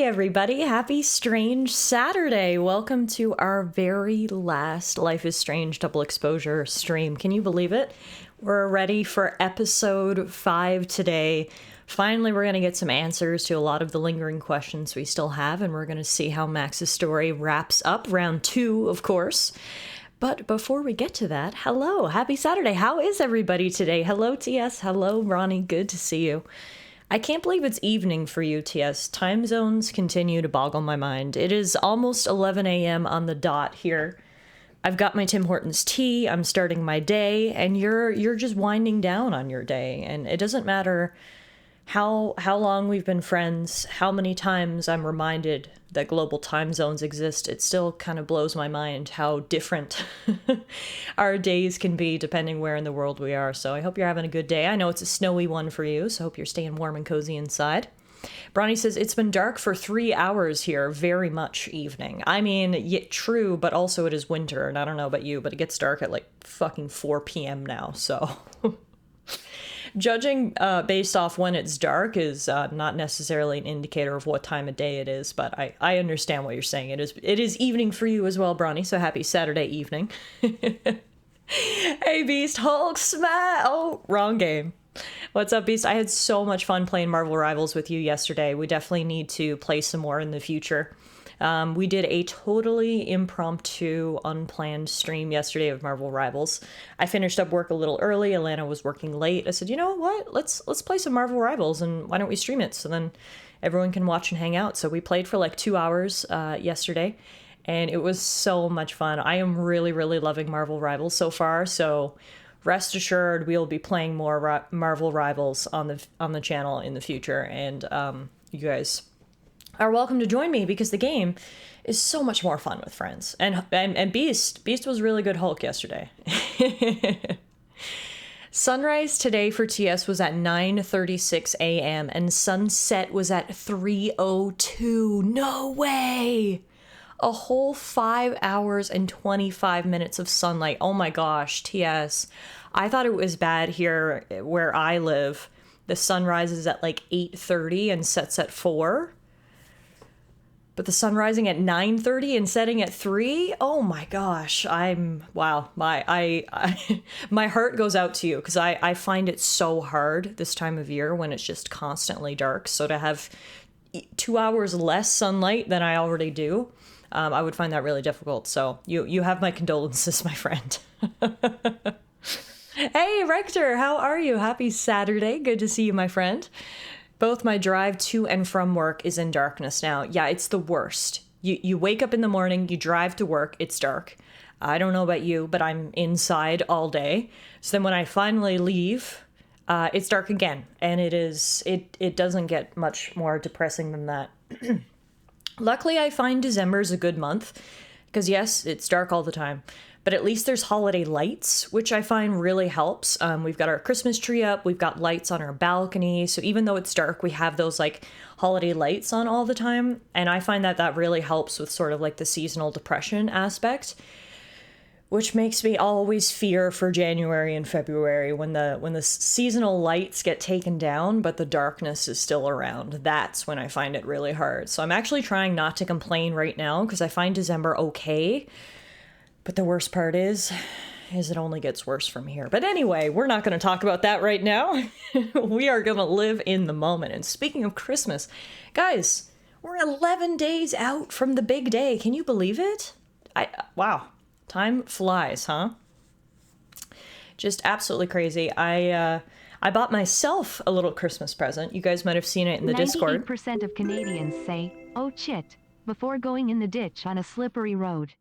everybody. Happy Strange Saturday. Welcome to our very last Life is Strange double exposure stream. Can you believe it? We're ready for episode 5 today. Finally, we're going to get some answers to a lot of the lingering questions we still have, and we're going to see how Max's story wraps up. Round 2, of course. But before we get to that, hello, happy Saturday. How is everybody today? Hello, TS. Hello, Ronnie. Good to see you. I can't believe it's evening for you, TS. Time zones continue to boggle my mind. It is almost 11 a.m. on the dot here. I've got my Tim Hortons tea, I'm starting my day, and you're just winding down on your day. And it doesn't matter how long we've been friends, how many times I'm reminded that global time zones exist, it still kind of blows my mind how different our days can be depending where in the world we are. So I hope you're having a good day. I know it's a snowy one for you, so I hope you're staying warm and cozy inside. Bronny says, it's been dark for 3 hours here, very much evening. I mean, yeah, true, but also it is winter, and I don't know about you, but it gets dark at like fucking 4 p.m. now, so... Judging based off when it's dark is not necessarily an indicator of what time of day it is, but I understand what you're saying. It is evening for you as well, Bronny, so happy Saturday evening. Hey, Beast, Hulk smash! Oh, wrong game. What's up, Beast? I had so much fun playing Marvel Rivals with you yesterday. We definitely need to play some more in the future. We did a totally impromptu, unplanned stream yesterday of Marvel Rivals. I finished up work a little early. Alana was working late. I said, you know what? Let's play some Marvel Rivals, and why don't we stream it? So then everyone can watch and hang out. So we played for like 2 hours yesterday, and it was so much fun. I am really, really loving Marvel Rivals so far. So rest assured, we'll be playing more Marvel Rivals on the channel in the future, and you guys are welcome to join me because the game is so much more fun with friends. And Beast was really good Hulk yesterday. Sunrise today for TS was at 9:36 a.m. and sunset was at 3:02. No way! A whole 5 hours and 25 minutes of sunlight. Oh my gosh, TS. I thought it was bad here where I live. The sun rises at like 8:30 and sets at 4. But the sun rising at 9:30 and setting at 3? Oh my gosh, wow. My heart goes out to you because I find it so hard this time of year when it's just constantly dark. So to have 2 hours less sunlight than I already do, I would find that really difficult. So you have my condolences, my friend. Hey, Rector, how are you? Happy Saturday. Good to see you, my friend. Both my drive to and from work is in darkness now. Yeah, it's the worst. You wake up in the morning, you drive to work, it's dark. I don't know about you, but I'm inside all day. So then when I finally leave, it's dark again. And it doesn't get much more depressing than that. Luckily, I find December is a good month. Because yes, it's dark all the time. But at least there's holiday lights, which I find really helps. We've got our Christmas tree up. We've got lights on our balcony. So even though it's dark, we have those like holiday lights on all the time. And I find that really helps with sort of like the seasonal depression aspect, which makes me always fear for January and February when the seasonal lights get taken down, but the darkness is still around. That's when I find it really hard. So I'm actually trying not to complain right now because I find December okay. But the worst part is it only gets worse from here. But anyway, we're not going to talk about that right now. We are going to live in the moment. And speaking of Christmas, guys, we're 11 days out from the big day. Can you believe it? Wow. Time flies, huh? Just absolutely crazy. I bought myself a little Christmas present. You guys might have seen it in the Discord. 98% of Canadians say, "Oh shit," before going in the ditch on a slippery road.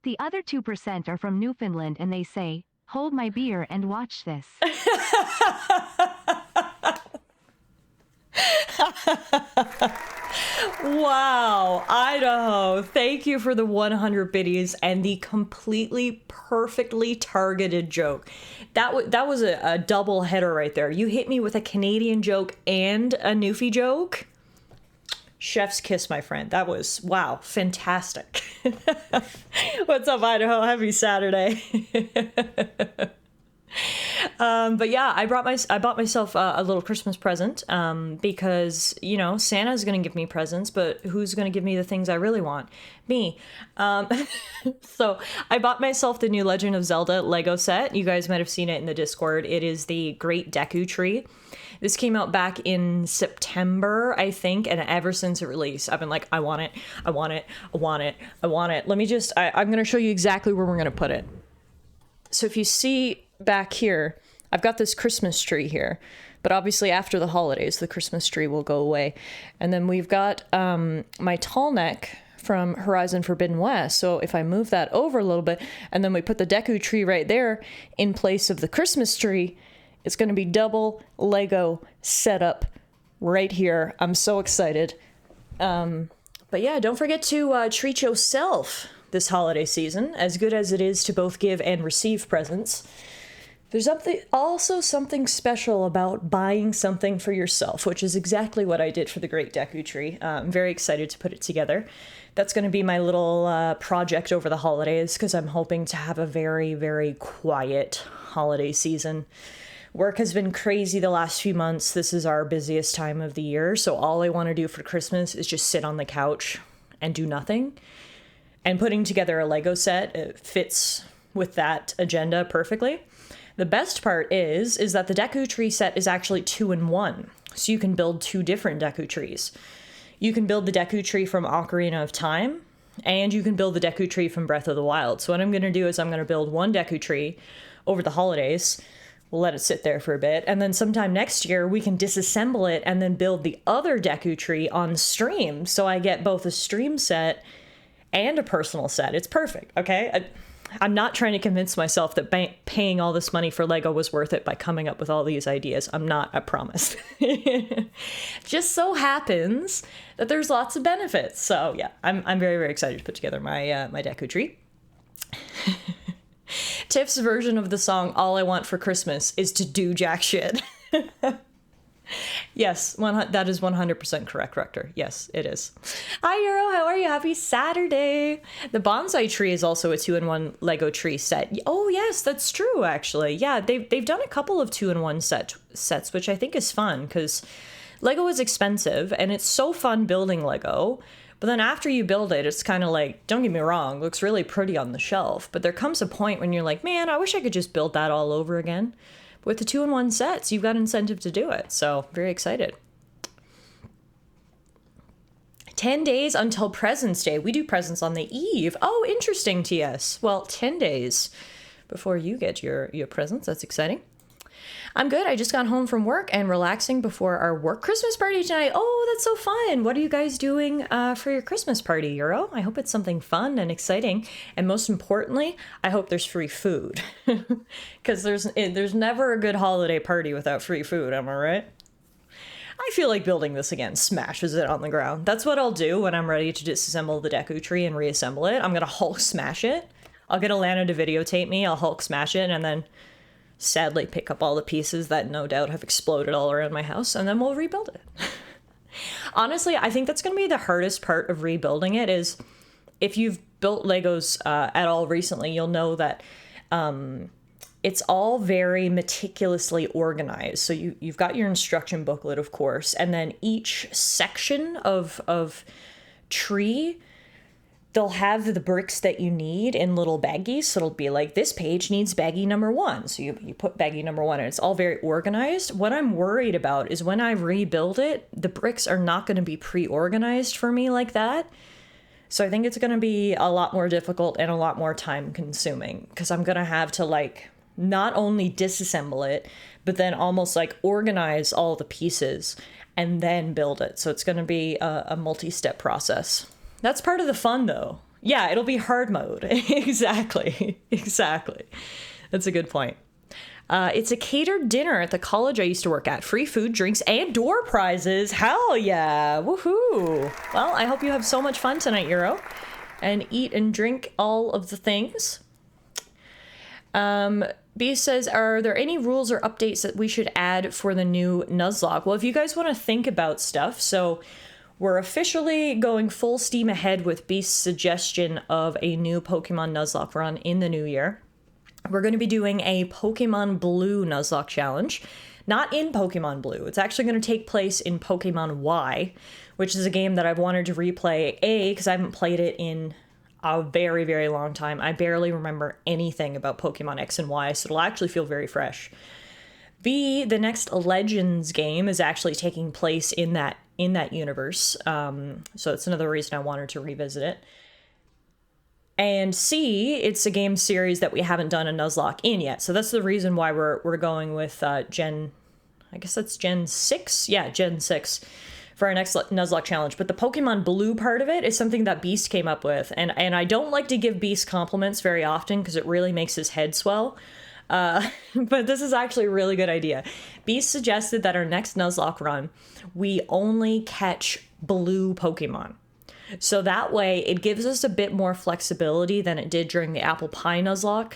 The other 2% are from Newfoundland and they say, "Hold my beer and watch this." Wow, Idaho, thank you for the 100 biddies and the completely perfectly targeted joke. That was a double header right there. You hit me with a Canadian joke and a Newfie joke. Chef's kiss, my friend. That was, wow, fantastic. What's up, Idaho? Happy Saturday. But yeah, I bought myself a little Christmas present because, you know, Santa's going to give me presents, but who's going to give me the things I really want? Me. Um, so I bought myself the new Legend of Zelda Lego set. You guys might have seen it in the Discord. It is the Great Deku Tree. This came out back in September, I think, and ever since it released, I've been like, I want it, I want it, I want it, I want it. Let me just, I'm going to show you exactly where we're going to put it. So if you see back here, I've got this Christmas tree here, but obviously after the holidays, the Christmas tree will go away. And then we've got my tall neck from Horizon Forbidden West. So if I move that over a little bit, and then we put the Deku tree right there in place of the Christmas tree, it's going to be double Lego setup right here. I'm so excited. But yeah, don't forget to treat yourself this holiday season, as good as it is to both give and receive presents. There's also something special about buying something for yourself, which is exactly what I did for the Great Deku Tree. I'm very excited to put it together. That's going to be my little project over the holidays, because I'm hoping to have a very, very quiet holiday season. Work has been crazy the last few months. This is our busiest time of the year, so all I want to do for Christmas is just sit on the couch and do nothing. And putting together a Lego set, it fits with that agenda perfectly. The best part is that the Deku Tree set is actually 2-in-1. So you can build 2 different Deku Trees. You can build the Deku Tree from Ocarina of Time, and you can build the Deku Tree from Breath of the Wild. So what I'm going to do is I'm going to build one Deku Tree over the holidays. We'll let it sit there for a bit, and then sometime next year we can disassemble it and then build the other Deku Tree on stream. So I get both a stream set and a personal set. It's perfect, okay? I'm not trying to convince myself that paying all this money for Lego was worth it by coming up with all these ideas. I'm not, I promise. Just so happens that there's lots of benefits. So yeah, I'm very, very excited to put together my my Deku Tree. Tiff's version of the song "All I Want for Christmas Is to Do Jack Shit." Yes, that is 100% correct, Rector. Yes, it is. Hi, Euro. How are you? Happy Saturday. The bonsai tree is also a 2-in-1 Lego tree set. Oh, yes, that's true, actually. Yeah, they've done a couple of 2-in-1 sets, which I think is fun, because Lego is expensive, and it's so fun building Lego. But then after you build it, it's kind of like, don't get me wrong, looks really pretty on the shelf. But there comes a point when you're like, man, I wish I could just build that all over again. With the 2-in-1 sets, you've got incentive to do it. So, very excited. 10 days until Presents Day. We do presents on the eve. Oh, interesting, TS. Well, 10 days before you get your presents. That's exciting. I'm good. I just got home from work and relaxing before our work Christmas party tonight. Oh, that's so fun. What are you guys doing for your Christmas party, Euro? I hope it's something fun and exciting. And most importantly, I hope there's free food. Because there's never a good holiday party without free food, am I right? I feel like building this again smashes it on the ground. That's what I'll do when I'm ready to disassemble the Deku Tree and reassemble it. I'm going to Hulk smash it. I'll get Alana to videotape me. I'll Hulk smash it and then sadly pick up all the pieces that no doubt have exploded all around my house, and then we'll rebuild it. Honestly, I think that's going to be the hardest part of rebuilding it. Is if you've built Legos at all recently, you'll know that it's all very meticulously organized. So you've got your instruction booklet, of course, and then each section of tree, they'll have the bricks that you need in little baggies. So it'll be like, this page needs baggie number 1. So you put baggie number 1, and it's all very organized. What I'm worried about is when I rebuild it, the bricks are not going to be pre-organized for me like that. So I think it's going to be a lot more difficult and a lot more time consuming, because I'm going to have to like not only disassemble it, but then almost like organize all the pieces and then build it. So it's going to be a multi-step process. That's part of the fun, though. Yeah, it'll be hard mode. Exactly. That's a good point. It's a catered dinner at the college I used to work at. Free food, drinks, and door prizes. Hell yeah. Woohoo. Well, I hope you have so much fun tonight, Euro. And eat and drink all of the things. B says, are there any rules or updates that we should add for the new Nuzlocke? Well, if you guys want to think about stuff, so we're officially going full steam ahead with Beast's suggestion of a new Pokemon Nuzlocke run in the new year. we're going to be doing a Pokemon Blue Nuzlocke challenge. Not in Pokemon Blue. It's actually going to take place in Pokemon Y, which is a game that I've wanted to replay, because I haven't played it in a very, very long time. I barely remember anything about Pokemon X and Y, so it'll actually feel very fresh. B, the next Legends game is actually taking place in that universe, so it's another reason I wanted to revisit it. And C, it's a game series that we haven't done a Nuzlocke in yet. So that's the reason why we're going with Gen 6? Yeah, Gen 6 for our next Nuzlocke challenge. But the Pokemon Blue part of it is something that Beast came up with. And I don't like to give Beast compliments very often because it really makes his head swell. But this is actually a really good idea. Beast suggested that our next Nuzlocke run, we only catch blue Pokemon. So that way, it gives us a bit more flexibility than it did during the Apple Pie Nuzlocke,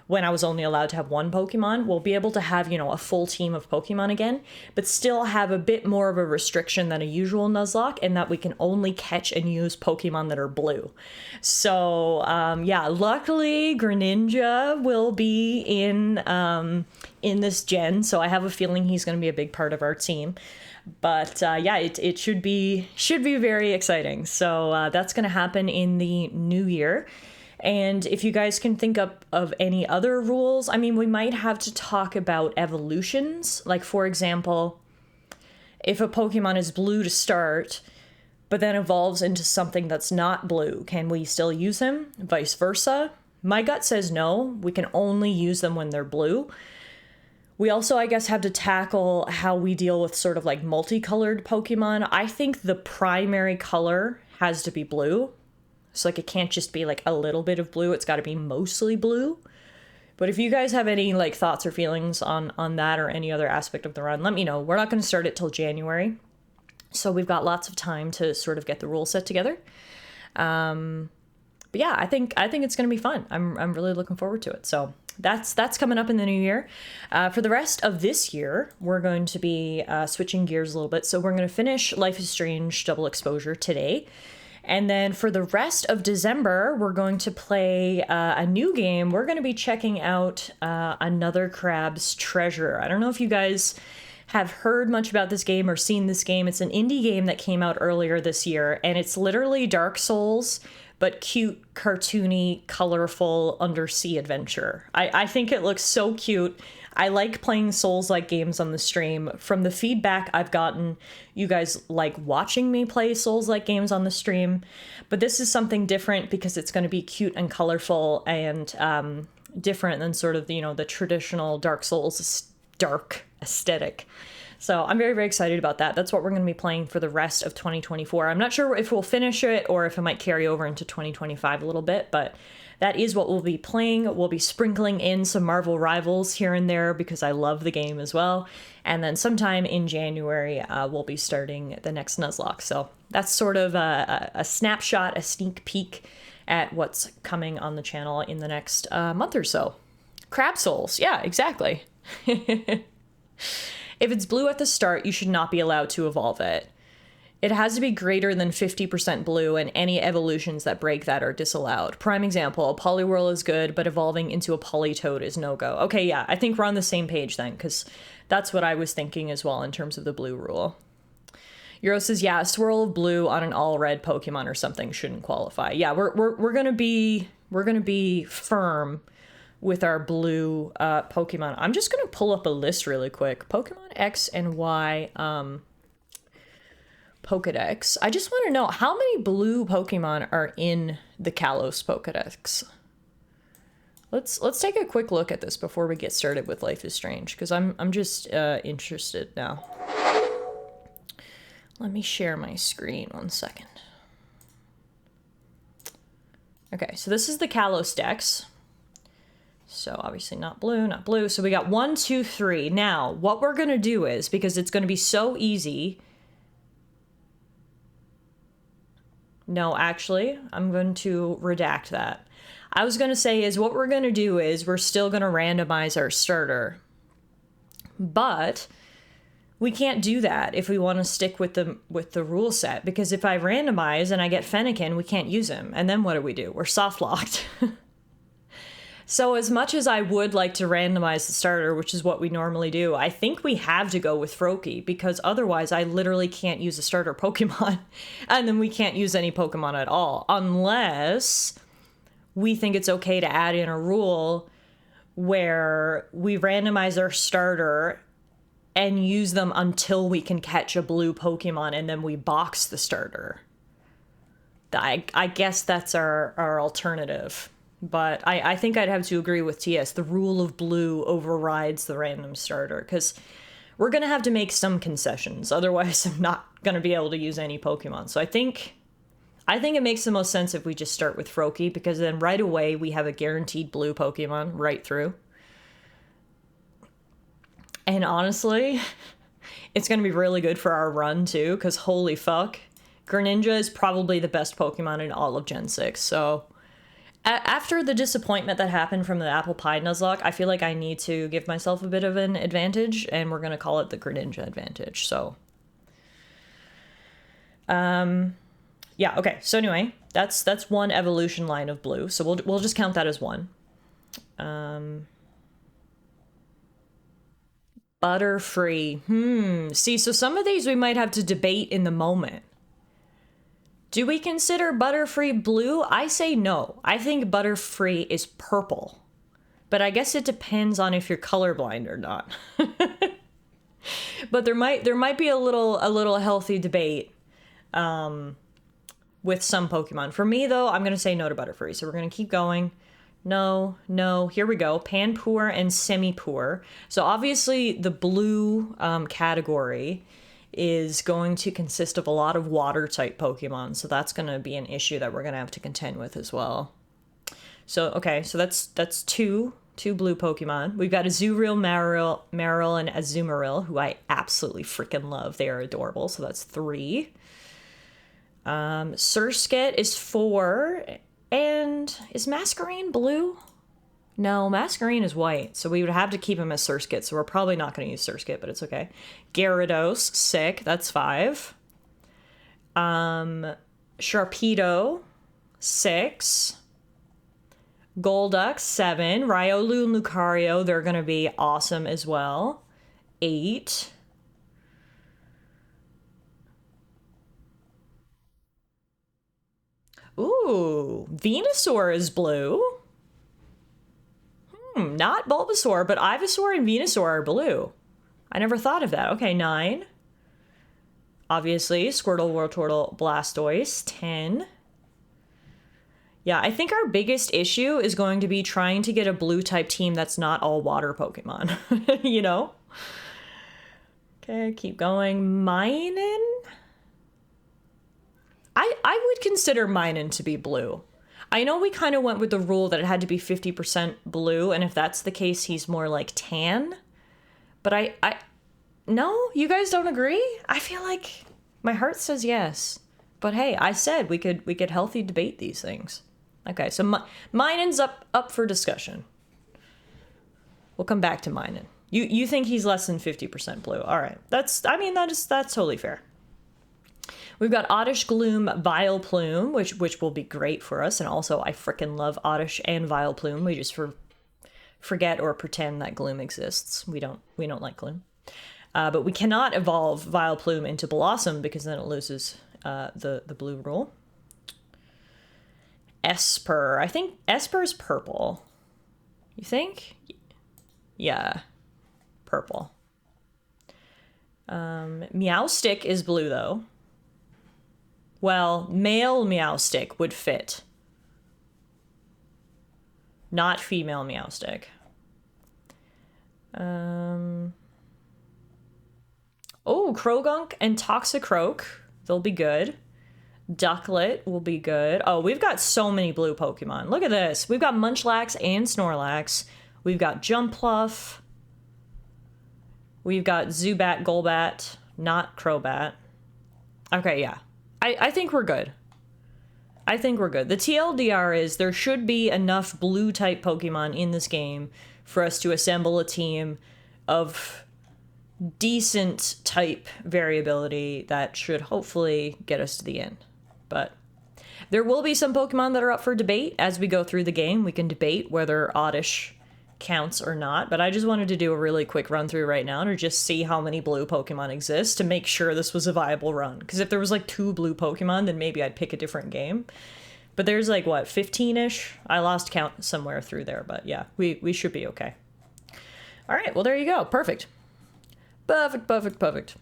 when I was only allowed to have one Pokemon. We'll be able to have, a full team of Pokemon again, but still have a bit more of a restriction than a usual Nuzlocke, in that we can only catch and use Pokemon that are blue. So, luckily, Greninja will be in this gen, so I have a feeling he's going to be a big part of our team. But it should be very exciting. So that's going to happen in the new year. And if you guys can think of any other rules, I mean, we might have to talk about evolutions. Like, for example, if a Pokemon is blue to start, but then evolves into something that's not blue, can we still use him? Vice versa. My gut says no. We can only use them when they're blue. We also, I guess, have to tackle how we deal with sort of like multicolored Pokemon. I think the primary color has to be blue. So like it can't just be like a little bit of blue. It's got to be mostly blue. But if you guys have any like thoughts or feelings on that or any other aspect of the run, let me know. We're not going to start it till January. So we've got lots of time to sort of get the rules set together. But yeah, I think it's going to be fun. I'm really looking forward to it. So that's coming up in the new year. For the rest of this year, we're going to be switching gears a little bit. So we're going to finish Life is Strange Double Exposure today. And then for the rest of December, we're going to play a new game. We're going to be checking out Another Crab's Treasure. I don't know if you guys have heard much about this game or seen this game. It's an indie game that came out earlier this year, and it's literally Dark Souls, but cute, cartoony, colorful undersea adventure. I think it looks so cute. I like playing Souls-like games on the stream. From the feedback I've gotten, you guys like watching me play Souls-like games on the stream. But this is something different because it's going to be cute and colorful and different than sort of, the traditional Dark Souls dark aesthetic. So I'm very, very excited about that. That's what we're going to be playing for the rest of 2024. I'm not sure if we'll finish it or if it might carry over into 2025 a little bit, but that is what we'll be playing. We'll be sprinkling in some Marvel Rivals here and there because I love the game as well. And then sometime in January, we'll be starting the next Nuzlocke. So that's sort of a snapshot, a sneak peek at what's coming on the channel in the next month or so. Crab Souls. Yeah, exactly. If it's blue at the start, you should not be allowed to evolve it. It has to be greater than 50% blue, and any evolutions that break that are disallowed. Prime example, a Poliwhirl is good, but evolving into a Politoed is no-go. Okay, yeah, I think we're on the same page then, because that's what I was thinking as well in terms of the blue rule. Euro says, yeah, a swirl of blue on an all-red Pokemon or something shouldn't qualify. Yeah, we're gonna be firm with our blue Pokemon. I'm just gonna pull up a list really quick. Pokemon X and Y Pokedex. I just want to know how many blue Pokemon are in the Kalos Pokedex. Let's take a quick look at this before we get started with Life is Strange, because I'm just interested now. Let me share my screen 1 second. Okay, so this is the Kalos Dex. So obviously not blue, not blue. So we got 1, 2, 3. Now, what we're going to do is, because it's going to be so easy. No, actually, I'm going to redact that. I was going to say is what we're going to do is we're still going to randomize our starter. But we can't do that if we want to stick with the rule set. Because if I randomize and I get Fennekin, we can't use him. And then what do? We're soft locked. So as much as I would like to randomize the starter, which is what we normally do, I think we have to go with Froakie, because otherwise I literally can't use a starter Pokemon, and then we can't use any Pokemon at all, unless we think it's okay to add in a rule where we randomize our starter and use them until we can catch a blue Pokemon, and then we box the starter. I guess that's our alternative. But I think I'd have to agree with TS. The rule of blue overrides the random starter, because we're going to have to make some concessions. Otherwise, I'm not going to be able to use any Pokemon. So I think it makes the most sense if we just start with Froakie, because then right away we have a guaranteed blue Pokemon right through. And honestly, it's going to be really good for our run too, because holy fuck, Greninja is probably the best Pokemon in all of Gen 6. So after the disappointment that happened from the Apple Pie Nuzlocke, I feel like I need to give myself a bit of an advantage, and we're going to call it the Greninja advantage. So, yeah, okay. So anyway, that's one evolution line of blue. So we'll just count that as one. Butterfree. See, so some of these we might have to debate in the moment. Do we consider Butterfree blue? I say no. I think Butterfree is purple. But I guess it depends on if you're colorblind or not. But there might be a little healthy debate with some Pokemon. For me though, I'm gonna say no to Butterfree. So we're gonna keep going. No, here we go. Panpour and Semipour. So obviously the blue category is going to consist of a lot of water-type Pokemon, so that's going to be an issue that we're going to have to contend with as well. So, okay, so that's two blue Pokemon. We've got Azurill, Marill, and Azumarill, who I absolutely freaking love. They are adorable, so that's 3. Surskit is 4, and is Masquerain blue? No, Masquerain is white, so we would have to keep him as Surskit, so we're probably not going to use Surskit, but it's okay. Gyarados, sick, that's 5. Sharpedo, 6. Golduck, 7. Riolu and Lucario, they're going to be awesome as well. 8. Ooh, Venusaur is blue. Not Bulbasaur, but Ivysaur and Venusaur are blue. I never thought of that. Okay, 9. Obviously, Squirtle, Wartortle, Blastoise, 10. Yeah, I think our biggest issue is going to be trying to get a blue-type team that's not all water Pokemon, you know? Okay, keep going. Minun? I would consider Minun to be blue. I know we kind of went with the rule that it had to be 50% blue, and if that's the case, he's more like tan. But no, you guys don't agree? I feel like my heart says yes. But hey, I said we could healthy debate these things. Okay, so Minun's up for discussion. We'll come back to Minun. You think he's less than 50% blue? All right, that's totally fair. We've got Oddish, Gloom, Vileplume, which will be great for us, and also I frickin' love Oddish and Vileplume. We just forget or pretend that Gloom exists. We don't like Gloom, but we cannot evolve Vileplume into Blossom because then it loses the blue rule. Esper, I think Esper's purple. You think? Yeah, purple. Meowstic is blue though. Well, male Meowstic would fit. Not female Meowstic. Oh, Krogunk and Toxicroak. They'll be good. Ducklet will be good. Oh, we've got so many blue Pokemon. Look at this. We've got Munchlax and Snorlax. We've got Jumpluff. We've got Zubat, Golbat, not Crobat. Okay, yeah. I think we're good. I think we're good. The TLDR is there should be enough blue-type Pokemon in this game for us to assemble a team of decent type variability that should hopefully get us to the end. But There will be some Pokemon that are up for debate as we go through the game. We can debate whether Oddish counts or not, but I just wanted to do a really quick run through right now to just see how many blue Pokemon exist to make sure this was a viable run. Because if there was like 2 blue Pokemon, then maybe I'd pick a different game. But there's like, what, 15-ish? I lost count somewhere through there, but yeah, we should be okay. All right, well, there you go. Perfect. Perfect.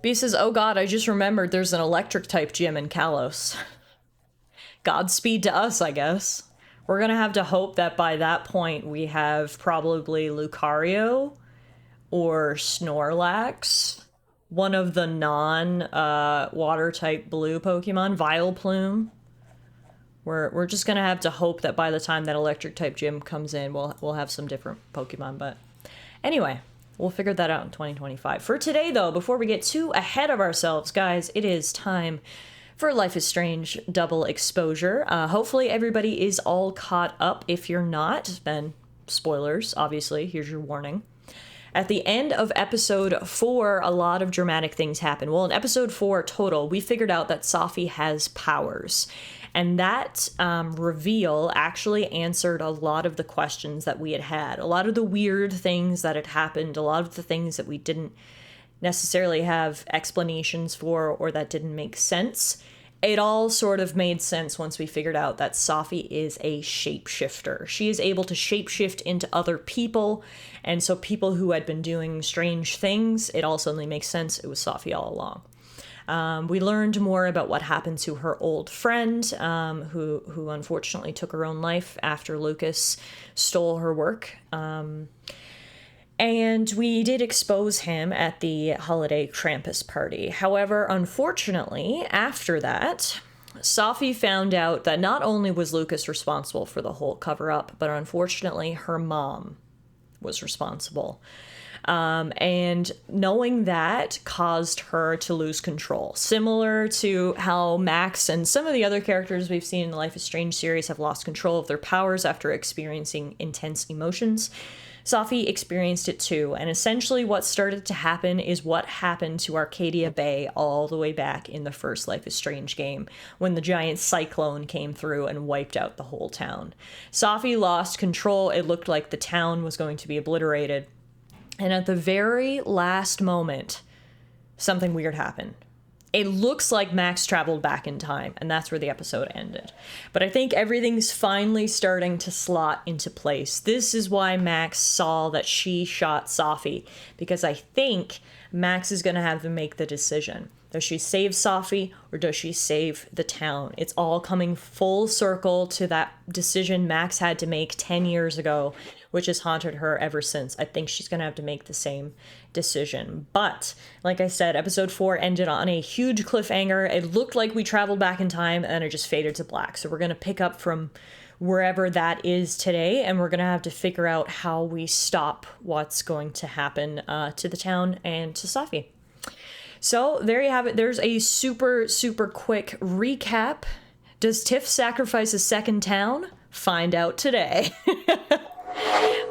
B says, oh god, I just remembered there's an electric type gym in Kalos. Godspeed to us, I guess. We're gonna have to hope that by that point we have probably Lucario or Snorlax, one of the non-water type blue Pokemon, Vileplume. We're just gonna have to hope that by the time that electric type gym comes in, we'll have some different Pokemon. But anyway, we'll figure that out in 2025. For today, though, before we get too ahead of ourselves, guys, it is time for Life is Strange Double Exposure. Hopefully everybody is all caught up. If you're not, then spoilers, obviously. Here's your warning. At the end of episode 4, a lot of dramatic things happen. Well, in episode 4 total, we figured out that Safi has powers. And that reveal actually answered a lot of the questions that we had. A lot of the weird things that had happened, a lot of the things that we didn't necessarily have explanations for or that didn't make sense. It all sort of made sense once we figured out that Safi is a shapeshifter. She is able to shapeshift into other people, and so people who had been doing strange things, it all suddenly makes sense. It was Safi all along. We learned more about what happened to her old friend, who unfortunately took her own life after Lucas stole her work. And we did expose him at the holiday Krampus party. However, unfortunately, after that, Safi found out that not only was Lucas responsible for the whole cover-up, but unfortunately her mom was responsible. And knowing that caused her to lose control. Similar to how Max and some of the other characters we've seen in the Life is Strange series have lost control of their powers after experiencing intense emotions. Safi experienced it too, and essentially what started to happen is what happened to Arcadia Bay all the way back in the first Life is Strange game, when the giant cyclone came through and wiped out the whole town. Safi lost control. It looked like the town was going to be obliterated. And at the very last moment, something weird happened. It looks like Max traveled back in time, and that's where the episode ended. But I think everything's finally starting to slot into place. This is why Max saw that she shot Safi, because I think Max is going to have to make the decision. Does she save Safi, or does she save the town? It's all coming full circle to that decision Max had to make 10 years ago, which has haunted her ever since. I think she's going to have to make the same decision. But, like I said, episode 4 ended on a huge cliffhanger. It looked like we traveled back in time, and it just faded to black. So we're going to pick up from wherever that is today, and we're going to have to figure out how we stop what's going to happen to the town and to Safi. So there you have it. There's a super, super quick recap. Does Tiff sacrifice a second town? Find out today.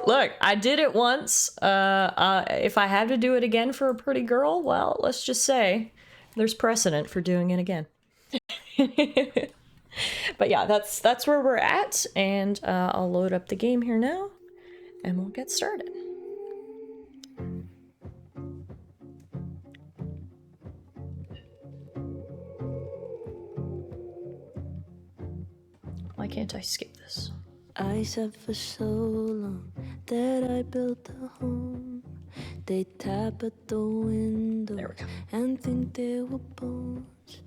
Look, I did it once. If I have to do it again for a pretty girl, well, let's just say there's precedent for doing it again. But yeah, that's where we're at, and I'll load up the game here now, and we'll get started. Why can't I skip this? I said for so long that I built a home. They tap at the window and think they were bones.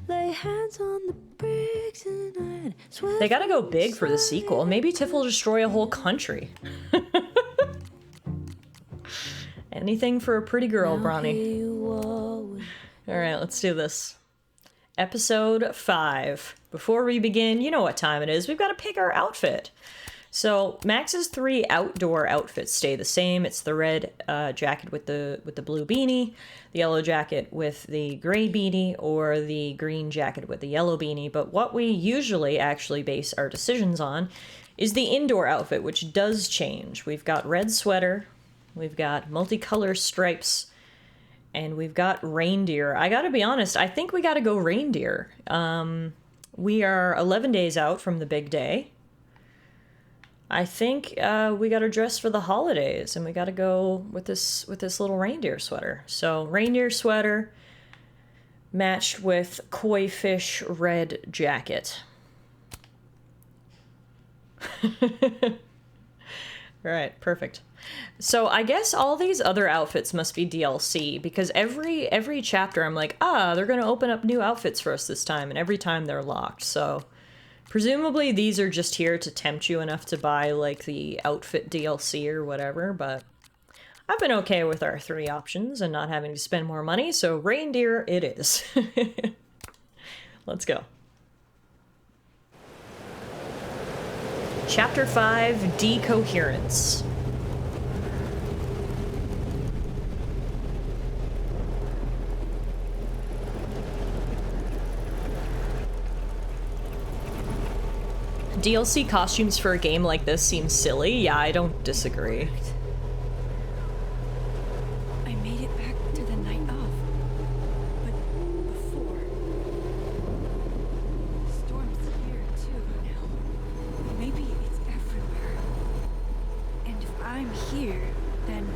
Lay hands on the bricks and I'd swear. They gotta go big for the sequel. Maybe Tiff will destroy a whole country. Anything for a pretty girl, Bronny. Alright, let's do this. Episode 5. Before we begin, you know what time it is. We've got to pick our outfit. So Max's 3 outdoor outfits stay the same. It's the red jacket with the blue beanie, the yellow jacket with the gray beanie, or the green jacket with the yellow beanie. But what we usually actually base our decisions on is the indoor outfit, which does change. We've got red sweater, we've got multicolor stripes, And we've got reindeer. I gotta be honest, I think we gotta go reindeer. We are 11 days out from the big day. I think we gotta dress for the holidays, and we gotta go with this little reindeer sweater. So reindeer sweater matched with koi fish red jacket. Right, perfect. So I guess all these other outfits must be DLC, because every chapter I'm like, they're gonna open up new outfits for us this time, and every time they're locked. So presumably these are just here to tempt you enough to buy like the outfit DLC or whatever, but I've been okay with our 3 options and not having to spend more money, so reindeer it is. Let's go. Chapter 5, Decoherence. DLC costumes for a game like this seem silly. Yeah, I don't disagree. I made it back to the night of. But before. The storm's here too now. Maybe it's everywhere. And if I'm here, then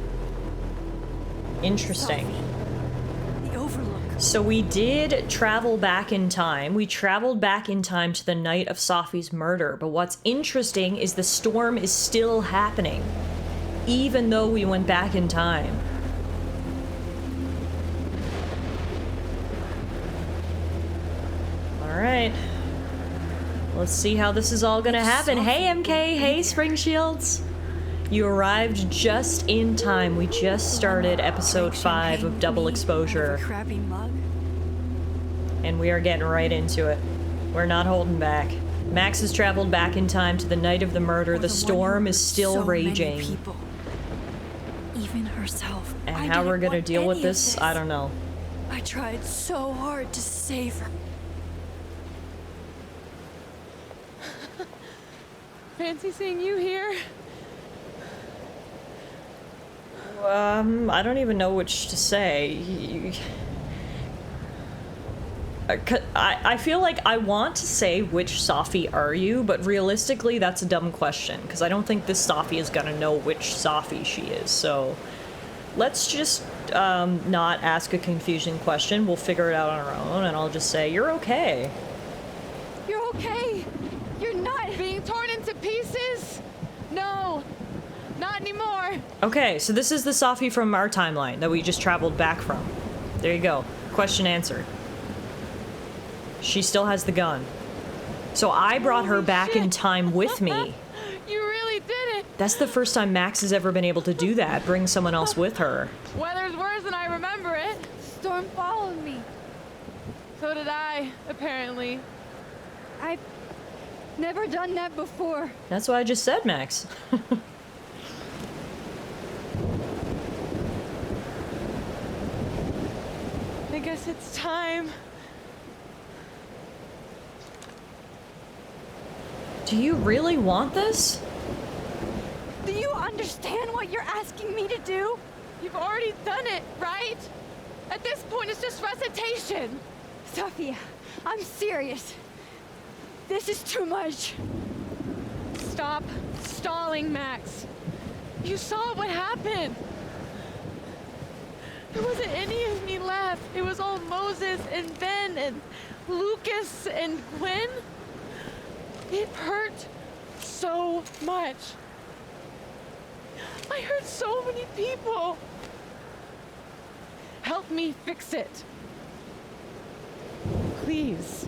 Interesting. Sophie, the Overlook. So we did travel back in time. We traveled back in time to the night of Sophie's murder, but what's interesting is the storm is still happening, even though we went back in time. Alright. Let's see how this is all gonna happen. Hey MK, hey Spring Shields! You arrived just in time. We just started episode 5 of Double Exposure. Crappy mug. And we are getting right into it. We're not holding back. Max has traveled back in time to the night of the murder. The storm is still raging. People. Even herself. And how we're gonna deal with this, I don't know. I tried so hard to save her. Fancy seeing you here. I don't even know which to say. I feel like I want to say which Sophie are you, but realistically that's a dumb question, because I don't think this Sophie is gonna know which Sophie she is, so let's just not ask a confusing question. We'll figure it out on our own, and I'll just say, you're okay. You're okay. You're not being torn into pieces. No, not anymore. Okay, so this is the Sophie from our timeline that we just traveled back from. There you go. Question answered. She still has the gun. So I brought her back in time with me. You really did it. That's the first time Max has ever been able to do that, bring someone else with her. Weather's worse than I remember it. Storm followed me. So did I, apparently. I've never done that before. That's what I just said, Max. I guess it's time. Do you really want this? Do you understand what you're asking me to do? You've already done it, right? At this point, it's just recitation. Sophia, I'm serious. This is too much. Stop stalling, Max. You saw what happened. There wasn't any of me left. It was all Moses and Ben and Lucas and Gwen. It hurt so much. I hurt so many people. Help me fix it. Please.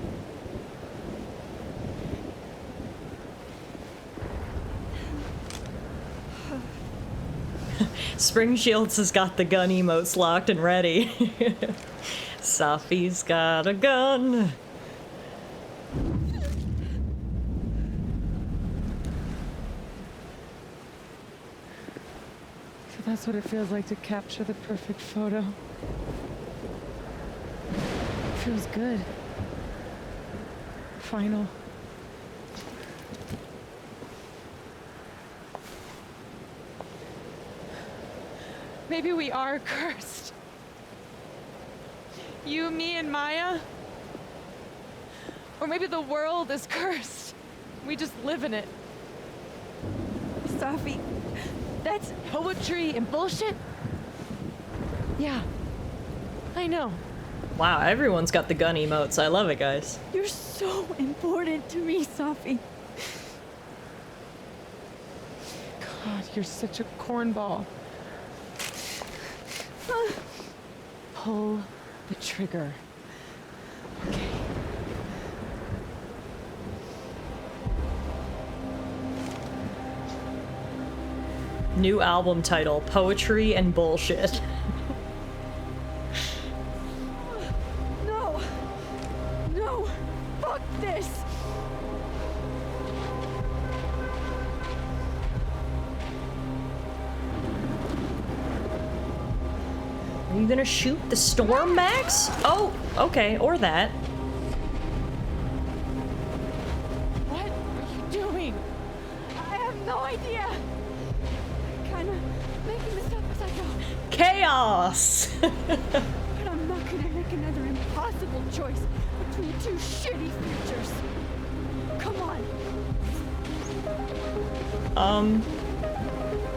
Spring Shields has got the gun emotes locked and ready. Sophie's got a gun. So that's what it feels like to capture the perfect photo. It feels good. Final. Maybe we are cursed. You, me, and Maya? Or maybe the world is cursed. We just live in it. Safi, that's poetry and bullshit? Yeah, I know. Wow, everyone's got the gun emotes. I love it, guys. You're so important to me, Safi. God, you're such a cornball. Pull the trigger. Okay. New album title, Poetry and Bullshit. No! No! Fuck this! Are you gonna shoot the storm, Max? Oh, okay, or that. What are you doing? I have no idea. Kinda making this up as I go. Chaos! But I'm not gonna make another impossible choice between two shitty futures. Come on.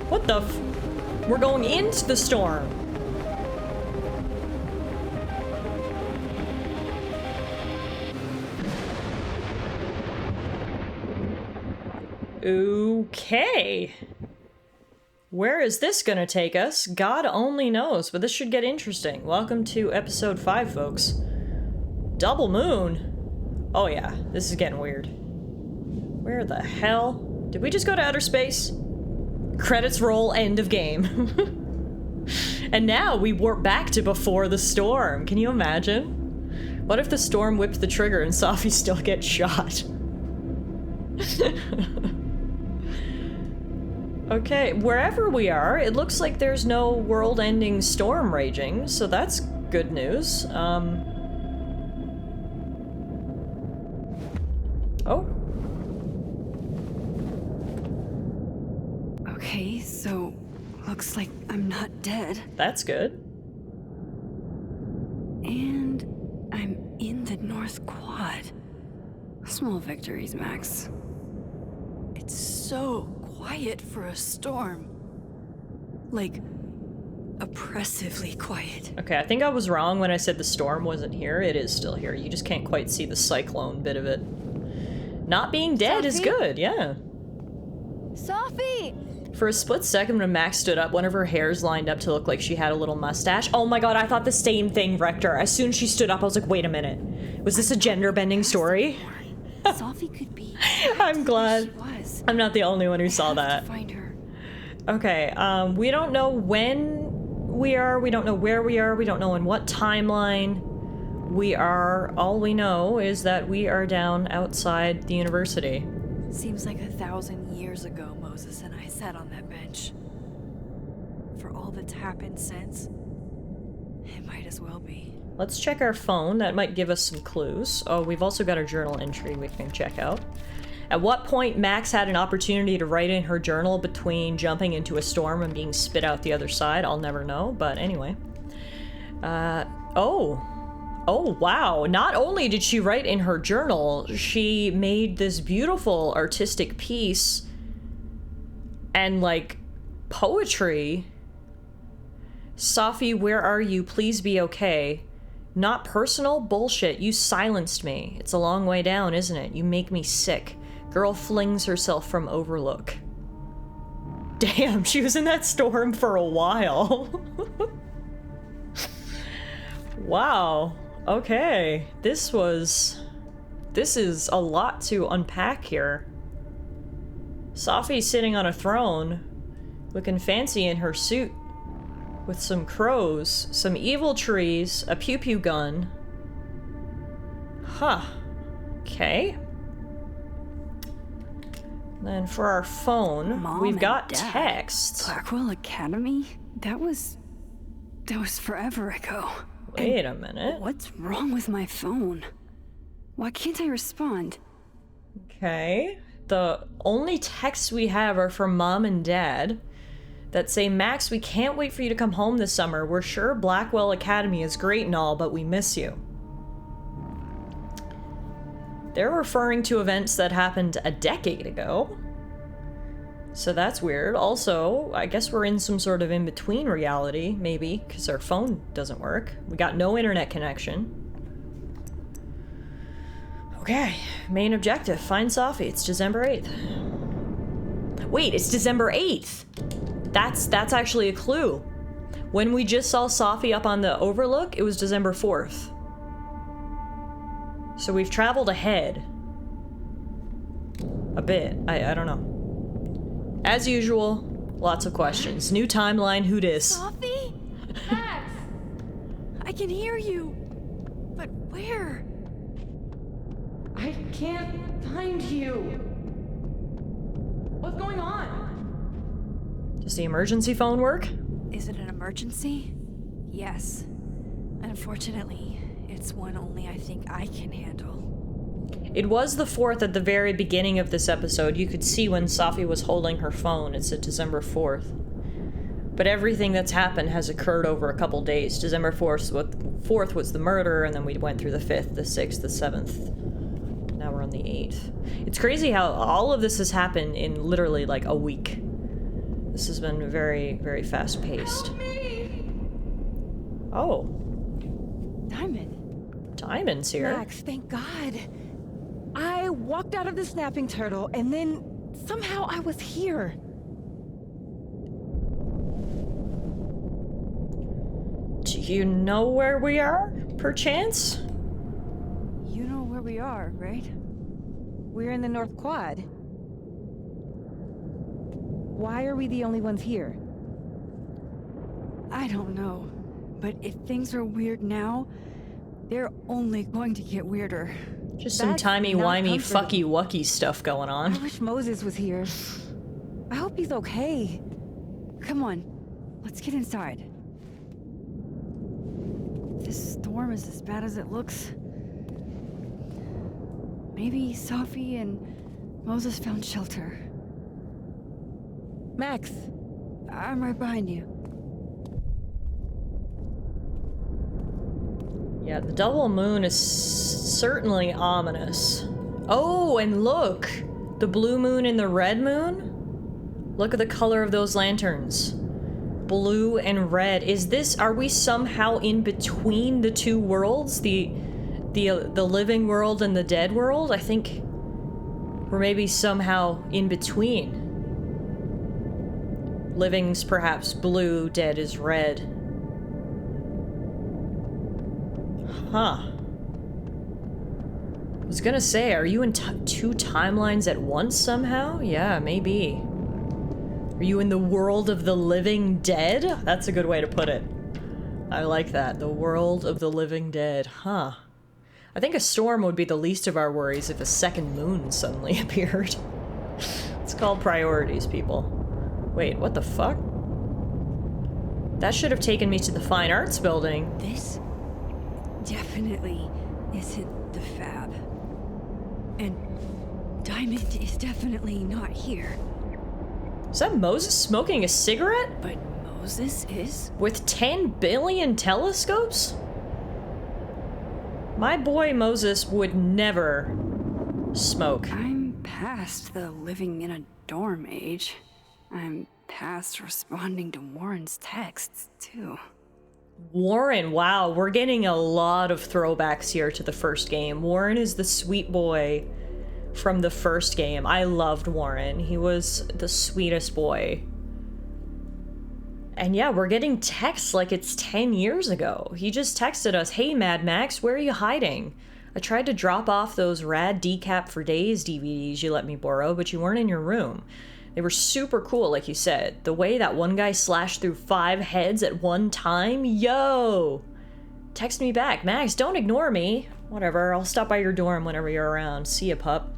What the We're going into the storm. Okay. Where is this gonna take us? God only knows, but this should get interesting. Welcome to episode 5, folks. Double moon? Oh yeah, this is getting weird. Where the hell? Did we just go to outer space? Credits roll, end of game. And now we warp back to before the storm. Can you imagine? What if the storm whipped the trigger and Safi still gets shot? Okay, wherever we are, it looks like there's no world-ending storm raging, so that's good news. Oh. Okay, so looks like I'm not dead. That's good. And I'm in the North Quad. Small victories, Max. It's so quiet for a storm. Like, oppressively quiet. Okay, I think I was wrong when I said the storm wasn't here. It is still here. You just can't quite see the cyclone bit of it. Not being dead is good, yeah. Safi! For a split second when Max stood up, one of her hairs lined up to look like she had a little mustache. Oh my god, I thought the same thing, Rector. As soon as she stood up, I was like, wait a minute. Was this a gender-bending story? Sophie could be. I'm glad. She was. I'm not the only one who saw I that. have to find her. Okay, we don't know when we are, we don't know where we are, we don't know in what timeline we are. All we know is that we are down outside the university. Seems like 1,000 years ago Moses and I sat on that bench. For all that's happened since, it might as well be. Let's check our phone. That might give us some clues. Oh, we've also got a journal entry we can check out. At what point Max had an opportunity to write in her journal between jumping into a storm and being spit out the other side? I'll never know, but anyway. Oh, wow. Not only did she write in her journal, she made this beautiful artistic piece and, like, poetry. Safi, where are you? Please be okay. Not personal? Bullshit. You silenced me. It's a long way down, isn't it? You make me sick. Girl flings herself from Overlook. Damn, she was in that storm for a while. Wow. Okay. This is a lot to unpack here. Safi's sitting on a throne, looking fancy in her suit, with some crows, some evil trees, a pew-pew gun. Huh. Okay. Then for our phone, Mom we've and got Dad. text. Blackwell Academy? That was forever ago. Wait a minute. What's wrong with my phone? Why can't I respond? Okay. The only texts we have are from Mom and Dad. that say, Max, we can't wait for you to come home this summer. We're sure Blackwell Academy is great and all, but we miss you. They're referring to events that happened a decade ago. So that's weird. Also, I guess we're in some sort of in-between reality, maybe, because our phone doesn't work. We got no internet connection. Okay, main objective, find Sophie. It's December 8th. Wait, it's December 8th! That's actually a clue. When we just saw Sophie up on the overlook, it was December 4th. So we've traveled ahead. A bit. I don't know. As usual, lots of questions. New timeline, who dis? Sophie? Max! I can hear you. But where? I can't find you. What's going on? Does the emergency phone work? Is it an emergency? Yes. Unfortunately, it's one only I think I can handle. It was the 4th at the very beginning of this episode. You could see when Sophie was holding her phone. It's at December 4th. But everything that's happened has occurred over a couple days. December 4th was the murder, and then we went through the 5th, the 6th, the 7th. Now we're on the 8th. It's crazy how all of this has happened in literally like a week. This has been very, very fast-paced. Help me! Oh. Diamond. Diamond's here. Max, thank God. I walked out of the snapping turtle, and then somehow I was here. Do you know where we are, perchance? You know where we are, right? We're in the North Quad. Why are we the only ones here? I don't know. But if things are weird now, they're only going to get weirder. Just some That's timey-wimey, not comforting. fucky-wucky stuff going on. I wish Moses was here. I hope he's okay. Come on, let's get inside. This storm is as bad as it looks. Maybe Sophie and Moses found shelter. Max, I'm right behind you. Yeah, the double moon is certainly ominous. Oh, and look! The blue moon and the red moon? Look at the color of those lanterns. Blue and red. Are we somehow in between the two worlds? The living world and the dead world? I think we're maybe somehow in between. Living's perhaps blue, dead is red. Huh. I was gonna say, are you in two timelines at once somehow? Yeah, maybe. Are you in the world of the living dead? That's a good way to put it. I like that. The world of the living dead. Huh. I think a storm would be the least of our worries if a second moon suddenly appeared. It's called priorities, people. Wait, what the fuck? That should have taken me to the Fine Arts building. This definitely isn't the Fab. And Diamond is definitely not here. Is that Moses smoking a cigarette? But Moses is? With 10 billion telescopes? My boy Moses would never smoke. I'm past the living in a dorm age. I'm past responding to Warren's texts, too. Warren, wow, we're getting a lot of throwbacks here to the first game. Warren is the sweet boy from the first game. I loved Warren. He was the sweetest boy. And yeah, we're getting texts like it's 10 years ago. He just texted us, "Hey Mad Max, where are you hiding? I tried to drop off those rad Decap for Days DVDs you let me borrow, but you weren't in your room." They were super cool, like you said. The way that one guy slashed through 5 heads at one time, yo! Text me back. Max, don't ignore me. Whatever, I'll stop by your dorm whenever you're around. See ya, pup.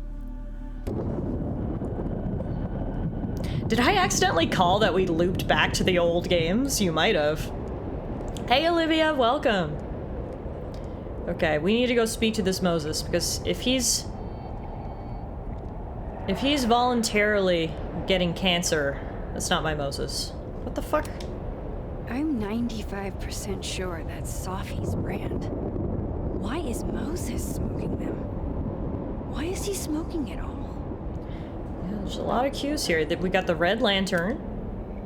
Did I accidentally call that we looped back to the old games? You might have. Hey, Olivia, welcome. Okay, we need to go speak to this Moses, because if he's voluntarily getting cancer, that's not my Moses. What the fuck? I'm 95% sure that's Sophie's brand. Why is Moses smoking them? Why is he smoking it all? Yeah, there's a lot of cues here. We got the red lantern.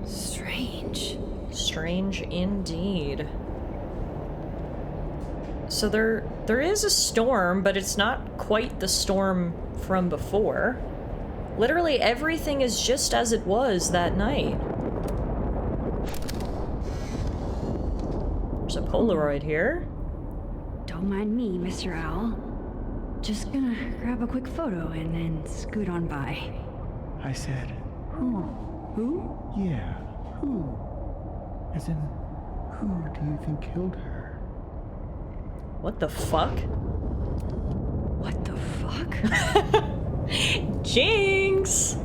Strange. Strange indeed. So there is a storm, but it's not quite the storm from before. Literally everything is just as it was that night. There's a Polaroid here. Don't mind me, Mr. Owl. Just gonna grab a quick photo and then scoot on by. I said, who? Who? Yeah, who? As in, who do you think killed her? What the fuck? What the fuck? Jinx!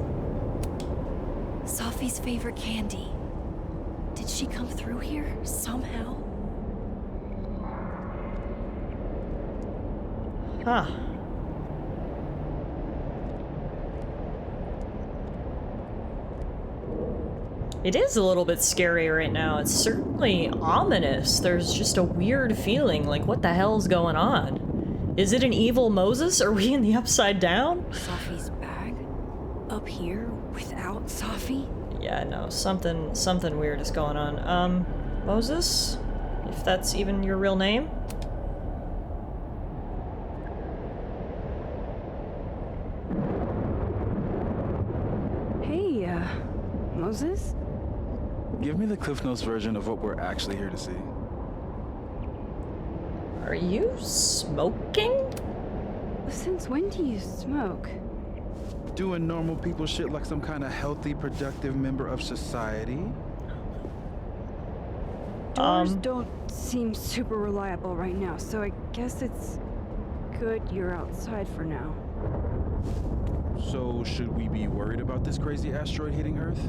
Sophie's favorite candy. Did she come through here somehow? Huh. It is a little bit scary right now. It's certainly ominous. There's just a weird feeling, like what the hell's going on? Is it an evil Moses? Are we in the upside down? Sophie's bag? Up here without Sophie? Yeah, no, something weird is going on. Moses? If that's even your real name? Hey, Moses? Give me the Cliff Notes version of what we're actually here to see. Are you smoking? Since when do you smoke? Doing normal people shit like some kind of healthy, productive member of society? Doors don't seem super reliable right now, so I guess it's good you're outside for now. So, should we be worried about this crazy asteroid hitting Earth?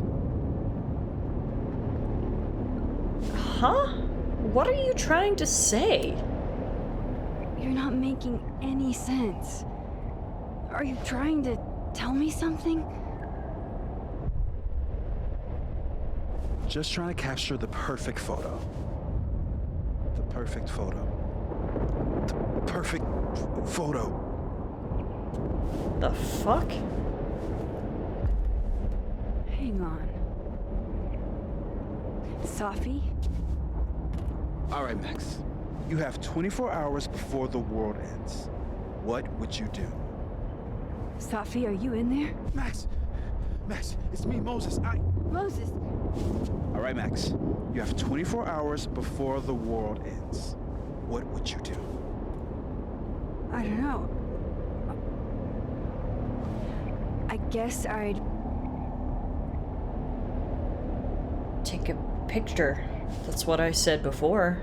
Huh? What are you trying to say? You're not making any sense. Are you trying to tell me something? Just trying to capture the perfect photo. The perfect photo. The perfect photo. The fuck? Hang on. Sophie? All right, Max. You have 24 hours before the world ends. What would you do? Sophie, are you in there? Max! Max, it's me, Moses. Moses! All right, Max. You have 24 hours before the world ends. What would you do? I don't know. I guess I'd... Take a picture. That's what I said before.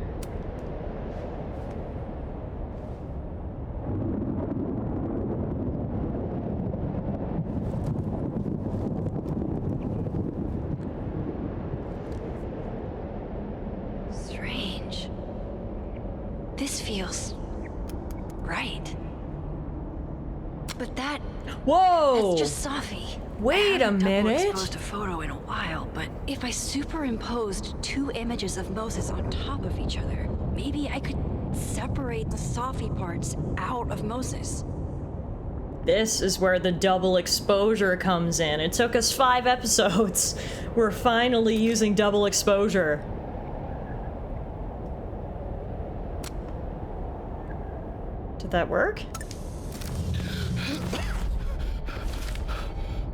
Strange. This feels... right. But that's Whoa! just Sophie. Wait I a haven't minute. double exposed a photo in a while, but if I superimposed two images of Moses on top of each other, maybe I could separate the Sophie parts out of Moses. This is where the double exposure comes in. It took us 5 episodes. We're finally using double exposure. Did that work?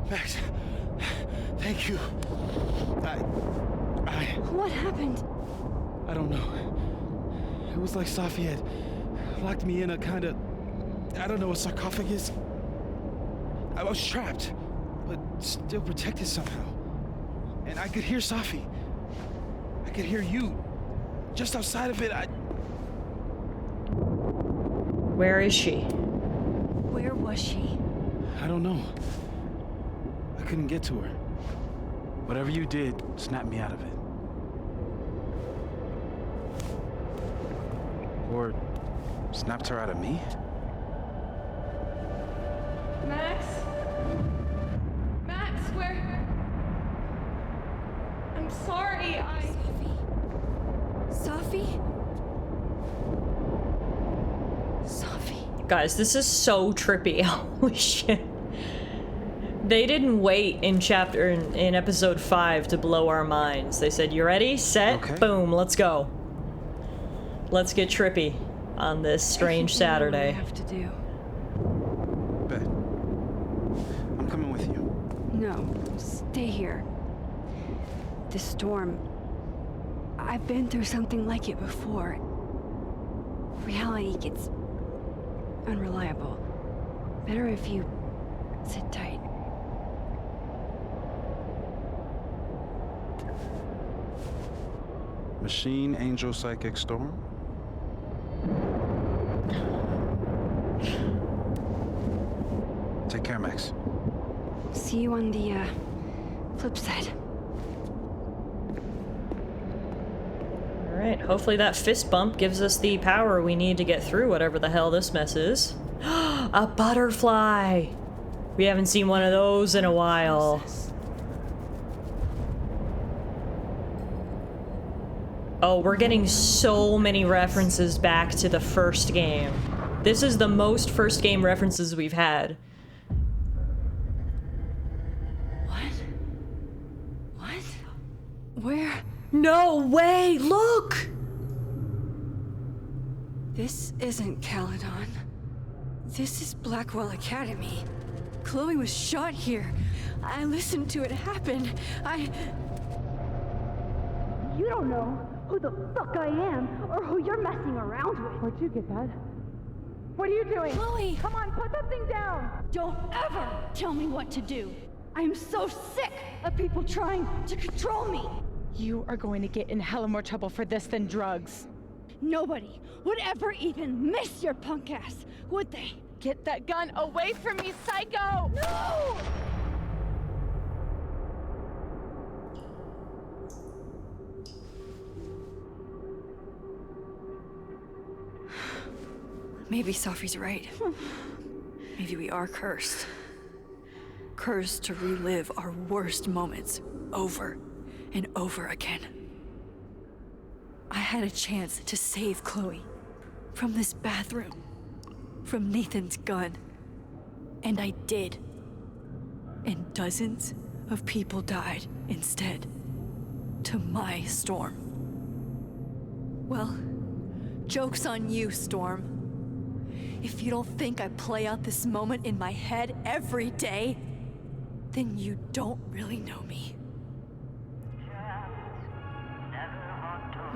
Max, thank you. What happened? I don't know. It was like Sophie had locked me in a kind of, I don't know, a sarcophagus. I was trapped, but still protected somehow. And I could hear Sophie. I could hear you. Just outside of it, Where is she? Where was she? I don't know. I couldn't get to her. Whatever you did, snapped me out of it. Or snapped her out of me? Max? Max, where? I'm sorry. Sophie? Sophie. Guys, this is so trippy. Holy shit. They didn't wait in episode 5 to blow our minds. They said, you ready? Set? Okay. Boom, let's go. Let's get trippy on this strange Saturday. I have to do. Bet. I'm coming with you. No, stay here. This storm. I've been through something like it before. Reality gets unreliable. Better if you sit tight. Machine, Angel, Psychic, Storm? Take care, Max. See you on the, flip side. Alright, hopefully that fist bump gives us the power we need to get through whatever the hell this mess is. A butterfly! We haven't seen one of those in a while. Oh, we're getting so many references back to the first game. This is the most first game references we've had. What? Where? No way! Look! This isn't Caledon. This is Blackwell Academy. Chloe was shot here. I listened to it happen. You don't know who the fuck I am or who you're messing around with. Where'd you get that? What are you doing? Chloe! Come on, put that thing down! Don't ever tell me what to do. I am so sick of people trying to control me. You are going to get in hella more trouble for this than drugs. Nobody would ever even miss your punk ass, would they? Get that gun away from me, psycho! No! Maybe Sophie's right. Maybe we are cursed. Cursed to relive our worst moments over and over again. I had a chance to save Chloe from this bathroom, from Nathan's gun, and I did. And dozens of people died instead, to my Storm. Well, joke's on you, Storm. If you don't think I play out this moment in my head every day, then you don't really know me.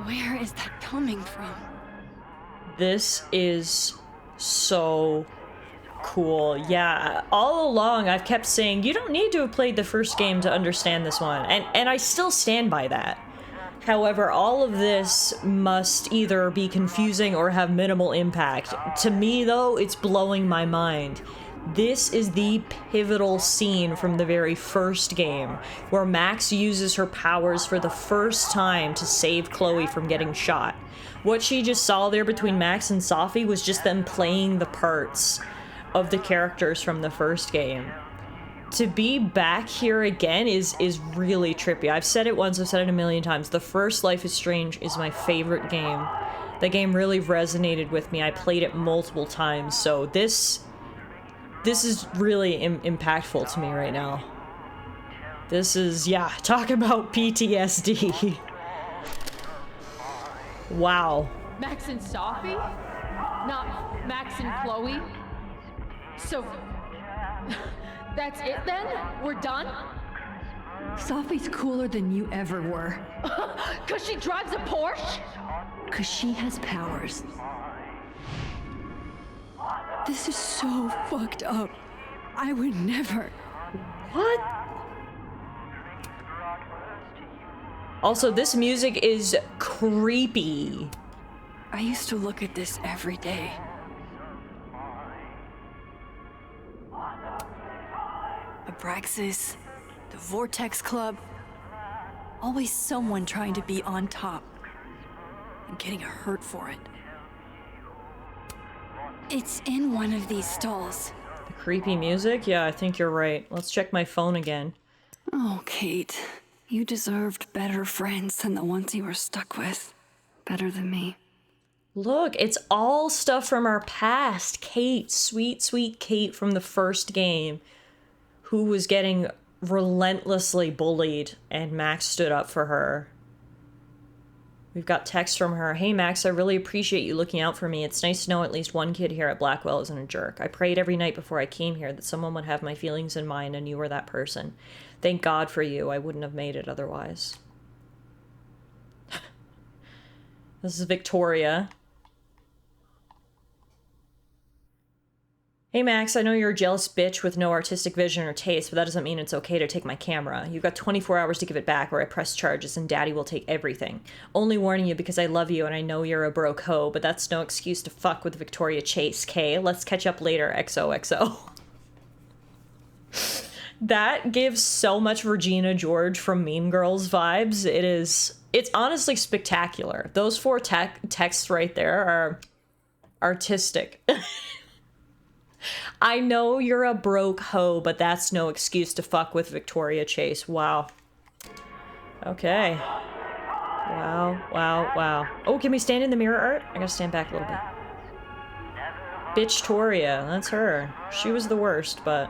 Where is that coming from? This is so cool. Yeah, all along I've kept saying you don't need to have played the first game to understand this one, and I still stand by that. However, all of this must either be confusing or have minimal impact. To me, though, it's blowing my mind. This is the pivotal scene from the very first game, where Max uses her powers for the first time to save Chloe from getting shot. What she just saw there between Max and Sophie was just them playing the parts of the characters from the first game. To be back here again is really trippy. I've said it once, I've said it a million times. The first Life is Strange is my favorite game. The game really resonated with me. I played it multiple times, so this is really impactful to me right now. This is, yeah, talk about PTSD. Wow. Max and Sophie? Not Max and Chloe? So, that's it then? We're done? Sophie's cooler than you ever were. 'Cause she drives a Porsche? 'Cause she has powers. This is so fucked up. I would never. What? Also, this music is creepy. I used to look at this every day. Abraxas, the Vortex Club. Always someone trying to be on top and getting hurt for it. It's in one of these stalls. The creepy music? Yeah, I think you're right. Let's check my phone again. Oh, Kate. You deserved better friends than the ones you were stuck with. better than me. Look, it's all stuff from our past. Kate, sweet, sweet Kate from the first game, who was getting relentlessly bullied, and Max stood up for her. We've got text from her. Hey Max, I really appreciate you looking out for me. It's nice to know at least one kid here at Blackwell isn't a jerk. I prayed every night before I came here that someone would have my feelings in mind, and you were that person. Thank God for you. I wouldn't have made it otherwise. This is Victoria. Hey Max, I know you're a jealous bitch with no artistic vision or taste, but that doesn't mean it's okay to take my camera. You've got 24 hours to give it back or I press charges and Daddy will take everything. Only warning you because I love you and I know you're a broke hoe, but that's no excuse to fuck with Victoria Chase, K. Let's catch up later, XOXO. That gives so much Regina George from Mean Girls vibes. It's honestly spectacular. Those four texts right there are artistic. I know you're a broke hoe, but that's no excuse to fuck with Victoria Chase. Wow. Okay. Wow, wow, wow. Oh, can we stand in the mirror art? I gotta stand back a little bit. Bitch Toria, that's her. She was the worst, but...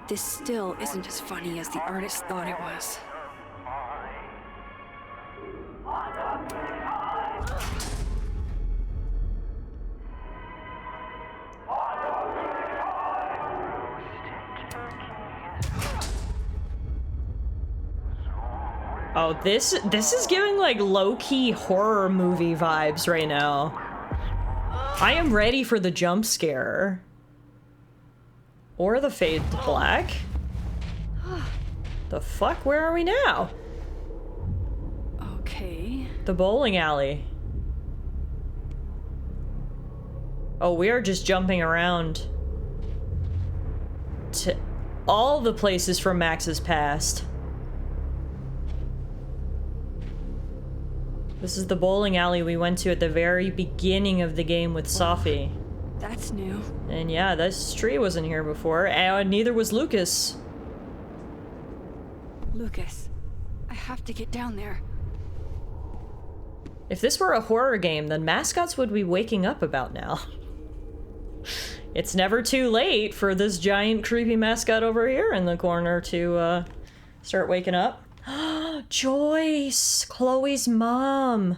This still isn't as funny as the artist thought it was. Oh, this is giving like low-key horror movie vibes right now. I am ready for the jump scare. Or the fade to black. The fuck? Where are we now? Okay. The bowling alley. Oh, we are just jumping around to all the places from Max's past. This is the bowling alley we went to at the very beginning of the game with Sophie. That's new. And yeah, this tree wasn't here before, and neither was Lucas. Lucas, I have to get down there. If this were a horror game, then mascots would be waking up about now. It's never too late for this giant creepy mascot over here in the corner to start waking up. Joyce! Chloe's mom!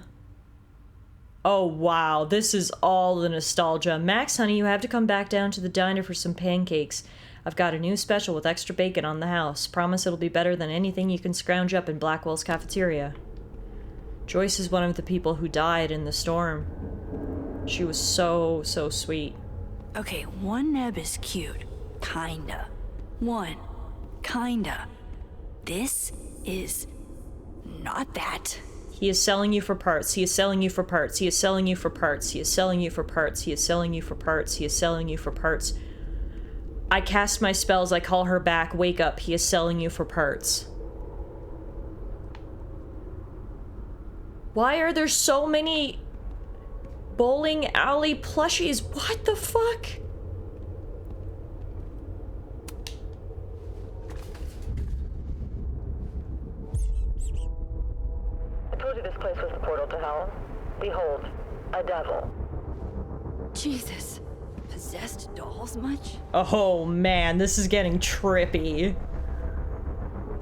Oh wow, this is all the nostalgia. Max, honey, you have to come back down to the diner for some pancakes. I've got a new special with extra bacon on the house. Promise it'll be better than anything you can scrounge up in Blackwell's cafeteria. Joyce is one of the people who died in the storm. She was so, so sweet. Okay, one neb is cute. Kinda. One. Kinda. This is not that. He is selling you for parts. He is selling you for parts. He is selling you for parts. He is selling you for parts. He is selling you for parts. He is selling you for parts. I cast my spells. I call her back. Wake up. He is selling you for parts. Why are there so many bowling alley plushies? What the fuck? I told you this place was the portal to hell. Behold, a devil. Jesus. Possessed dolls much? Oh man, this is getting trippy.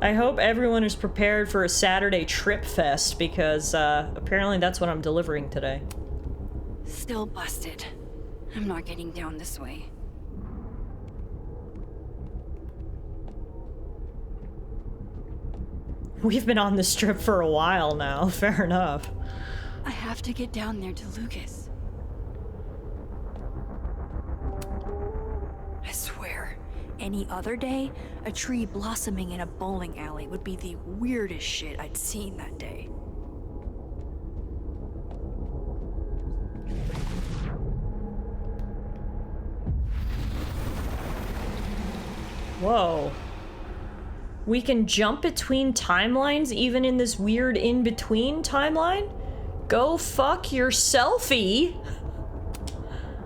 I hope everyone is prepared for a Saturday trip fest because apparently that's what I'm delivering today. Still busted. I'm not getting down this way. We've been on this trip for a while now, fair enough. I have to get down there to Lucas. I swear, any other day, a tree blossoming in a bowling alley would be the weirdest shit I'd seen that day. Whoa. We can jump between timelines even in this weird in-between timeline? Go fuck your selfie!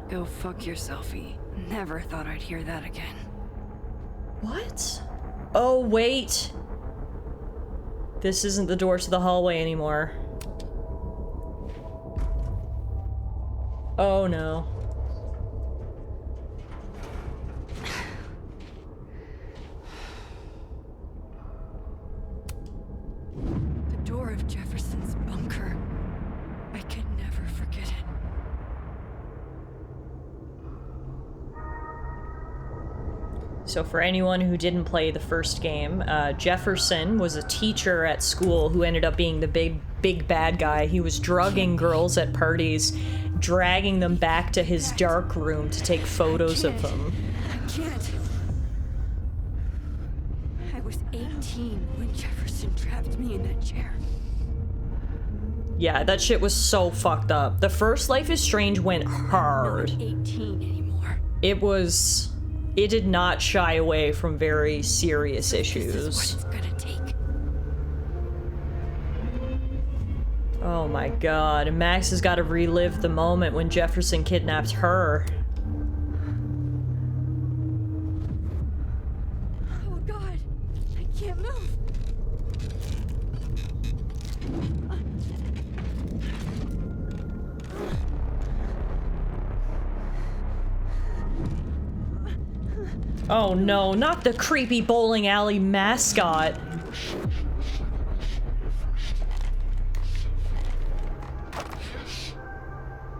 Go fuck your selfie. Never thought I'd hear that again. What? Oh, wait. This isn't the door to the hallway anymore. Oh no. The door of Jefferson's bunker. I can never forget it. So for anyone who didn't play the first game, Jefferson was a teacher at school who ended up being the big bad guy. He was drugging girls at parties, dragging them back to his dark room to take photos of them. I can't. I was 18 when Jefferson trapped me in that chair. Yeah, that shit was so fucked up. The first Life is Strange went hard. I'm not 18 anymore. It did not shy away from very serious issues. This is what it's gonna take. Oh my god, and Max has got to relive the moment when Jefferson kidnapped her. Oh god, I can't move. Oh no, not the creepy bowling alley mascot.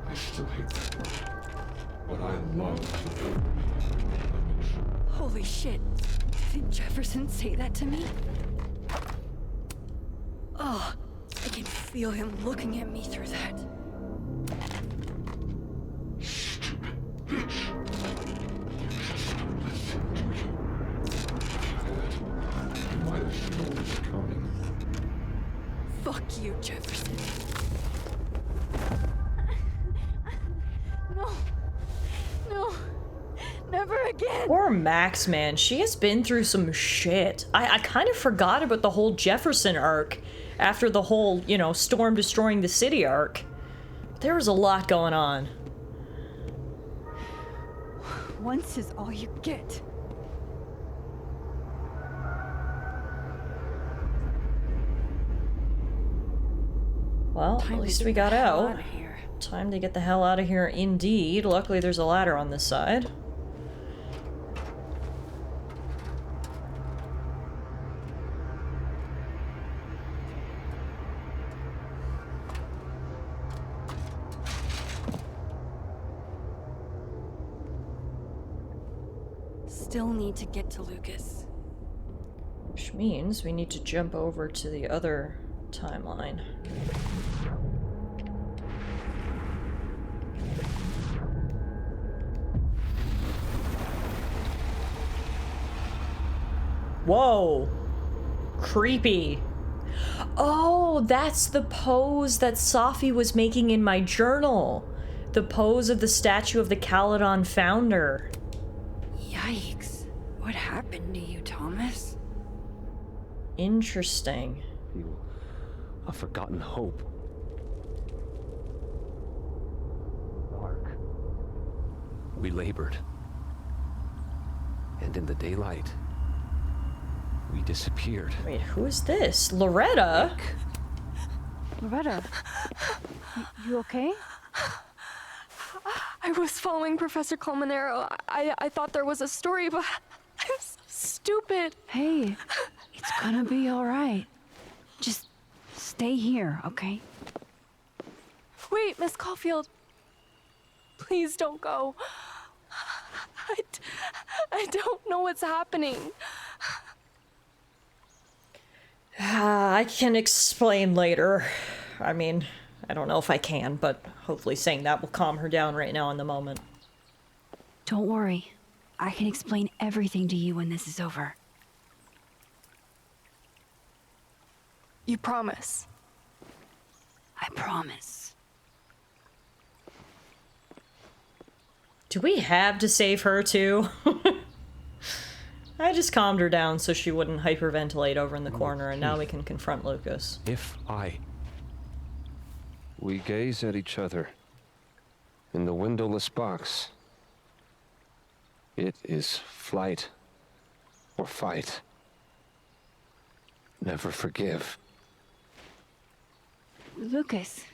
I still hate that word, but I love the Holy shit. Didn't Jefferson say that to me? Oh, I can feel him looking at me through that. Fuck you, Jefferson. No. No. Never again. Poor Max, man. She has been through some shit. I kind of forgot about the whole Jefferson arc after the whole, you know, Storm destroying the city arc. There was a lot going on. Once is all you get. Well, at least we got out. Time to get the hell out of here indeed. Luckily there's a ladder on this side. Still need to get to Lucas. Which means we need to jump over to the other timeline. Whoa! Creepy. Oh, that's the pose that Safi was making in my journal. The pose of the statue of the Caledon founder. Yikes. What happened to you, Thomas? Interesting. You... a forgotten hope. Dark. We labored. And in the daylight, we disappeared. Wait, who is this? Loretta? Loretta, you okay? I was following Professor Colmenero. I thought there was a story, but I'm so stupid. Hey, it's gonna be all right. Just stay here, okay? Wait, Miss Caulfield. Please don't go. I don't know what's happening. I can explain later. I mean, I don't know if I can, but hopefully saying that will calm her down right now in the moment. Don't worry. I can explain everything to you when this is over. You promise? I promise. Do we have to save her too? I just calmed her down so she wouldn't hyperventilate over in the corner, and now we can confront Lucas. We gaze at each other in the windowless box. It is flight or fight. Never forgive. Lucas,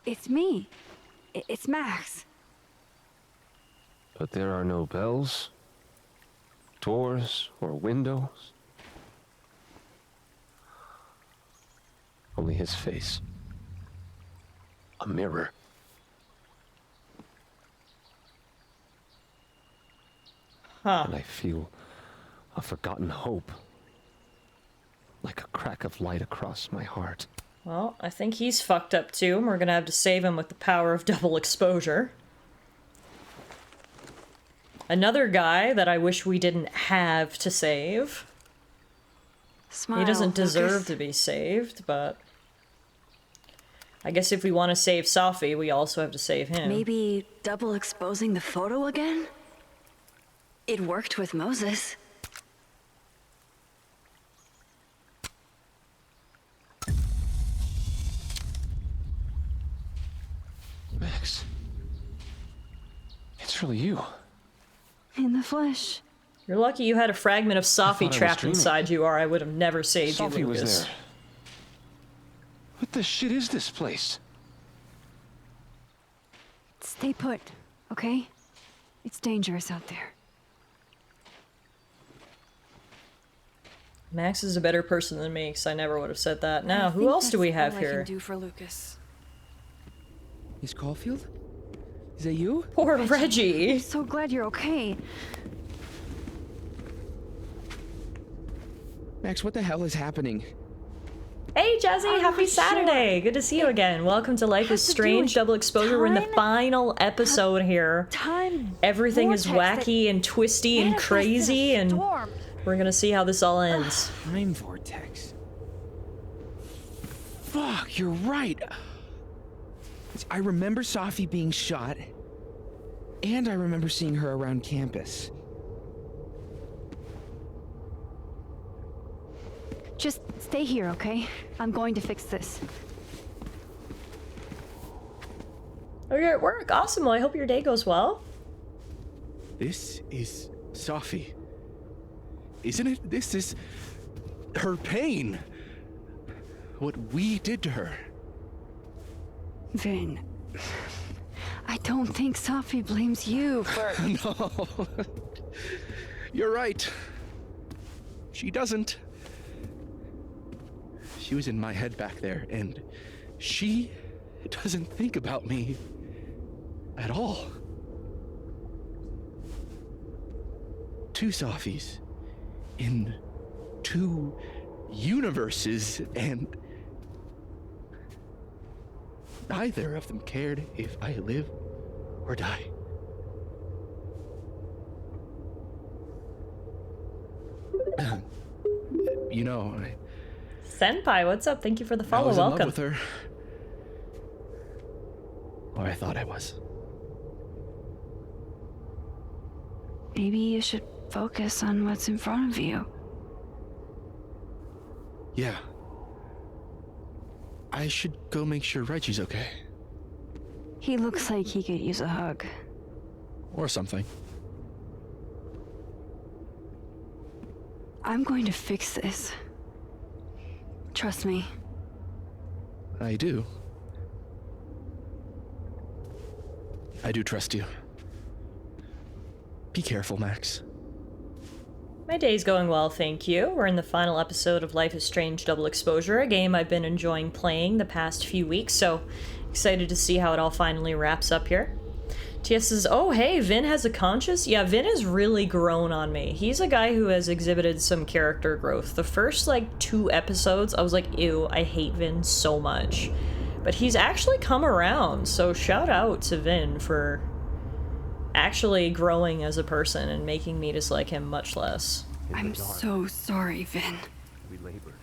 it's me. It's Max. But there are no bells, doors, or windows. Only his face. A mirror. Huh. And I feel a forgotten hope. Like a crack of light across my heart. Well, I think he's fucked up too, and we're gonna have to save him with the power of double exposure. Another guy that I wish we didn't have to save. Smile, he doesn't deserve Lucas. to be saved, but... I guess if we want to save Safi, we also have to save him. Maybe double exposing the photo again? It worked with Moses. Max. It's really you. In the flesh. You're lucky you had a fragment of Safi trapped inside you, or I would have never saved you, Safi Lucas. was there. What the shit is this place? Stay put, okay? It's dangerous out there. Max is a better person than me, because I never would have said that. Now, I who think else do we that's have all here? I can do for Lucas. Miss Caulfield? Is that you? Poor Reggie. I'm so glad you're okay. Max, what the hell is happening? Hey, Jazzy, I'm happy not Saturday! Good to see you again. Welcome to Life is to do Strange with Double Exposure. We're in the time? final episode here. Time. Everything is vortex that wacky and twisty and manifested a crazy, and storm. we're gonna see how this all ends. Time vortex. Fuck, you're right. I remember Safi being shot, and I remember seeing her around campus. Just stay here, okay? I'm going to fix this. Oh, you're at work. Awesome. Well, I hope your day goes well. This is Safi. Isn't it? This is her pain. What we did to her. Vin, I don't think Safi blames you for... No. You're right. She doesn't. She was in my head back there, and she doesn't think about me at all. Two Safis in two universes, and neither of them cared if I live or die. You know, Senpai, what's up? Thank you for the I follow. was in love Welcome. with her. Or I thought I was. Maybe you should focus on what's in front of you. Yeah. I should go make sure Reggie's okay. He looks like he could use a hug. Or something. I'm going to fix this. Trust me. I do. I do trust you. Be careful, Max. My day's going well, thank you. We're in the final episode of Life is Strange Double Exposure, a game I've been enjoying playing the past few weeks, so excited to see how it all finally wraps up here. TS says, oh hey, Vin has a conscience? Yeah, Vin has really grown on me. He's a guy who has exhibited some character growth. The first, 2 episodes, I was like, ew, I hate Vin so much. But he's actually come around, so shout out to Vin for actually growing as a person and making me dislike him much less. I'm so sorry, Vin. We labored.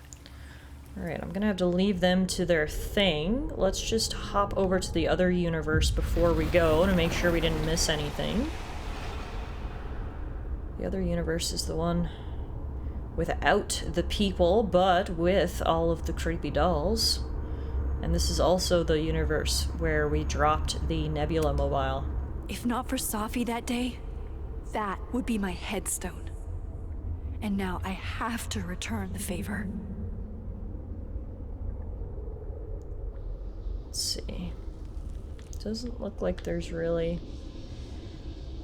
Alright, I'm gonna have to leave them to their thing. Let's just hop over to the other universe before we go to make sure we didn't miss anything. The other universe is the one without the people, but with all of the creepy dolls. And this is also the universe where we dropped the Nebula mobile. If not for Safi that day, that would be my headstone. And now I have to return the favor. Let's see. Doesn't look like there's really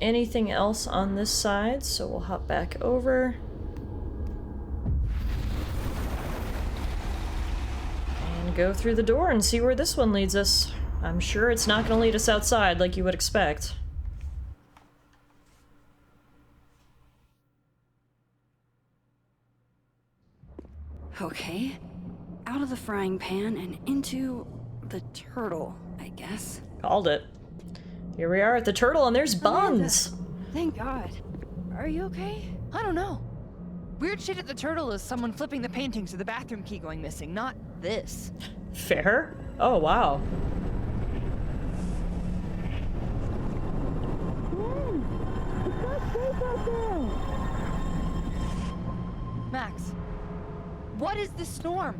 anything else on this side, so we'll hop back over. And go through the door and see where this one leads us. I'm sure it's not going to lead us outside like you would expect. Okay. Out of the frying pan and into the turtle, I guess. Called it. Here we are at the turtle, and there's buns. Thank God. Are you okay? I don't know. Weird shit at the turtle is someone flipping the paintings or the bathroom key going missing, not this. Fair? Oh, wow. Max, what is this storm?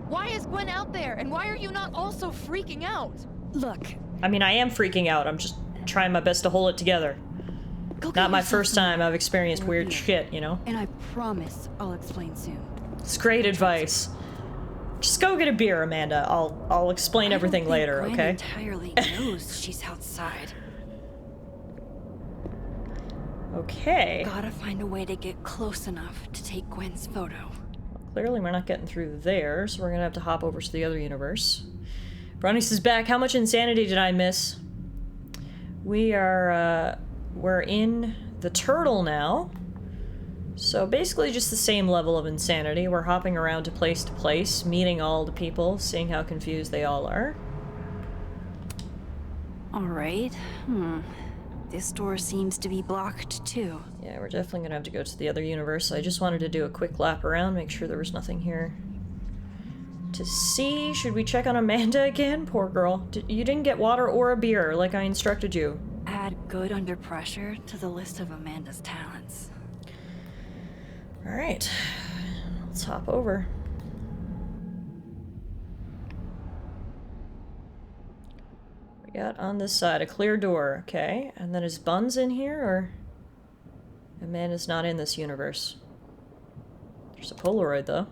Why is Gwen out there, and why are you not also freaking out? Look. I mean, I am freaking out. I'm just trying my best to hold it together. Not my first time I've experienced weird shit, you know? And I promise I'll explain soon. It's great advice. Just go get a beer, Amanda. I'll explain everything later, Gwen okay? entirely knows she's outside. Okay. Gotta find a way to get close enough to take Gwen's photo. Clearly we're not getting through there, so we're gonna have to hop over to the other universe. Bronny's is back. How much insanity did I miss? We're in the turtle now. So basically just the same level of insanity. We're hopping around to place, meeting all the people, seeing how confused they all are. Alright. This door seems to be blocked too. Yeah, we're definitely gonna have to go to the other universe. I just wanted to do a quick lap around, make sure there was nothing here to see. Should we check on Amanda again? Poor girl. You didn't get water or a beer like I instructed you. Add good under pressure to the list of Amanda's talents. Alright, let's hop over. We got on this side a clear door, okay. And then is Buns in here, or? Amanda's not in this universe. There's a Polaroid, though.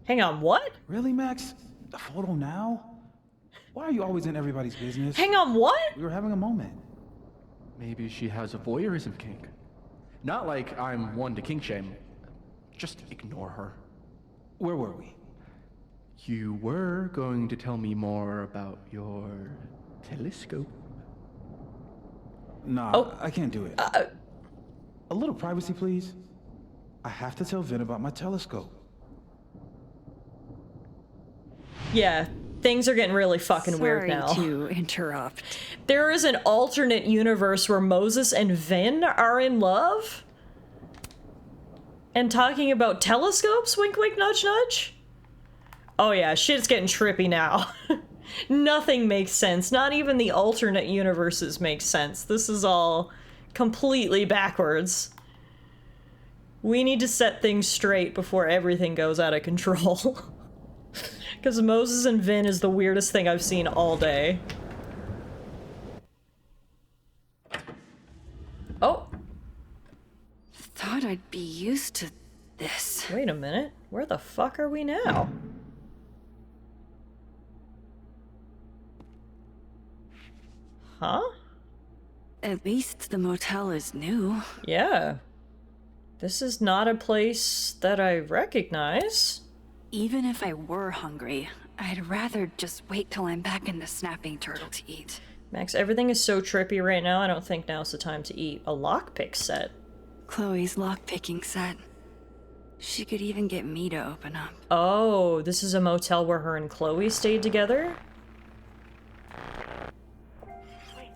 Hang on, what? Really, Max? The photo now? Why are you always in everybody's business? Hang on, what? We were having a moment. Maybe she has a voyeurism kink. Not like I'm one to kink shame. Just ignore her. Where were we? You were going to tell me more about your telescope. Nah, I can't do it. A little privacy, please. I have to tell Vin about my telescope. Yeah, things are getting really fucking weird now. Sorry to interrupt. There is an alternate universe where Moses and Vin are in love? And talking about telescopes? Wink, wink, nudge, nudge? Oh yeah, shit's getting trippy now. Nothing makes sense. Not even the alternate universes make sense. This is all completely backwards. We need to set things straight before everything goes out of control. Because Moses and Vin is the weirdest thing I've seen all day. Oh! Thought I'd be used to this. Wait a minute. Where the fuck are we now? Huh? At least the motel is new. Yeah. This is not a place that I recognize. Even if I were hungry, I'd rather just wait till I'm back in the snapping turtle to eat. Max, everything is so trippy right now, I don't think now's the time to eat. A lockpick set. Chloe's lockpicking set. She could even get me to open up. Oh, this is a motel where her and Chloe stayed together? Wait,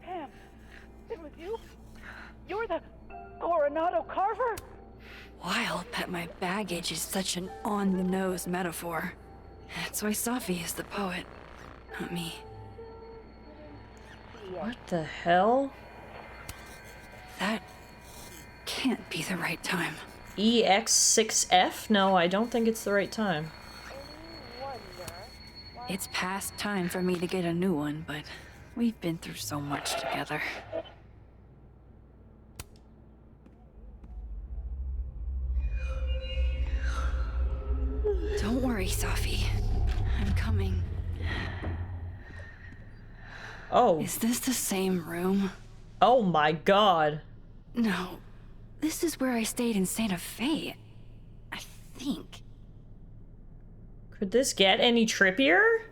Pam, it was you? You're the Coronado Carver? Wild that my baggage is such an on-the-nose metaphor. That's why Safi is the poet, not me. What the hell? That can't be the right time. EX6F? No, I don't think it's the right time. It's past time for me to get a new one, but we've been through so much together. Don't worry, Safi. I'm coming. Oh. Is this the same room? Oh my god. No. This is where I stayed in Santa Fe. I think. Could this get any trippier?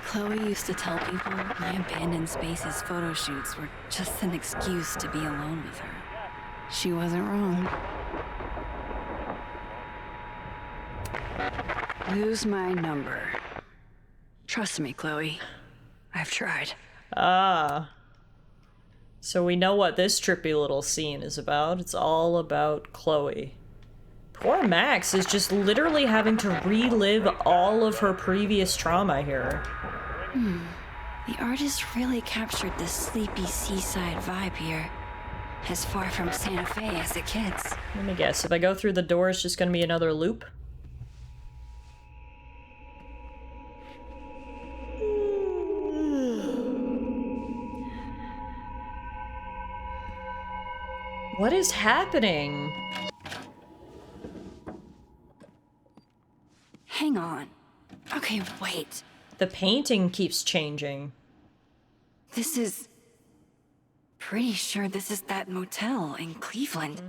Chloe used to tell people my abandoned spaces photo shoots were just an excuse to be alone with her. She wasn't wrong. Lose my number. Trust me, Chloe. I've tried. Ah. So we know what this trippy little scene is about. It's all about Chloe. Poor Max is just literally having to relive all of her previous trauma here. The artist really captured this sleepy seaside vibe here. As far from Santa Fe as it gets. Let me guess, if I go through the door, it's just gonna be another loop? What is happening? Hang on. Okay, wait. The painting keeps changing. This is... Pretty sure this is that motel in Cleveland.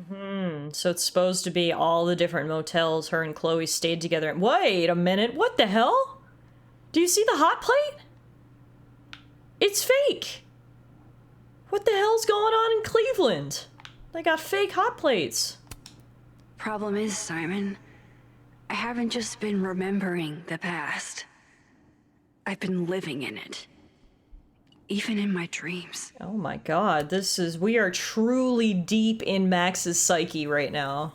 So it's supposed to be all the different motels her and Chloe stayed together in. Wait a minute, what the hell? Do you see the hot plate? It's fake. What the hell's going on in Cleveland? They got fake hot plates. Problem is, Simon, I haven't just been remembering the past. I've been living in it. Even in my dreams. Oh my god, we are truly deep in Max's psyche right now.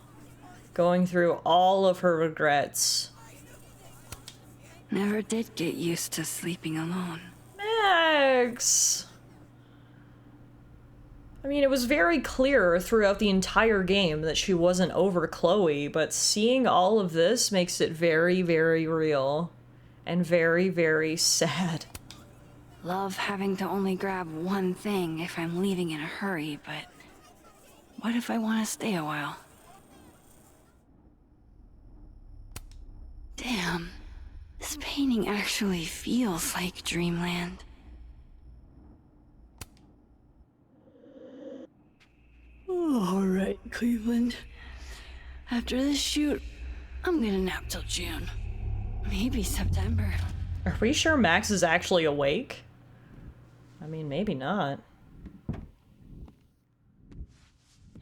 Going through all of her regrets. Never did get used to sleeping alone. Max! I mean, it was very clear throughout the entire game that she wasn't over Chloe, but seeing all of this makes it very, very real. And very, very sad. Love having to only grab one thing if I'm leaving in a hurry, but what if I want to stay a while? Damn, this painting actually feels like dreamland. All right, Cleveland. After this shoot, I'm gonna nap till June. Maybe September. Are we sure Max is actually awake? I mean, maybe not.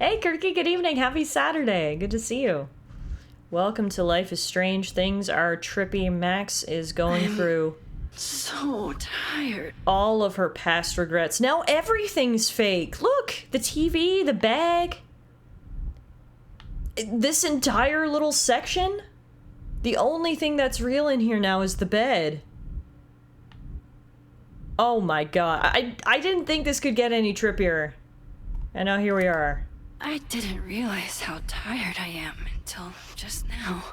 Hey, Kirky, good evening. Happy Saturday. Good to see you. Welcome to Life is Strange. Things are trippy. Max is going through so tired. All of her past regrets. Now everything's fake. Look, the TV, the bag. This entire little section. The only thing that's real in here now is the bed. Oh my god. I didn't think this could get any trippier. And now here we are. I didn't realize how tired I am until just now.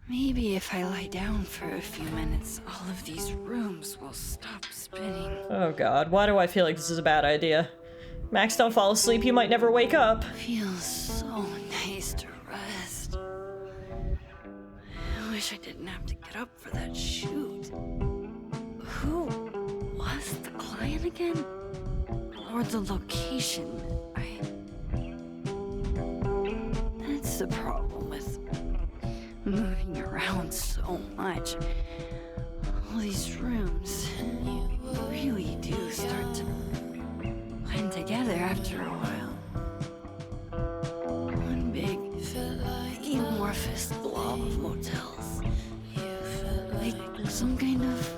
Maybe if I lie down for a few minutes, all of these rooms will stop spinning. Oh god, why do I feel like this is a bad idea? Max, don't fall asleep, you might never wake up. Feels so nice to rest. I wish I didn't have to get up for that shoot. Who was the client again? Or the location? That's the problem with moving around so much. All these rooms, you really do start to blend together after a while. One big, amorphous blob of motels. Like some kind of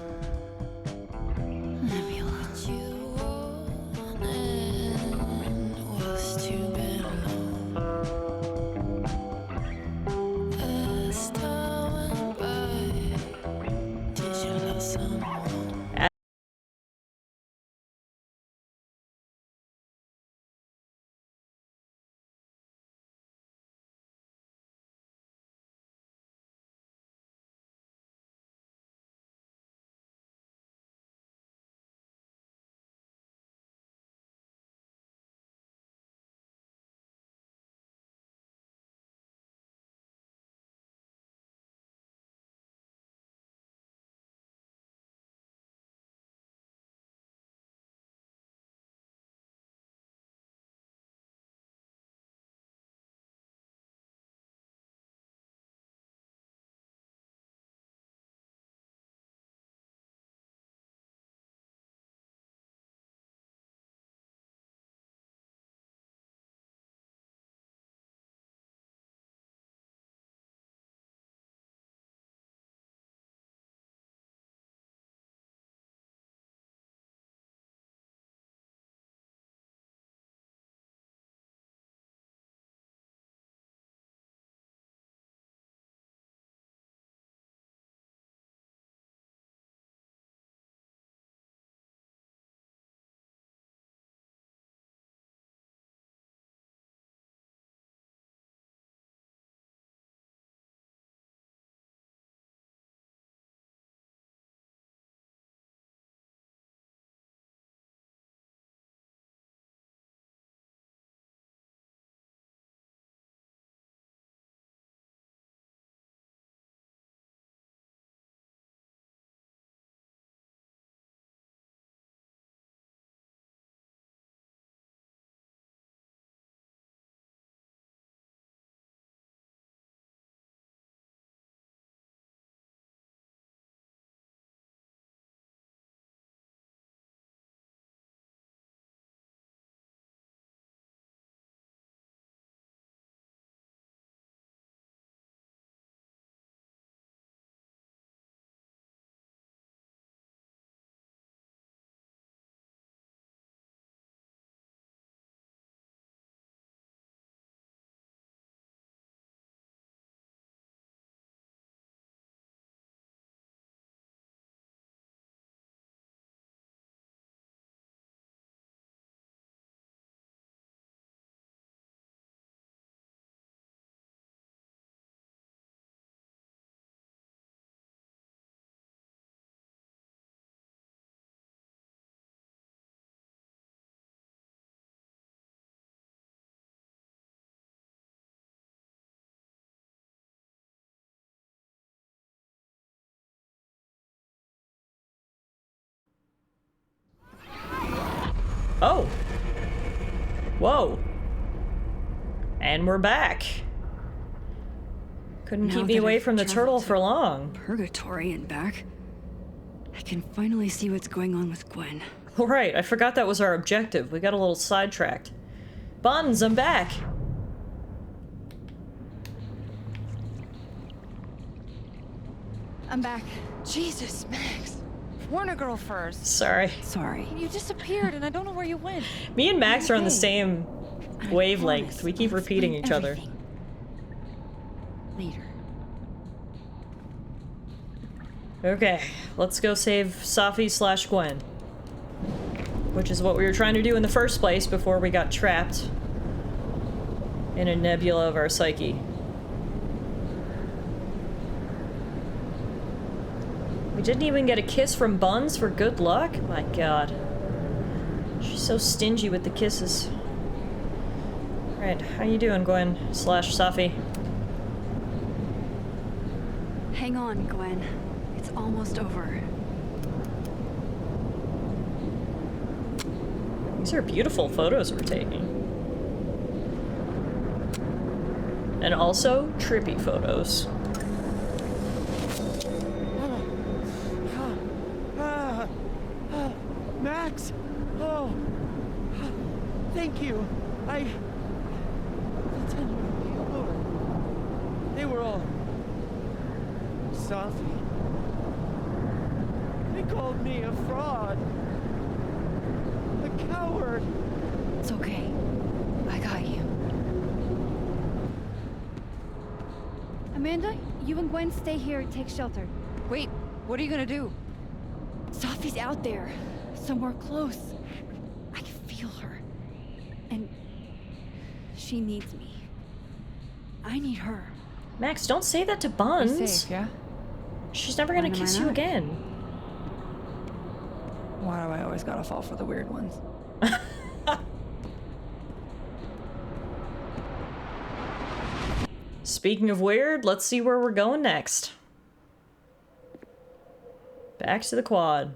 Oh. Whoa. And we're back. Couldn't keep me away from the turtle for long. Purgatory and back. I can finally see what's going on with Gwen. All right, I forgot that was our objective. We got a little sidetracked. Buns, I'm back. I'm back. Jesus, Max. Warner girl first. Sorry. Sorry. You disappeared and I don't know where you went. Me and Max are on the same wavelength. We keep repeating each other. Later. Okay, let's go save Safi/Gwen. Which is what we were trying to do in the first place before we got trapped in a nebula of our psyche. We didn't even get a kiss from Buns for good luck? My god. She's so stingy with the kisses. Alright, how you doing, Gwen/Safi? Hang on, Gwen. It's almost over. These are beautiful photos we're taking. And also, trippy photos. Max! Oh! Thank you. The 10-year people, they were all... Safi. They called me a fraud. A coward. It's okay. I got you. Amanda, you and Gwen stay here and take shelter. Wait, what are you gonna do? Safi's out there. Somewhere close. I can feel her. And she needs me. I need her. Max, don't say that to Buns. Be safe, yeah? She's never gonna kiss you again. Why do I always gotta fall for the weird ones? Speaking of weird, let's see where we're going next. Back to the quad.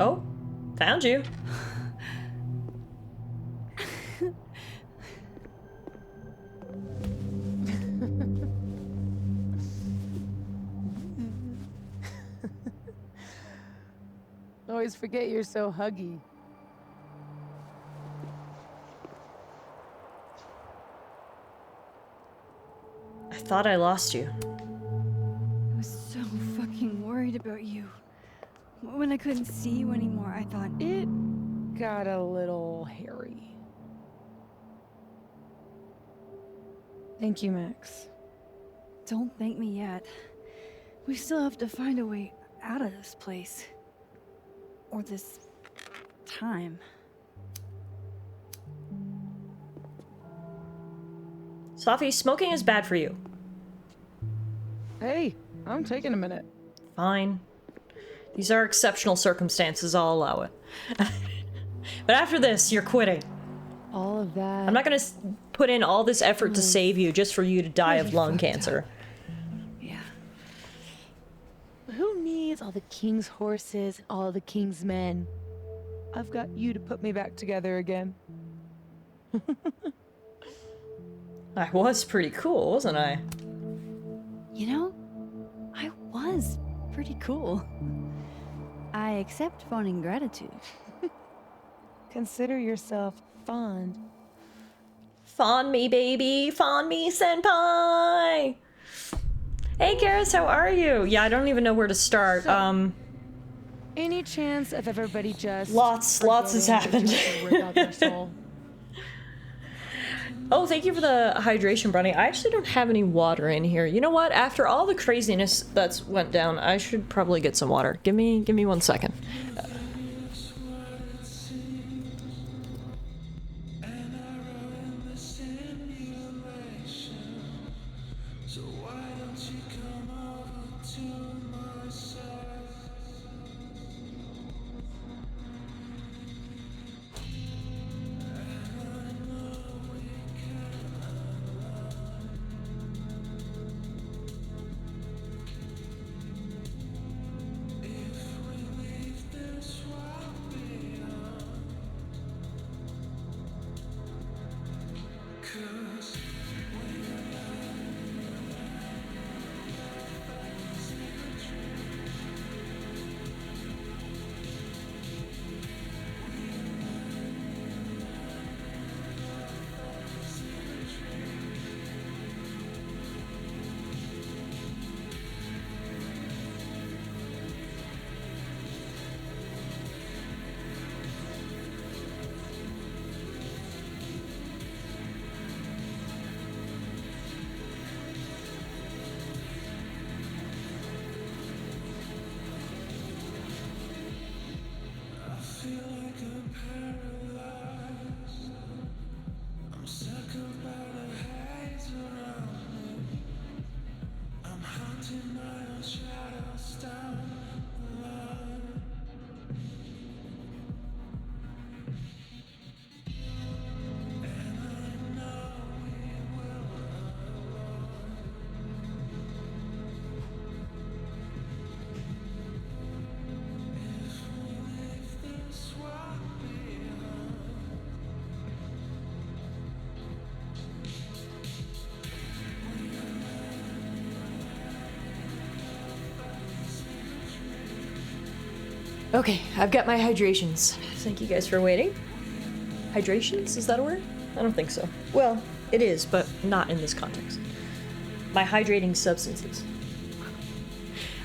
Oh, found you. Always forget you're so huggy. I thought I lost you. I was so fucking worried about you. When I couldn't see you anymore, I thought... It got a little hairy. Thank you, Max. Don't thank me yet. We still have to find a way out of this place. Or this... time. Safi, smoking is bad for you. Hey, I'm taking a minute. Fine. These are exceptional circumstances, I'll allow it. But after this, you're quitting. All of that. I'm not gonna put in all this effort to save you just for you to die of lung cancer. Yeah. Who needs all the king's horses and all the king's men? I've got you to put me back together again. I was pretty cool, wasn't I? You know, I was pretty cool. I accept fun and gratitude. Consider yourself fond. Fawn me, baby. Fawn me, senpai. Hey, Karis, how are you? Yeah, I don't even know where to start. So, any chance of everybody just... Lots has happened. Oh, thank you for the hydration, Brownie. I actually don't have any water in here. You know what? After all the craziness that's went down, I should probably get some water. Give me 1 second. Okay, I've got my hydrations. Thank you guys for waiting. Hydrations? Is that a word? I don't think so. Well, it is, but not in this context. My hydrating substances.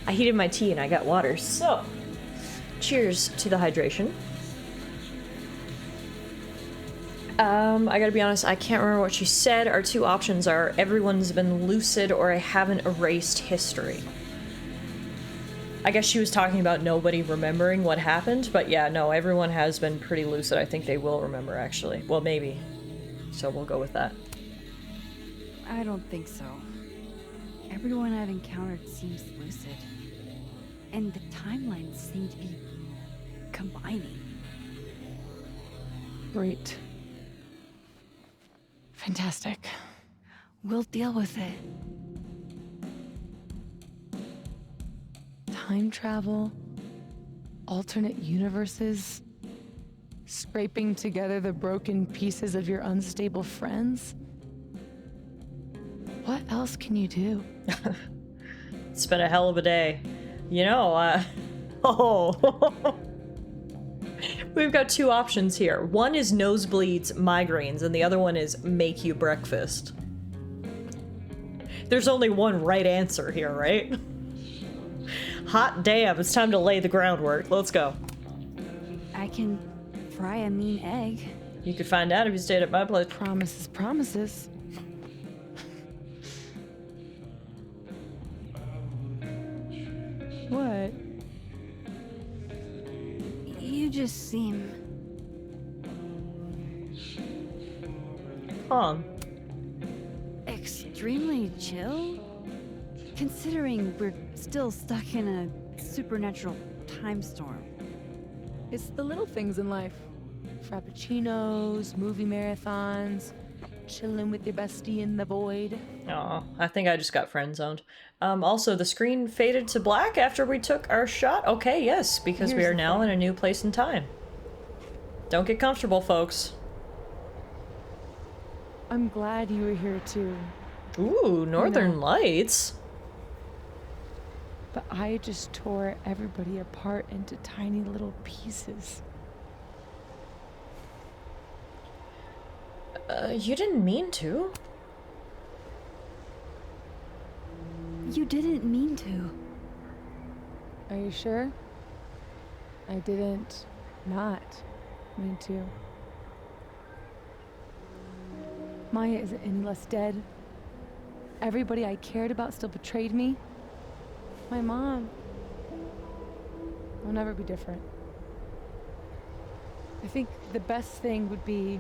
I heated my tea and I got water, so cheers to the hydration. I gotta be honest, I can't remember what she said. Our two options are everyone's been lucid or I haven't erased history. I guess she was talking about nobody remembering what happened, but yeah, no, everyone has been pretty lucid. I think they will remember, actually. Well, maybe. So we'll go with that. I don't think so. Everyone I've encountered seems lucid. And the timelines seem to be combining. Great. Fantastic. We'll deal with it. Time travel, alternate universes, scraping together the broken pieces of your unstable friends. What else can you do? It's been a hell of a day. You know, oh. We've got two options here. One is nosebleeds, migraines, and the other one is make you breakfast. There's only one right answer here, right? Hot damn, it's time to lay the groundwork. Let's go. I can fry a mean egg. You could find out if you stayed at my place. Promises, promises. What? You just seem... calm. Extremely chill? Considering we're still stuck in a supernatural time storm. It's the little things in life. Frappuccinos, movie marathons, chilling with your bestie in the void. Aw, I think I just got friend zoned. Also, the screen faded to black after we took our shot. Okay, yes, because we are now in a new place and time. Don't get comfortable, folks. I'm glad you were here too. Ooh, Northern Lights. But I just tore everybody apart into tiny little pieces. You didn't mean to. You didn't mean to. Are you sure? I didn't not mean to. Maya isn't any less dead. Everybody I cared about still betrayed me. My mom will never be different. I think the best thing would be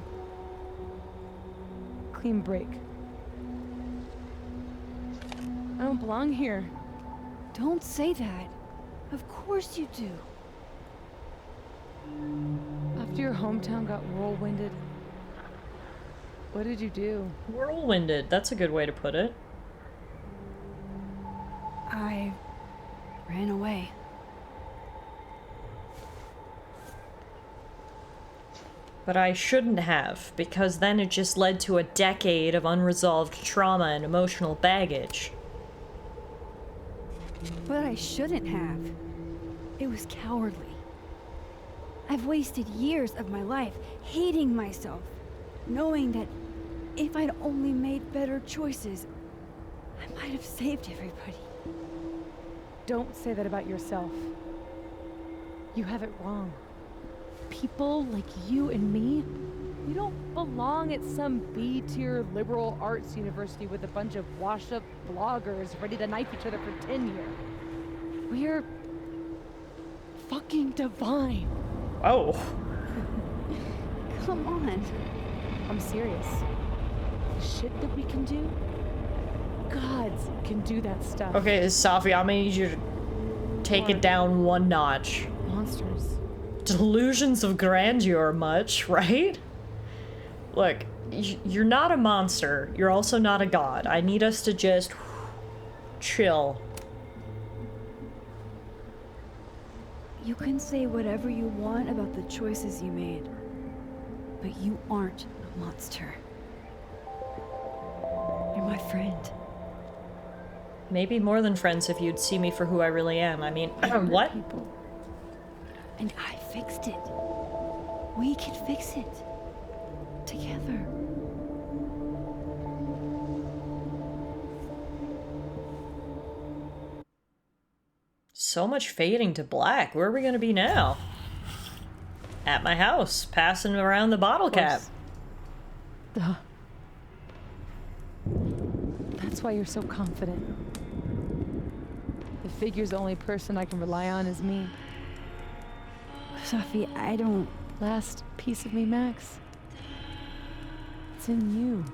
clean break. I don't belong here. Don't say that. Of course you do. After your hometown got whirlwinded, what did you do? Whirlwinded, that's a good way to put it. I ran away. But I shouldn't have, because then it just led to a decade of unresolved trauma and emotional baggage. But I shouldn't have. It was cowardly. I've wasted years of my life hating myself, knowing that if I'd only made better choices, I might have saved everybody. Don't say that about yourself. You have it wrong. People like you and me, we don't belong at some B-tier liberal arts university with a bunch of washed-up bloggers ready to knife each other for tenure. We're fucking divine. Oh. Come on. I'm serious. The shit that we can do, gods can do that stuff. Okay, Safi, I'm gonna need you to take it down one notch. Monsters. Delusions of grandeur much, right? Look, you're not a monster. You're also not a god. I need us to just chill. You can say whatever you want about the choices you made, but you aren't a monster. You're my friend. Maybe more than friends if you'd see me for who I really am. I mean, what? And I fixed it. We can fix it. Together. So much fading to black. Where are we gonna be now? At my house, passing around the bottle cap. Duh. That's why you're so confident. The figure's the only person I can rely on is me. Sophie, I don't... Last piece of me, Max. It's in you.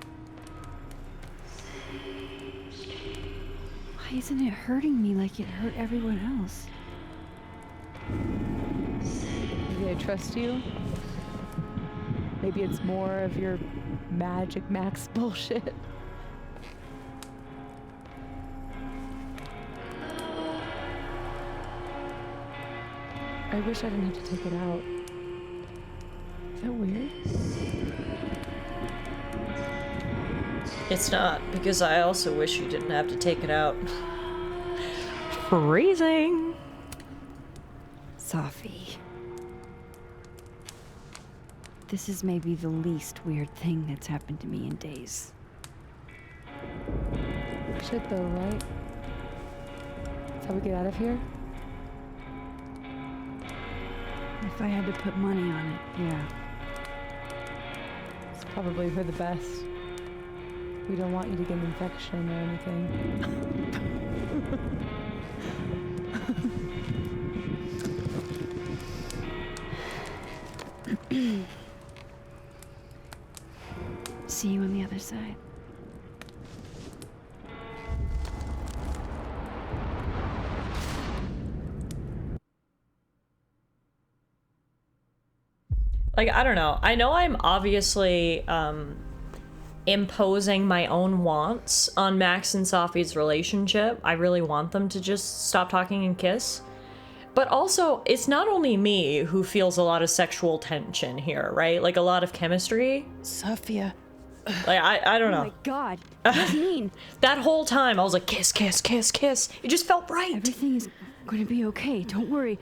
Why isn't it hurting me like it hurt everyone else? Maybe I trust you. Maybe it's more of your Magic Max bullshit. I wish I didn't have to take it out. Is that weird? It's not, because I also wish you didn't have to take it out. Freezing! Sophie. This is maybe the least weird thing that's happened to me in days. Shit though, right? That's how we get out of here? If I had to put money on it, yeah. It's probably for the best. We don't want you to get an infection or anything. See you on the other side. Like, I don't know. I know I'm obviously imposing my own wants on Max and Sophie's relationship. I really want them to just stop talking and kiss. But also, it's not only me who feels a lot of sexual tension here, right? Like, a lot of chemistry. Sophia. Like, I don't know. Oh my god. What do you mean? That whole time, I was like, kiss, kiss, kiss, kiss. It just felt right. Everything is going to be okay. Don't worry.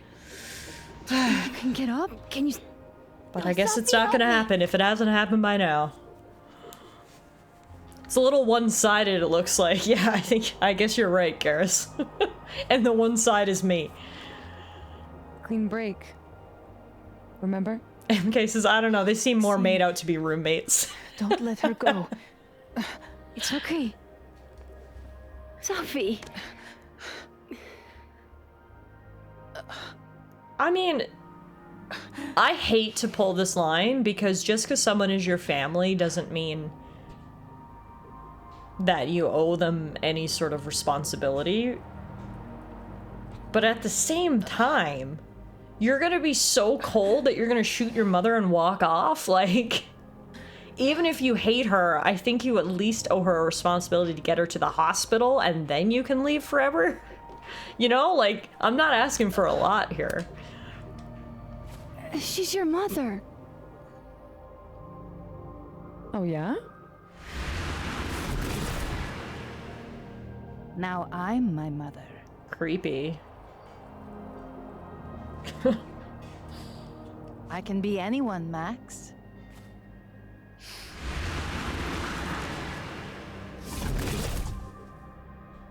Do you think you can get up? Can you... But I guess it's not gonna happen if it hasn't happened by now. It's a little one-sided, it looks like. Yeah, I guess you're right, Garrus. And the one side is me. Clean break. Remember? MK says, I don't know, they seem more made out to be roommates. Don't let her go. It's okay. Sophie. I mean, I hate to pull this line because just because someone is your family doesn't mean that you owe them any sort of responsibility. But at the same time, you're gonna be so cold that you're gonna shoot your mother and walk off? Like, even if you hate her, I think you at least owe her a responsibility to get her to the hospital and then you can leave forever. You know, like, I'm not asking for a lot here. She's your mother. Oh, yeah? Now I'm my mother. Creepy. I can be anyone, Max.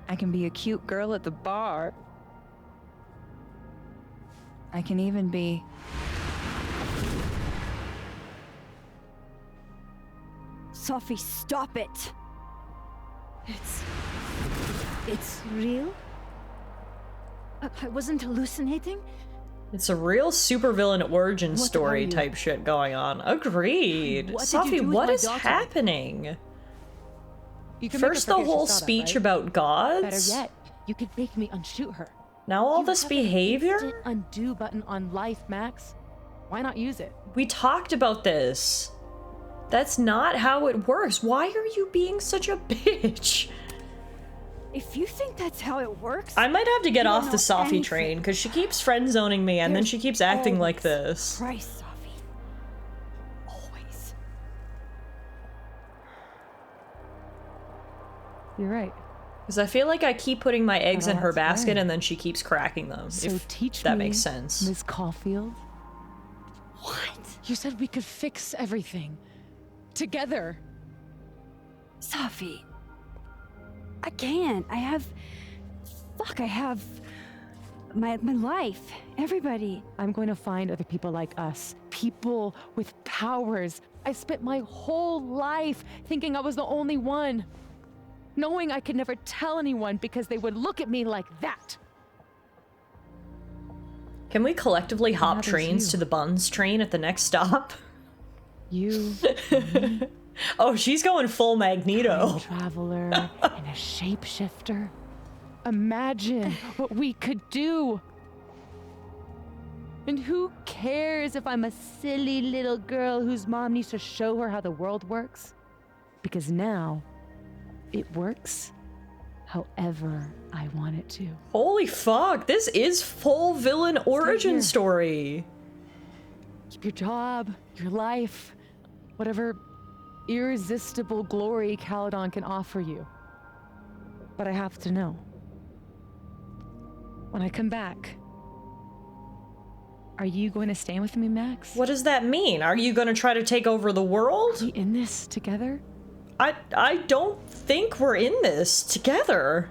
I can be a cute girl at the bar. I can even be... Sophie, stop it! It's real? I wasn't hallucinating? It's a real supervillain origin story type shit going on. Agreed. Sophie, what is happening? First the whole speech about gods? Better yet, you could make me unshoot her. Now all this behavior? Instant undo button on life, Max. Why not use it? We talked about this. That's not how it works. Why are you being such a bitch? If you think that's how it works... I might have to get off the Sophie train, because she keeps friend-zoning me, and then she keeps acting like this. Christ, Sophie. Always. You're right. Because I feel like I keep putting my eggs in her that's basket right. and then she keeps cracking them. So if teach that me, makes sense. Miss Caulfield. What? You said we could fix everything. Together. Safi. I can't. I have my life. Everybody. I'm going to find other people like us. People with powers. I spent my whole life thinking I was the only one. Knowing I could never tell anyone because they would look at me like that. Can we collectively hop there's trains you. to the Buns train at the next stop? You, Oh, she's going full Magneto. a traveler, and a shapeshifter. Imagine what we could do. And who cares if I'm a silly little girl whose mom needs to show her how the world works? Because now, it works however I want it to. Holy fuck, this is full villain origin here. story. Keep your job, your life, whatever irresistible glory Caledon can offer you. But I have to know. When I come back, are you going to stand with me, Max? What does that mean? Are you gonna try to take over the world? Are we in this together? I don't think we're in this together.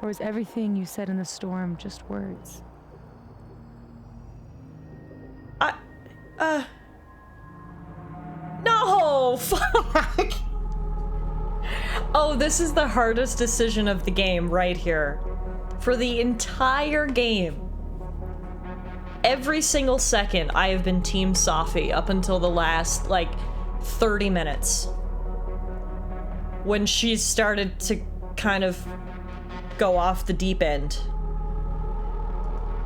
Or is everything you said in the storm just words? No! Fuck! Oh, this is the hardest decision of the game right here. For the entire game. Every single second, I have been Team Safi up until the last, like, 30 minutes. When she started to kind of go off the deep end.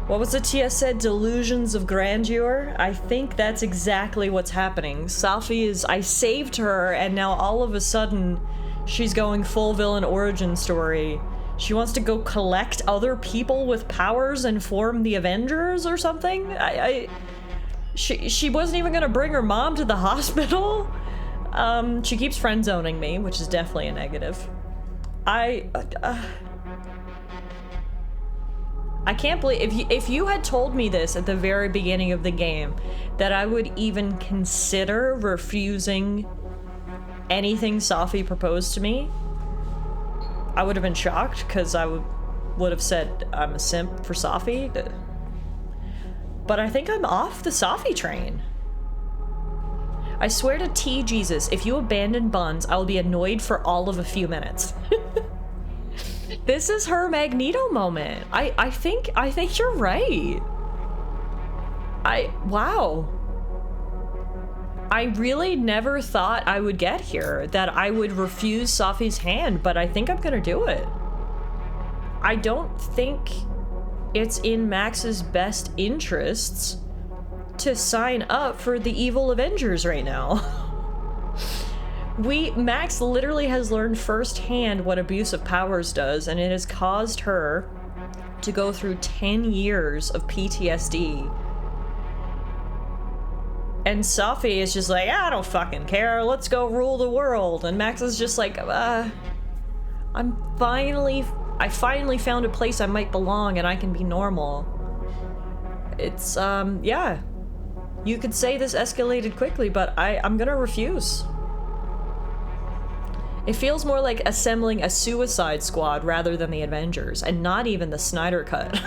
What was it Tia said? Delusions of grandeur? I think that's exactly what's happening. Safi is... I saved her, and now all of a sudden, she's going full villain origin story. She wants to go collect other people with powers and form the Avengers or something? She wasn't even gonna bring her mom to the hospital? She keeps friend-zoning me, which is definitely a negative. I can't believe, if you had told me this at the very beginning of the game, that I would even consider refusing anything Safi proposed to me, I would have been shocked, because I would have said I'm a simp for Safi. But I think I'm off the Safi train. I swear to T Jesus, if you abandon Buns, I will be annoyed for all of a few minutes. This is her Magneto moment. I think you're right. Wow. I really never thought I would get here, that I would refuse Safi's hand, but I think I'm gonna do it. I don't think it's in Max's best interests to sign up for the evil Avengers right now. Max literally has learned firsthand what abuse of powers does, and it has caused her to go through 10 years of PTSD. And Safi is just like, I don't fucking care, let's go rule the world. And Max is just like, I finally found a place I might belong and I can be normal. It's, yeah. You could say this escalated quickly, but I'm gonna refuse. It feels more like assembling a Suicide Squad rather than the Avengers, and not even the Snyder Cut.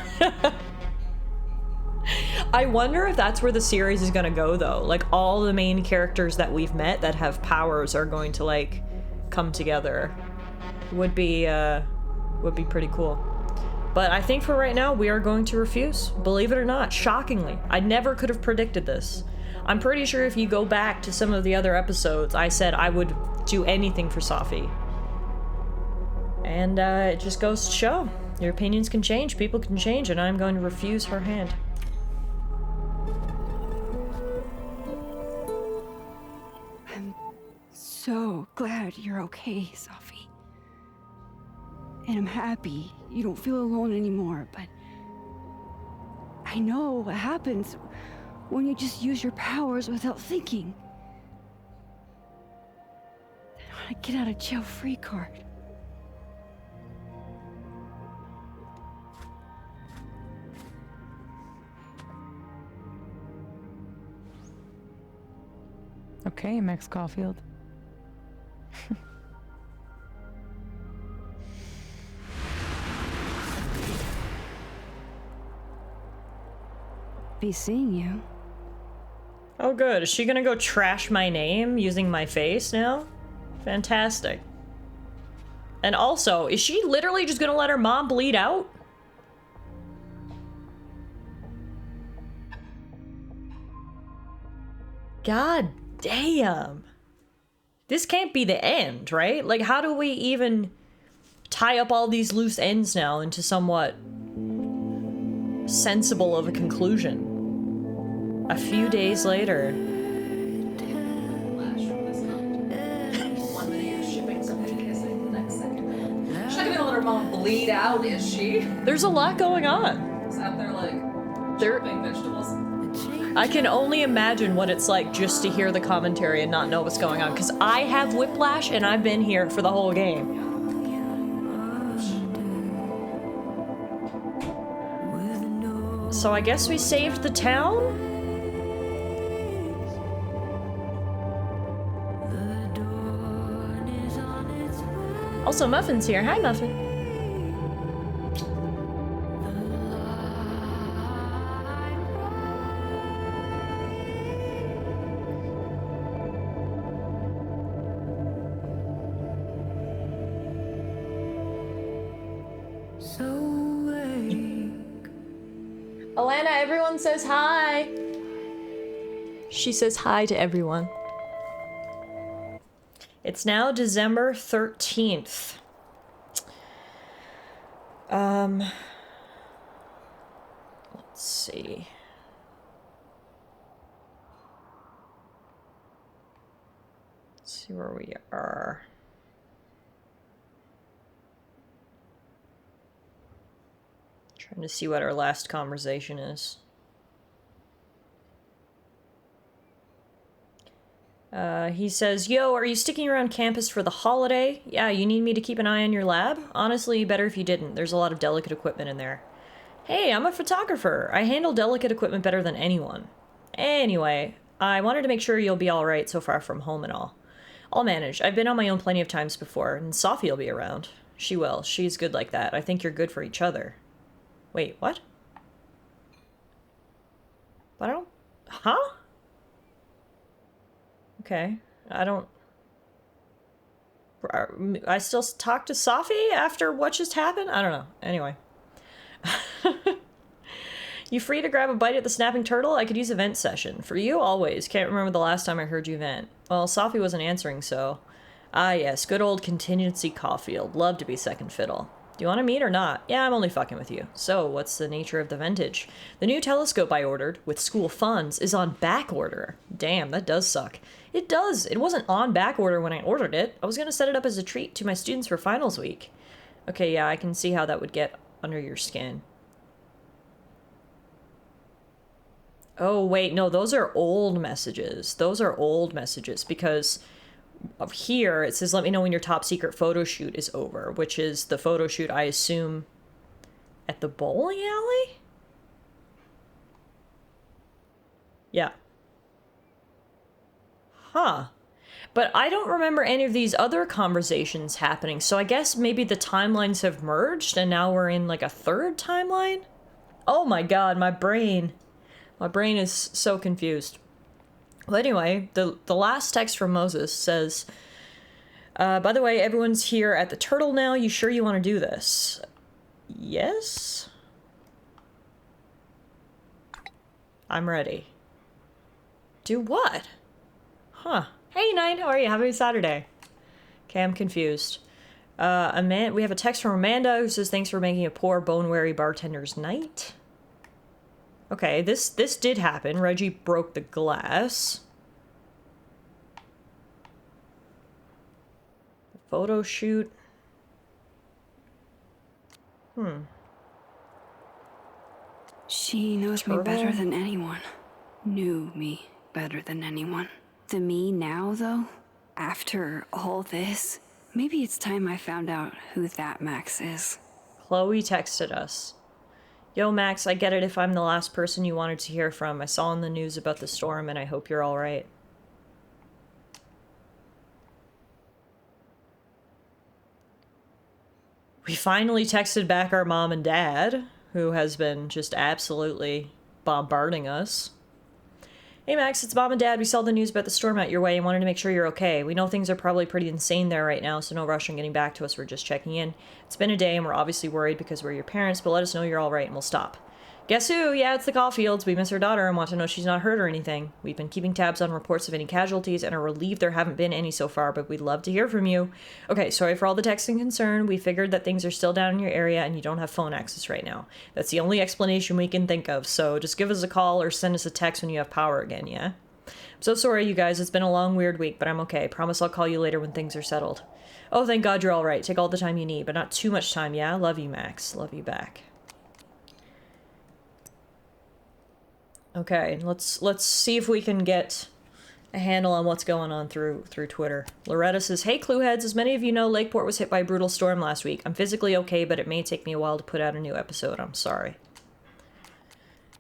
I wonder if that's where the series is gonna go, though. Like, all the main characters that we've met that have powers are going to, like, come together. Would be pretty cool. But I think for right now, we are going to refuse. Believe it or not, shockingly. I never could have predicted this. I'm pretty sure if you go back to some of the other episodes, I said I would do anything for Safi. And it just goes to show. Your opinions can change, people can change, and I'm going to refuse her hand. I'm so glad you're okay, Safi. And I'm happy you don't feel alone anymore, but I know what happens when you just use your powers without thinking. Then on a get out of jail free card. Okay, Max Caulfield. Be seeing you. Oh good, is she gonna go trash my name using my face now? Fantastic. And also, is she literally just gonna let her mom bleed out? God damn. This can't be the end, right? Like, how do we even tie up all these loose ends now into somewhat sensible of a conclusion? A few days later. She's not gonna let her mom bleed out, is she? There's a lot going on. She's out there like chopping vegetables. I can only imagine what it's like just to hear the commentary and not know what's going on, because I have whiplash and I've been here for the whole game. So I guess we saved the town? Also, Muffin's here. Hi, Muffin. Alana, everyone says hi. She says hi to everyone. It's now December 13th. Let's see. Let's see where we are. Trying to see what our last conversation is. He says, yo, are you sticking around campus for the holiday? Yeah, you need me to keep an eye on your lab? Honestly, better if you didn't. There's a lot of delicate equipment in there. Hey, I'm a photographer. I handle delicate equipment better than anyone. Anyway, I wanted to make sure you'll be alright so far from home and all. I'll manage. I've been on my own plenty of times before, and Sophie will be around. She will. She's good like that. I think you're good for each other. Wait, what? But I don't... Huh? Okay. I don't... I still talk to Sophie after what just happened? I don't know. Anyway. You free to grab a bite at the Snapping Turtle? I could use a vent session. For you, always. Can't remember the last time I heard you vent. Well, Sophie wasn't answering, so... Ah, yes. Good old contingency Caulfield. Love to be second fiddle. Do you want to meet or not? Yeah, I'm only fucking with you. So, what's the nature of the vintage? The new telescope I ordered, with school funds, is on back order. Damn, that does suck. It does. It wasn't on back order when I ordered it. I was going to set it up as a treat to my students for finals week. Okay, yeah, I can see how that would get under your skin. Oh, wait, no, those are old messages. Those are old messages because... Of here, it says, let me know when your top secret photo shoot is over, which is the photo shoot, I assume, at the bowling alley? Yeah. Huh. But I don't remember any of these other conversations happening, so I guess maybe the timelines have merged and now we're in like a third timeline? Oh my god, my brain. My brain is so confused. Well, anyway, the last text from Moses says, by the way, everyone's here at the Turtle now. You sure you want to do this? Yes? I'm ready. Do what? Huh. Hey, Nine, how are you? Happy Saturday. Okay, I'm confused. We have a text from Amanda who says, thanks for making a poor, bone-weary bartender's night. Okay, this did happen. Reggie broke the glass. Photo shoot. She knows me better than anyone. Knew me better than anyone. The me now, though, after all this, maybe it's time I found out who that Max is. Chloe texted us. Yo, Max, I get it if I'm the last person you wanted to hear from. I saw in the news about the storm and I hope you're alright. We finally texted back our mom and dad, who has been just absolutely bombarding us. Hey Max, it's Mom and Dad. We saw the news about the storm out your way and wanted to make sure you're okay. We know things are probably pretty insane there right now, so no rush on getting back to us. We're just checking in. It's been a day and we're obviously worried because we're your parents, but let us know you're all right and we'll stop. Guess who? Yeah, it's the Caulfields. We miss our daughter and want to know she's not hurt or anything. We've been keeping tabs on reports of any casualties and are relieved there haven't been any so far, but we'd love to hear from you. Okay, sorry for all the text and concern. We figured that things are still down in your area and you don't have phone access right now. That's the only explanation we can think of, so just give us a call or send us a text when you have power again, yeah? I'm so sorry, you guys. It's been a long, weird week, but I'm okay. Promise I'll call you later when things are settled. Oh, thank God you're all right. Take all the time you need, but not too much time, yeah? Love you, Max. Love you back. Okay, let's see if we can get a handle on what's going on through Twitter. Loretta says, hey Clueheads, as many of you know, Lakeport was hit by a brutal storm last week. I'm physically okay, but it may take me a while to put out a new episode. I'm sorry.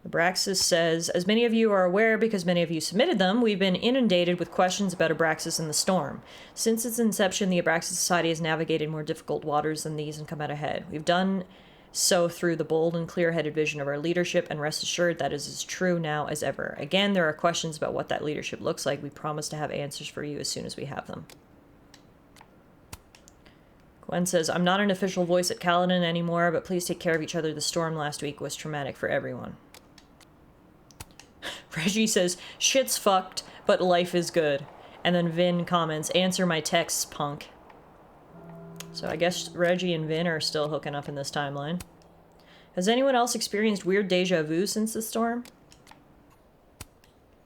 Abraxas says, as many of you are aware because many of you submitted them, we've been inundated with questions about Abraxas and the storm. Since its inception, the Abraxas Society has navigated more difficult waters than these and come out ahead. We've done so through the bold and clear-headed vision of our leadership, and rest assured that is as true now as ever. Again, there are questions about what that leadership looks like. We promise to have answers for you as soon as we have them. Gwen says, I'm not an official voice at Kaladin anymore, but please take care of each other. The storm last week was traumatic for everyone. Reggie says, shit's fucked, but life is good. And then Vin comments, answer my texts, punk. So I guess Reggie and Vin are still hooking up in this timeline. Has anyone else experienced weird deja vu since the storm?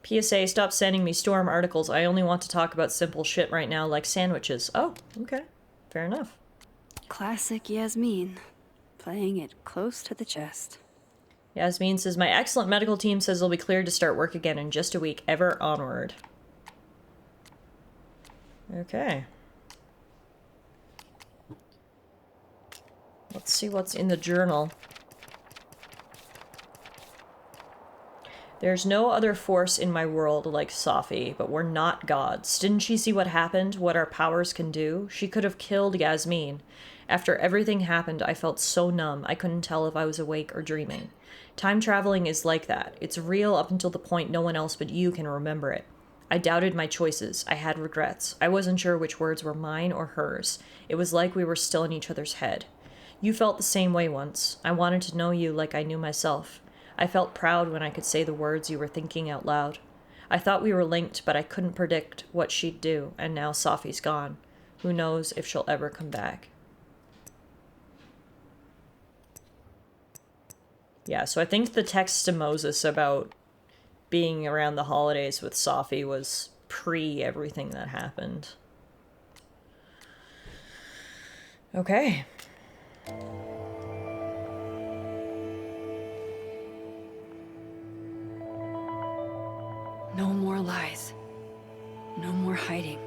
PSA, stop sending me storm articles. I only want to talk about simple shit right now, like sandwiches. Oh, okay. Fair enough. Classic Yasmin. Playing it close to the chest. Yasmin says, my excellent medical team says they'll be cleared to start work again in just a week. Ever onward. Okay. Let's see what's in the journal. There's no other force in my world like Safi, but we're not gods. Didn't she see what happened? What our powers can do? She could have killed Yasmin. After everything happened, I felt so numb, I couldn't tell if I was awake or dreaming. Time traveling is like that. It's real up until the point no one else but you can remember it. I doubted my choices. I had regrets. I wasn't sure which words were mine or hers. It was like we were still in each other's head. You felt the same way once. I wanted to know you like I knew myself. I felt proud when I could say the words you were thinking out loud. I thought we were linked, but I couldn't predict what she'd do, and now Safi's gone. Who knows if she'll ever come back. Yeah, so I think the text to Moses about being around the holidays with Safi was pre-everything that happened. Okay. No more lies. No more hiding.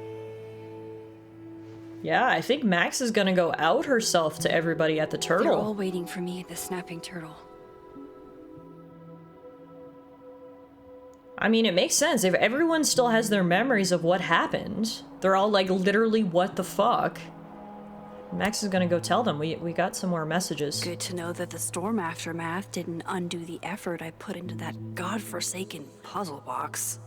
Yeah, I think Max is gonna go out herself to everybody at the turtle. They're all waiting for me at the snapping turtle. I mean, it makes sense. If everyone still has their memories of what happened, they're all like, literally, what the fuck? Max is gonna go tell them. We got some more messages. Good to know that the storm aftermath didn't undo the effort I put into that godforsaken puzzle box.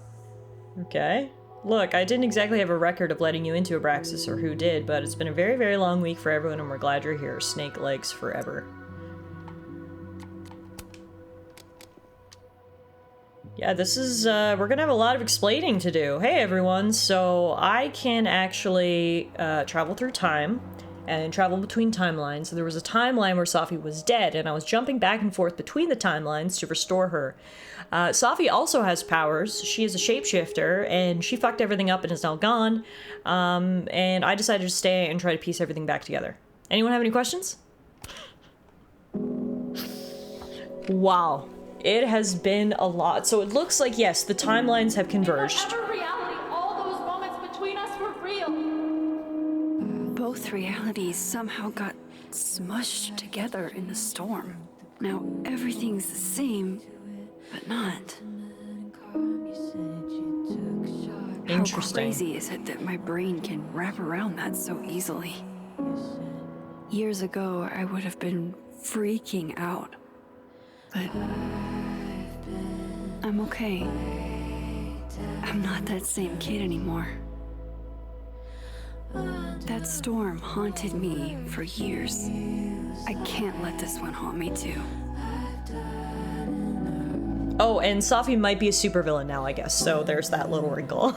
Okay. Look, I didn't exactly have a record of letting you into Abraxas or who did, but it's been a very, very long week for everyone and we're glad you're here. Snake legs forever. Yeah, this is, we're gonna have a lot of explaining to do. Hey everyone, so I can actually travel through time and travel between timelines. So there was a timeline where Safi was dead and I was jumping back and forth between the timelines to restore her. Safi also has powers. She is a shapeshifter and she fucked everything up and is now gone. And I decided to stay and try to piece everything back together. Anyone have any questions? Wow. It has been a lot. So it looks like, yes, the timelines have converged. In whatever reality, all those moments between us were real. Both realities somehow got smushed together in the storm. Now everything's the same, but not. Interesting. How crazy is it that my brain can wrap around that so easily? Years ago, I would have been freaking out. But I'm okay. I'm not that same kid anymore. That storm haunted me for years. I can't let this one haunt me too. Oh, and Safi might be a supervillain now, I guess, so there's that little wrinkle.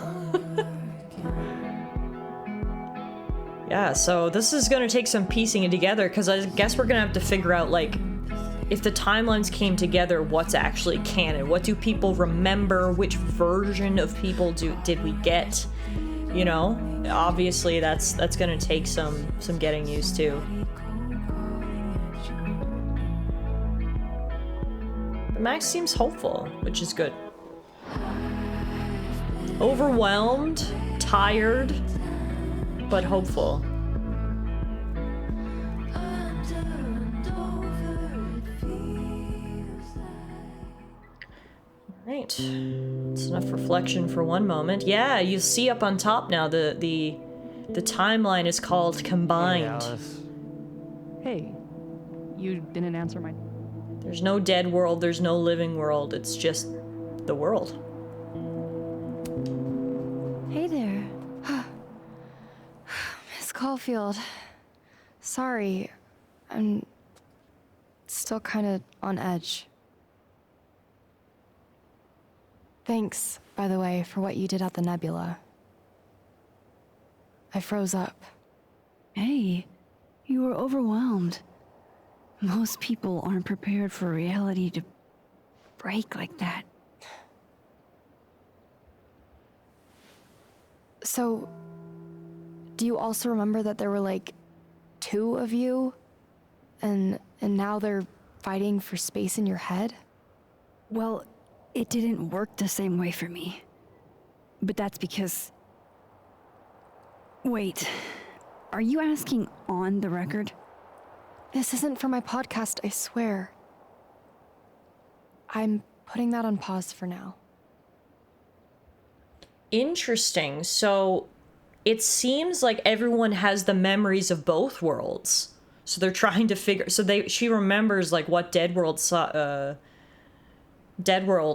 Yeah, so this is gonna take some piecing it together, because I guess we're gonna have to figure out, like, if the timelines came together, what's actually canon? What do people remember? Which version of people did we get? You know? Obviously, that's gonna take some getting used to. But Max seems hopeful, which is good. Overwhelmed, tired, but hopeful. Right. It's enough reflection for one moment. Yeah, you see up on top now the timeline is called Combined. Hey, Alice. Hey, you didn't answer my... There's no dead world, there's no living world, it's just the world. Hey there. Miss Caulfield. Sorry. I'm still kind of on edge. Thanks, by the way, for what you did at the nebula. I froze up. Hey, you were overwhelmed. Most people aren't prepared for reality to break like that. So, do you also remember that there were like 2 of you? And now they're fighting for space in your head? Well, it didn't work the same way for me. But that's because... Wait, are you asking on the record? This isn't for my podcast, I swear. I'm putting that on pause for now. Interesting. So it seems like everyone has the memories of both worlds. So they're trying to figure... So she remembers like what Dead World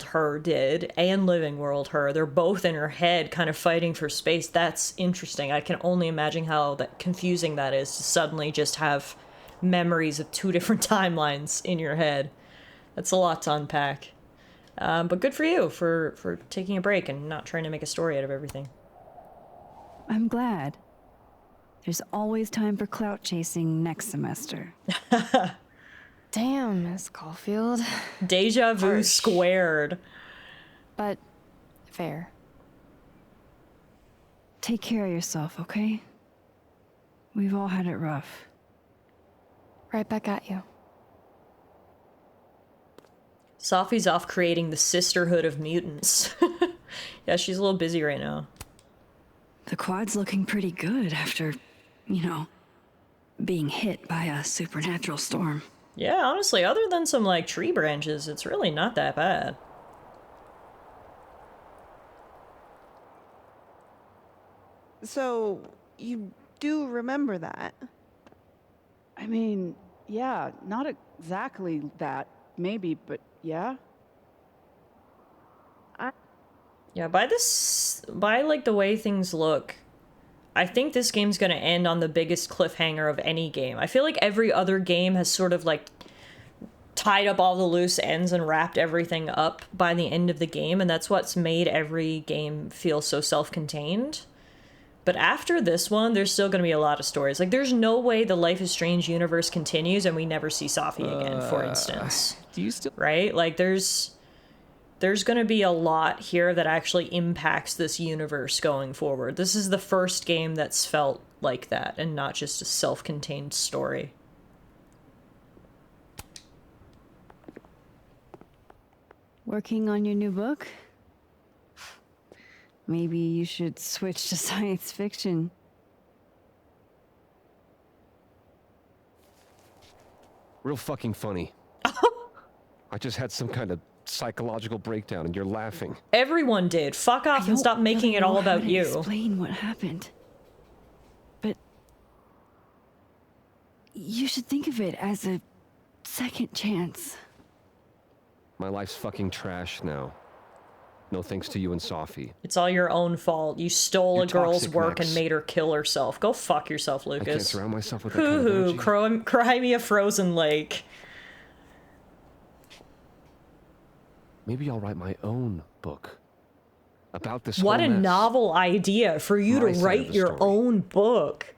her did and Living World her. They're both in her head kind of fighting for space. That's interesting. I can only imagine how confusing that is to suddenly just have memories of 2 different timelines in your head. That's a lot to unpack. But good for you for taking a break and not trying to make a story out of everything. I'm glad. There's always time for clout chasing next semester. Damn, Miss Caulfield. Deja vu squared. But fair. Take care of yourself, okay? We've all had it rough. Right back at you. Safi's off creating the Sisterhood of Mutants. Yeah, she's a little busy right now. The quad's looking pretty good after, you know, being hit by a supernatural storm. Yeah, honestly, other than some, like, tree branches, it's really not that bad. So, you do remember that? I mean, yeah, not exactly that, maybe, but yeah. Yeah, by like the way things look, I think this game's gonna end on the biggest cliffhanger of any game. I feel like every other game has sort of like tied up all the loose ends and wrapped everything up by the end of the game, and that's what's made every game feel so self-contained. But after this one, there's still gonna be a lot of stories. Like, there's no way the Life is Strange universe continues and we never see Safi again, for instance. Do you still... Right? Like, there's gonna be a lot here that actually impacts this universe going forward. This is the first game that's felt like that, and not just a self-contained story. Working on your new book? Maybe you should switch to science fiction. Real fucking funny. I just had some kind of psychological breakdown and you're laughing. Everyone did. Fuck off and stop making it all about you. Explain what happened. But You should think of it as a second chance. My life's fucking trash now. No thanks to you and Sophie. It's all your own fault. You stole You're a girl's toxic, work Max. and made her kill herself. Go fuck yourself, Lucas. I can't surround myself with that kind of Hoo-hoo, energy. cry me a frozen lake. Maybe I'll write my own book about this What whole a mess. novel idea for you My to side of write the your story. own book.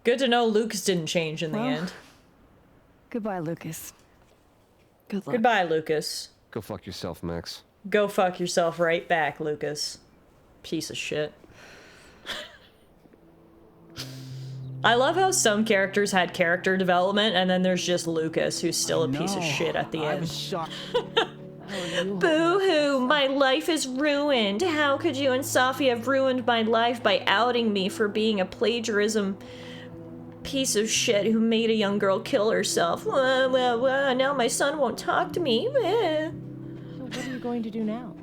Good to know Lucas didn't change in the Well, end. Goodbye, Lucas. Good luck. Goodbye, Lucas. Go fuck yourself, Max. Go fuck yourself right back, Lucas. Piece of shit. I love how some characters had character development, and then there's just Lucas, who's still a piece of shit at the end. Boo-hoo, my life is ruined. How could you and Sophie have ruined my life by outing me for being a plagiarism piece of shit who made a young girl kill herself? Wah, wah, wah. Now my son won't talk to me. Wah. So what are you going to do now?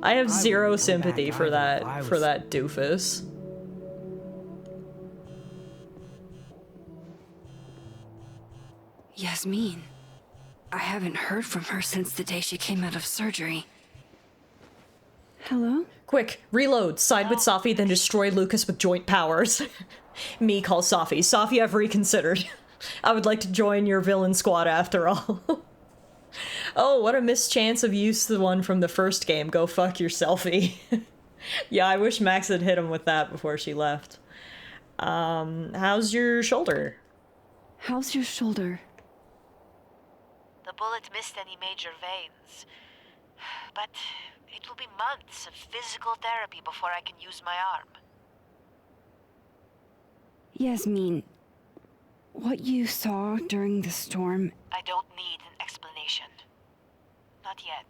I have zero sympathy for that doofus. Yasmin. I haven't heard from her since the day she came out of surgery. Hello? Quick, reload, side with Sophie, then destroy Lucas with joint powers. Me call Sophie. Sophie, I've reconsidered. I would like to join your villain squad after all. Oh, what a mischance of use the one from the first game. Go fuck your selfie. Yeah, I wish Max had hit him with that before she left. How's your shoulder? How's your shoulder? The bullet missed any major veins. But it will be months of physical therapy before I can use my arm. Yasmin, what you saw during the storm... I don't need an explanation. Not yet.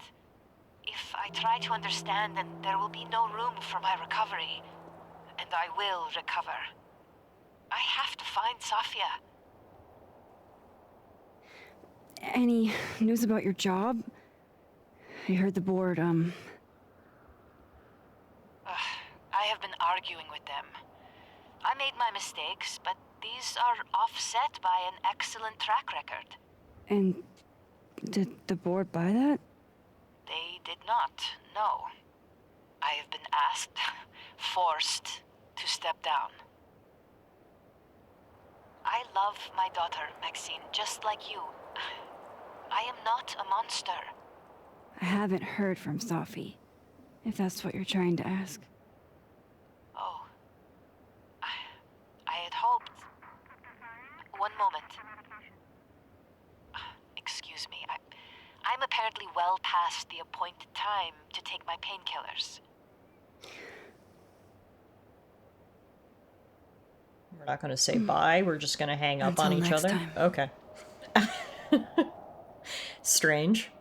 If I try to understand, then there will be no room for my recovery. And I will recover. I have to find Safia. Any news about your job? I heard the board, I have been arguing with them. I made my mistakes, but these are offset by an excellent track record. And did the board buy that? They did not, no. I have been asked, forced to step down. I love my daughter, Maxine, just like you. I am not a monster. I haven't heard from Sophie, if that's what you're trying to ask. Oh. I had hoped. One moment. Excuse me. I'm apparently well past the appointed time to take my painkillers. We're not going to say bye. We're just going to hang up Until on each next other. time. Okay. Strange.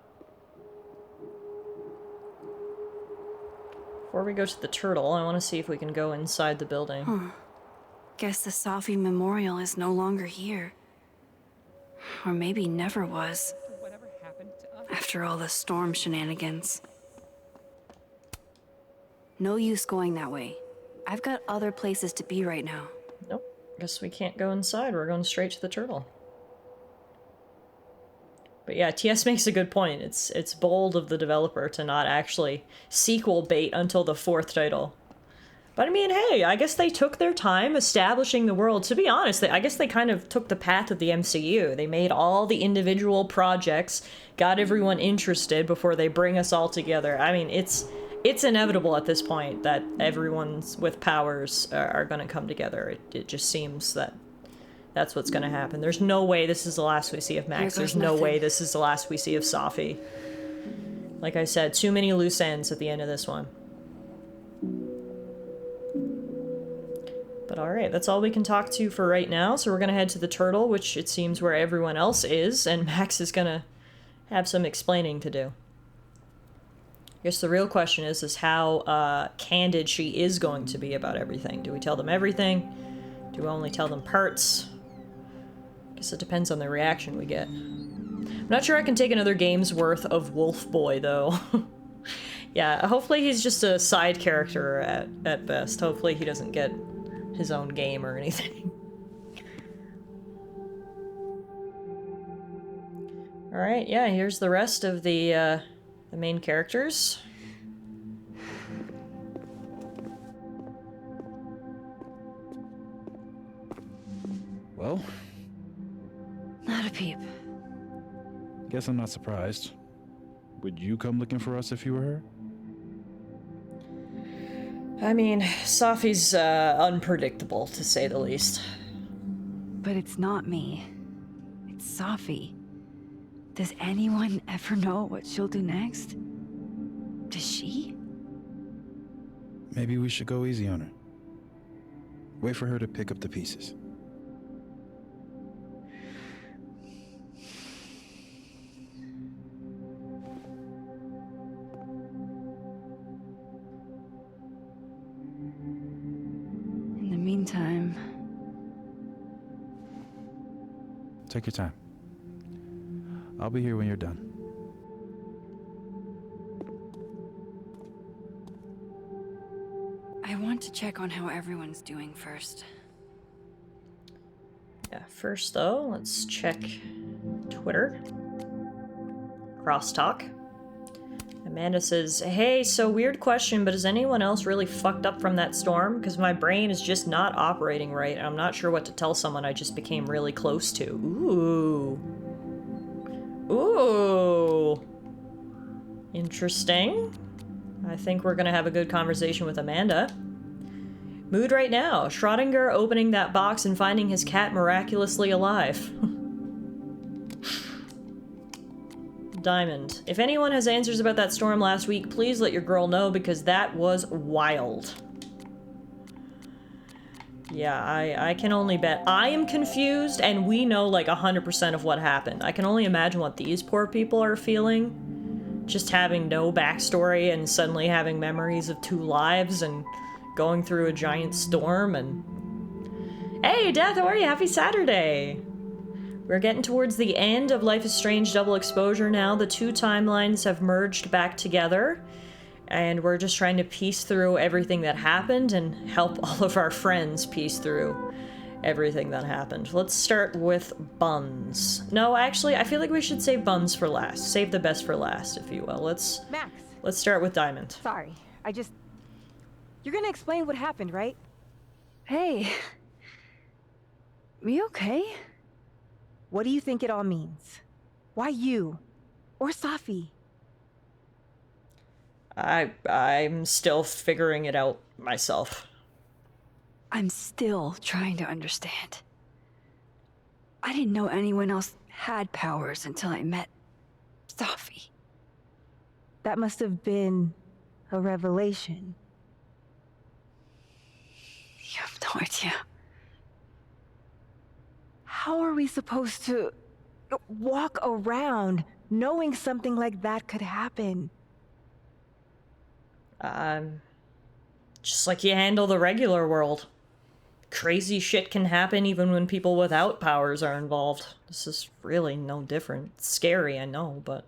Before we go to the turtle, I want to see if we can go inside the building. Huh. Guess the Sophie Memorial is no longer here. Or maybe never was. After all the storm shenanigans. No use going that way. I've got other places to be right now. Nope. Guess we can't go inside. We're going straight to the turtle. But yeah, TS makes a good point. It's bold of the developer to not actually sequel bait until the 4th title. But I mean, hey, I guess they took their time establishing the world. To be honest, I guess they kind of took the path of the MCU. They made all the individual projects, got everyone interested before they bring us all together. I mean, it's inevitable at this point that everyone's with powers are going to come together. It just seems that that's what's going to happen. There's no way this is the last we see of Max. There's no way this is the last we see of Sophie. Like I said, too many loose ends at the end of this one. But alright, that's all we can talk to for right now. So we're going to head to the turtle, which it seems where everyone else is, and Max is going to have some explaining to do. I guess the real question is how candid she is going to be about everything. Do we tell them everything? Do we only tell them parts? I guess it depends on the reaction we get. I'm not sure I can take another game's worth of Wolf Boy, though. Yeah, hopefully he's just a side character at best. Hopefully he doesn't get his own game or anything. Alright, yeah, here's the rest of the main characters. Well? Not a peep. Guess I'm not surprised. Would you come looking for us if you were her? I mean, Safi's unpredictable, to say the least. But it's not me. It's Safi. Does anyone ever know what she'll do next? Does she? Maybe we should go easy on her. Wait for her to pick up the pieces. In the meantime... Take your time. I'll be here when you're done. I want to check on how everyone's doing first. Yeah, first though, let's check Twitter. Crosstalk. Amanda says, hey, so weird question, but is anyone else really fucked up from that storm? Because my brain is just not operating right, and I'm not sure what to tell someone I just became really close to. Ooh. Ooh. Interesting. I think we're gonna have a good conversation with Amanda. Mood right now. Schrödinger opening that box and finding his cat miraculously alive. Diamond. If anyone has answers about that storm last week, please let your girl know because that was wild. Yeah, I can only bet. I am confused and we know like 100% of what happened. I can only imagine what these poor people are feeling. Just having no backstory and suddenly having memories of 2 lives and going through a giant storm and... Hey, Death, how are you? Happy Saturday! We're getting towards the end of Life is Strange Double Exposure now. The 2 timelines have merged back together, and we're just trying to piece through everything that happened and help all of our friends piece through everything that happened. Let's start with Buns. No, actually, I feel like we should save Buns for last. Save the best for last, if you will. Let's start with Diamond. Sorry, You're gonna explain what happened, right? Hey. We okay? What do you think it all means? Why you? Or Safi? I'm still figuring it out myself. I'm still trying to understand. I didn't know anyone else had powers until I met Safi. That must have been a revelation. You have no idea. How are we supposed to walk around knowing something like that could happen? Just like you handle the regular world. Crazy shit can happen even when people without powers are involved. This is really no different. It's scary, I know, but...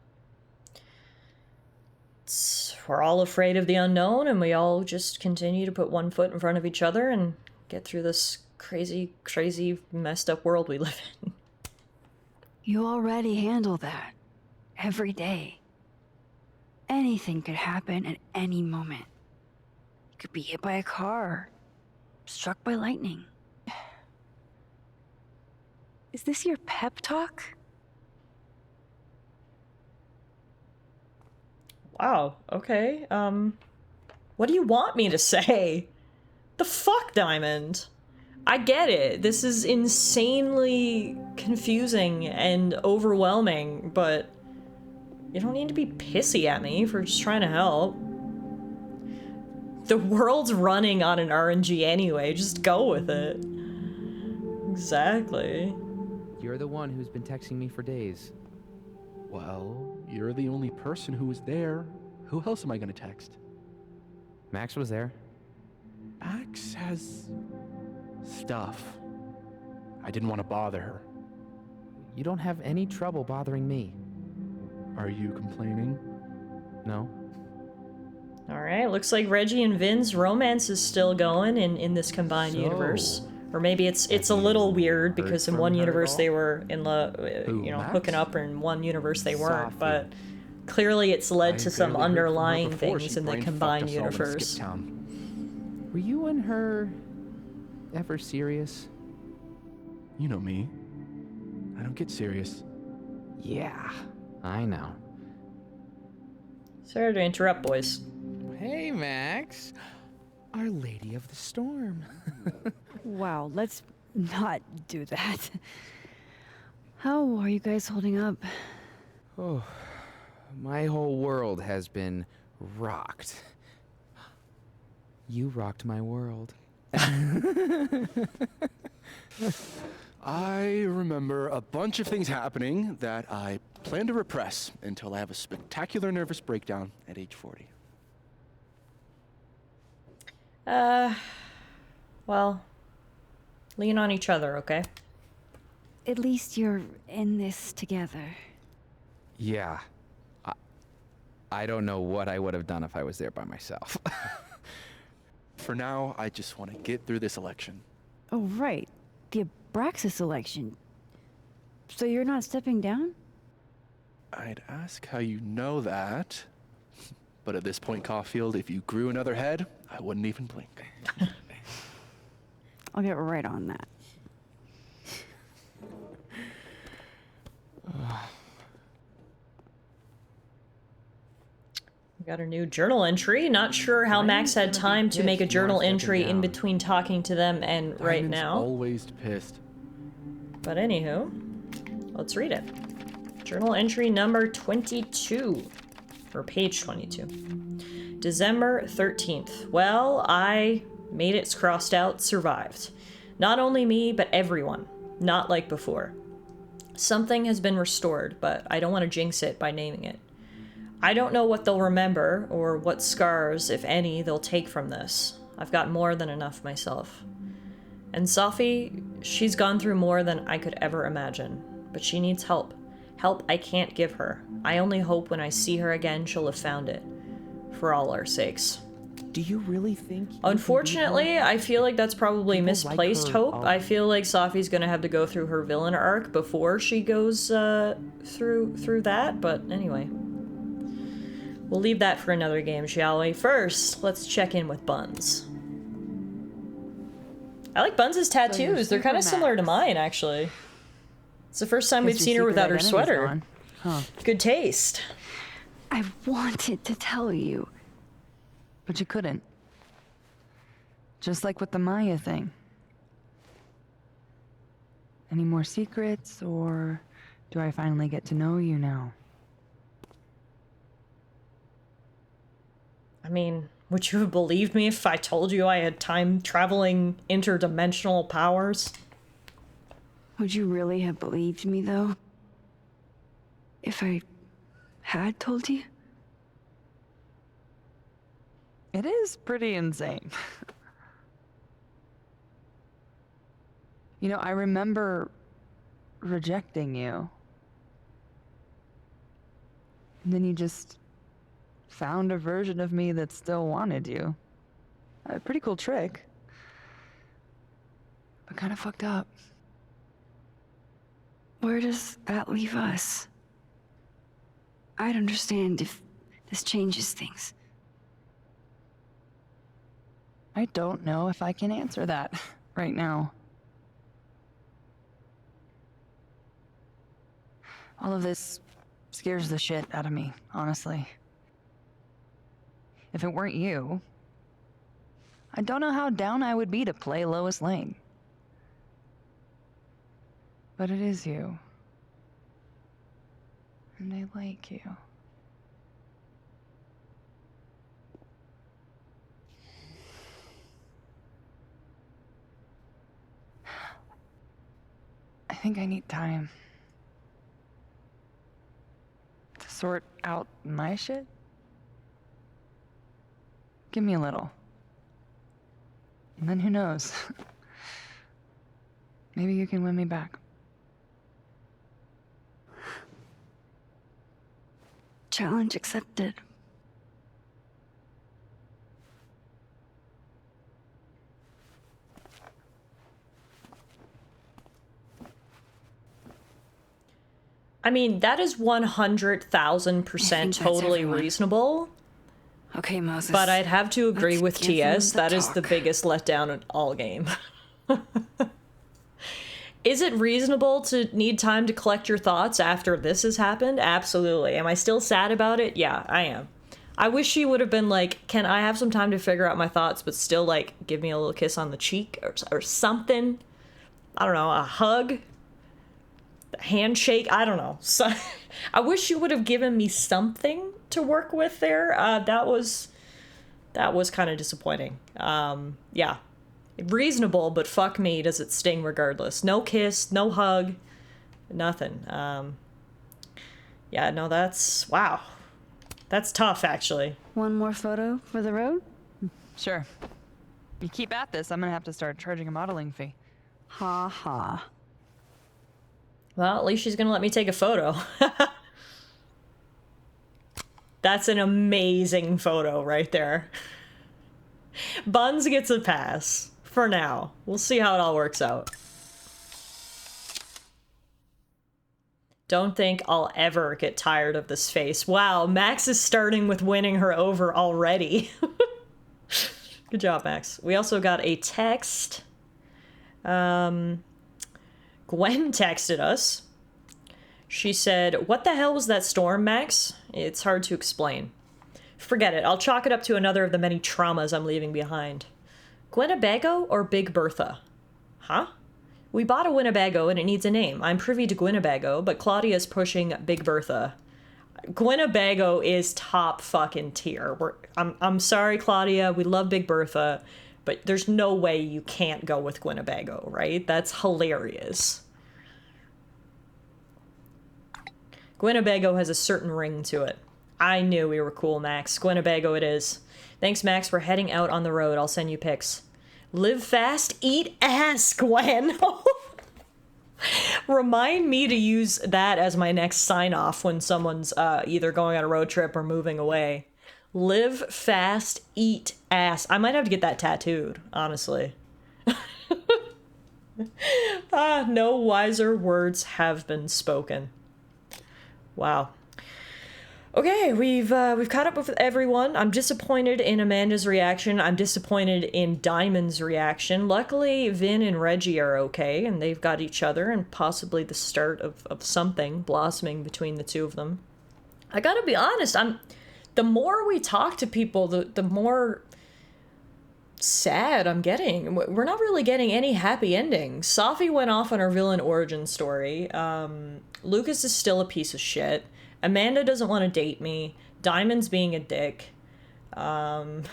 we're all afraid of the unknown, and we all just continue to put one foot in front of each other and get through this crazy, crazy, messed up world we live in. You already handle that. Every day. Anything could happen at any moment. You could be hit by a car. Struck by lightning. Is this your pep talk? Wow, okay. What do you want me to say? The fuck, Diamond? I get it. This is insanely confusing and overwhelming, but you don't need to be pissy at me for just trying to help. The world's running on an RNG anyway, just go with it. Exactly. You're the one who's been texting me for days. Well, you're the only person who was there. Who else am I gonna text? Max was there. Max has... stuff. I didn't want to bother her. You don't have any trouble bothering me. Are you complaining? No. Alright, looks like Reggie and Vin's romance is still going in this combined universe. Or maybe it's a little weird because in one universe they were in love, Max? hooking up, or in one universe they weren't. Safi. But clearly it's led to some barely heard from her underlying before things she in the brain fucked combined us all in universe. Skip Town. Were you and her ever serious? You know me. I don't get serious. Yeah, I know. Sorry to interrupt, boys. Hey, Max. Our Lady of the Storm. Wow, let's not do that. How are you guys holding up? Oh, my whole world has been rocked. You rocked my world. I remember a bunch of things happening that I plan to repress until I have a spectacular nervous breakdown at age 40. Well, lean on each other, okay? At least you're in this together. Yeah. I don't know what I would have done if I was there by myself. For now, I just want to get through this election. Oh, right. The Abraxas election. So you're not stepping down? I'd ask how you know that. But at this point, Caulfield, if you grew another head, I wouldn't even blink. I'll get right on that. We got a new journal entry. Not sure how Max had time to make a journal entry in between talking to them and right Diamond's now. Always pissed. But anywho, let's read it. Journal entry number 22, or page 22. December 13th. Well, I made it, crossed out, survived. Not only me, but everyone. Not like before. Something has been restored, but I don't want to jinx it by naming it. I don't know what they'll remember, or what scars, if any, they'll take from this. I've got more than enough myself. And Safi, she's gone through more than I could ever imagine, but she needs help. Help I can't give her. I only hope when I see her again, she'll have found it. For all our sakes. Do you really think? Unfortunately, I feel like that's probably misplaced hope. I feel like Safi's gonna have to go through her villain arc before she goes through that, but anyway. We'll leave that for another game, shall we? First, let's check in with Buns. I like Buns' tattoos. They're kind of similar to mine, actually. It's the first time we've seen her without her sweater. Huh. Good taste. I wanted to tell you. But you couldn't. Just like with the Maya thing. Any more secrets, or do I finally get to know you now? I mean, would you have believed me if I told you I had time-traveling interdimensional powers? Would you really have believed me, though? If I had told you? It is pretty insane. You know, I remember rejecting you. And then you just found a version of me that still wanted you. A pretty cool trick. But kind of fucked up. Where does that leave us? I'd understand if this changes things. I don't know if I can answer that right now. All of this scares the shit out of me, honestly. If it weren't you, I don't know how down I would be to play Lois Lane. But it is you. And I like you. I think I need time to sort out my shit. Give me a little. And then who knows? Maybe you can win me back. Challenge accepted. I mean, that is 100,000% totally reasonable. Okay, Moses. But I'd have to agree let's with give them TS. the That is the talk. biggest letdown in all game. Is it reasonable to need time to collect your thoughts after this has happened? Absolutely. Am I still sad about it? Yeah, I am. I wish she would have been like, can I have some time to figure out my thoughts, but still, like, give me a little kiss on the cheek or something? I don't know, a hug? A handshake? I don't know. So, I wish she would have given me something to work with there. That was kind of disappointing. Yeah. Reasonable, but fuck me, does it sting regardless. No kiss, no hug, nothing. Yeah, no, wow. That's tough, actually. One more photo for the road? Sure. You keep at this, I'm gonna have to start charging a modeling fee. Ha ha. Well, at least she's gonna let me take a photo. That's an amazing photo right there. Buns gets a pass. For now. We'll see how it all works out. Don't think I'll ever get tired of this face. Wow, Max is starting with winning her over already. Good job, Max. We also got a text. Gwen texted us. She said, "What the hell was that storm, Max? It's hard to explain. Forget it. I'll chalk it up to another of the many traumas I'm leaving behind. Winnebago or Big Bertha? Huh? We bought a Winnebago and it needs a name. I'm privy to Winnebago, but Claudia's pushing Big Bertha. Winnebago is top fucking tier. I'm sorry, Claudia. We love Big Bertha, but there's no way you can't go with Winnebago, right? That's hilarious. Winnebago has a certain ring to it. I knew we were cool, Max. Winnebago it is. Thanks, Max. We're heading out on the road. I'll send you pics. Live fast, eat ass, Gwen. Remind me to use that as my next sign-off when someone's either going on a road trip or moving away. Live fast, eat ass. I might have to get that tattooed, honestly. No wiser words have been spoken. Wow. Okay, we've caught up with everyone. I'm disappointed in Amanda's reaction. I'm disappointed in Diamond's reaction. Luckily, Vin and Reggie are okay, and they've got each other, and possibly the start of something blossoming between the two of them. I gotta be honest, the more we talk to people, the more sad I'm getting. We're not really getting any happy endings. Safi went off on her villain origin story. Lucas is still a piece of shit. Amanda doesn't want to date me. Diamond's being a dick. And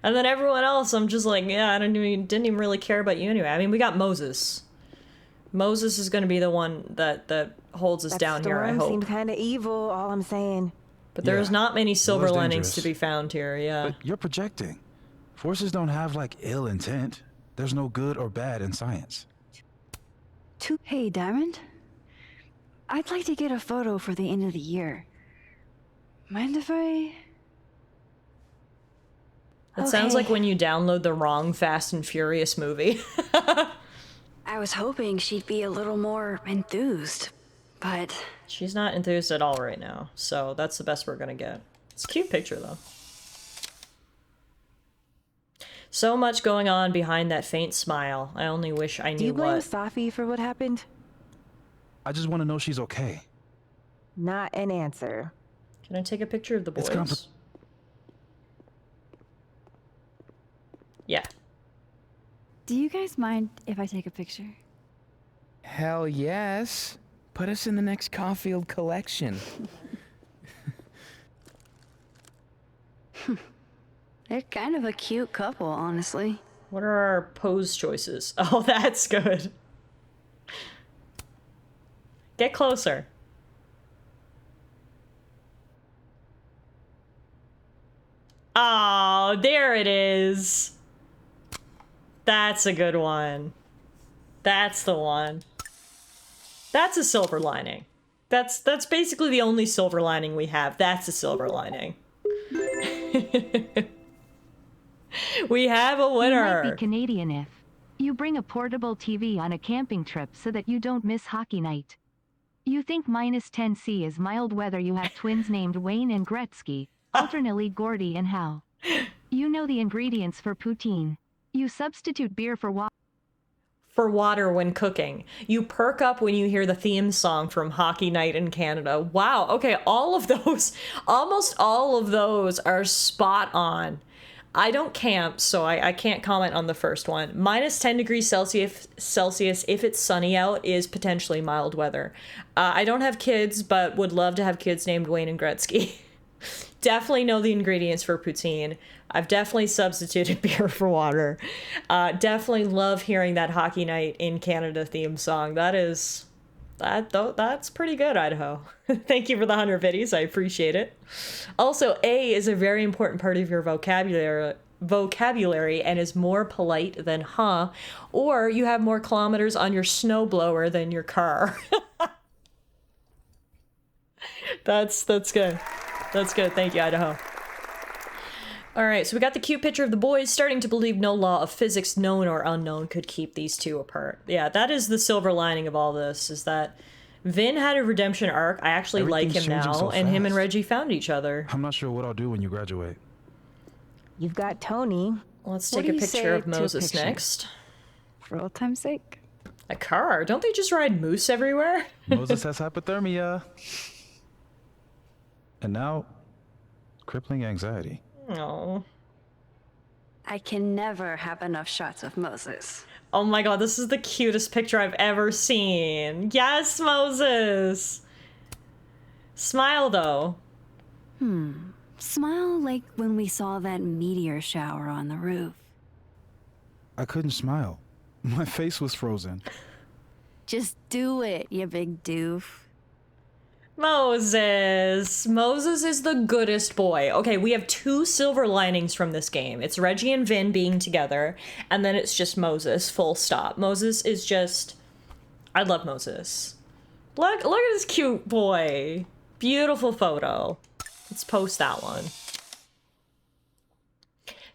then everyone else, I'm just like, yeah, didn't even really care about you anyway. I mean, we got Moses. Moses is going to be the one that holds us down here, I hope. Seemed kind of evil, all I'm saying. But there's not many silver was linings dangerous. to be found here, yeah. But you're projecting. Forces don't have, like, ill intent. There's no good or bad in science. Hey, Diamond? I'd like to get a photo for the end of the year. Mind if I... It sounds like when you download the wrong Fast and Furious movie. I was hoping she'd be a little more enthused, but... She's not enthused at all right now, so that's the best we're gonna get. It's a cute picture, though. So much going on behind that faint smile. I only wish I knew what. Do you blame Safi for what happened? I just want to know she's okay. Not an answer. Can I take a picture of the boys? Yeah. Do you guys mind if I take a picture? Hell yes. Put us in the next Caulfield collection. They're kind of a cute couple, honestly. What are our pose choices? Oh, that's good. Get closer. Oh, there it is. That's a good one. That's the one. That's a silver lining. That's basically the only silver lining we have. That's a silver lining. We have a winner. You might be Canadian if you bring a portable TV on a camping trip so that you don't miss hockey night. You think -10C is mild weather. You have twins named Wayne and Gretzky, alternately Gordy and Hal. You know the ingredients for poutine. You substitute beer for water. For water when cooking. You perk up when you hear the theme song from Hockey Night in Canada. Wow, okay, all of those, almost all of those are spot on. I don't camp, so I can't comment on the first one. -10 degrees Celsius if it's sunny out is potentially mild weather. I don't have kids, but would love to have kids named Wayne and Gretzky. Definitely know the ingredients for poutine. I've definitely substituted beer for water. Definitely love hearing that Hockey Night in Canada theme song. That's pretty good, Idaho. Thank you for the 100 biddies. I appreciate it. Also, A is a very important part of your vocabulary and is more polite than huh, or you have more kilometers on your snowblower than your car. That's good. That's good. Thank you, Idaho. All right, so we got the cute picture of the boys starting to believe no law of physics, known or unknown, could keep these two apart. Yeah, that is the silver lining of all this, is that Vin had a redemption arc. I actually like him now, so and him and fast. Reggie found each other. I'm not sure what I'll do when you graduate. You've got Tony. Let's What take do a you picture say of to a Moses picture? next. For old time's sake. A car? Don't they just ride moose everywhere? Moses has hypothermia. And now, crippling anxiety. Oh. I can never have enough shots of Moses. Oh my god, this is the cutest picture I've ever seen. Yes, Moses! Smile, though. Smile like when we saw that meteor shower on the roof. I couldn't smile. My face was frozen. Just do it, you big doof. Moses. Moses is the goodest boy. Okay, we have two silver linings from this game. It's Reggie and Vin being together, and then it's just Moses, full stop. Moses is just... I love Moses. Look at this cute boy. Beautiful photo. Let's post that one.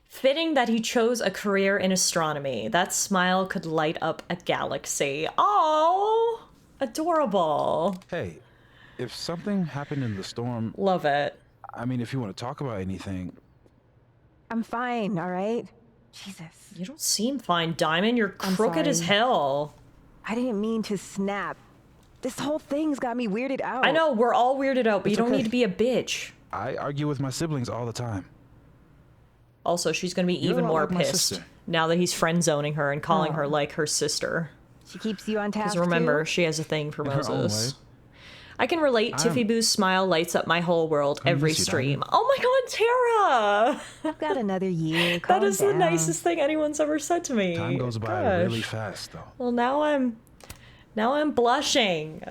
Fitting that he chose a career in astronomy. That smile could light up a galaxy. Oh, adorable. Hey, if something happened in the storm... Love it. I mean, if you want to talk about anything... I'm fine, all right? Jesus. You don't seem fine, Diamond. You're I'm crooked as sorry. hell. I didn't mean to snap. This whole thing's got me weirded out. I know, we're all weirded out, but It's you don't okay. need to be a bitch. I argue with my siblings all the time. Also, she's gonna be You're even a lot more like my pissed sister. now that he's friend zoning her and calling her like her sister. She keeps you on task, Because remember, too? she has a thing for In her own Moses. way. I can relate. Tiffy Boo's smile lights up my whole world every miss you, stream. Diamond. Oh my god, Tara! I've got another year. That Calm is the down. nicest thing anyone's ever said to me. Time goes by Gosh. really fast, though. Well, now I'm blushing.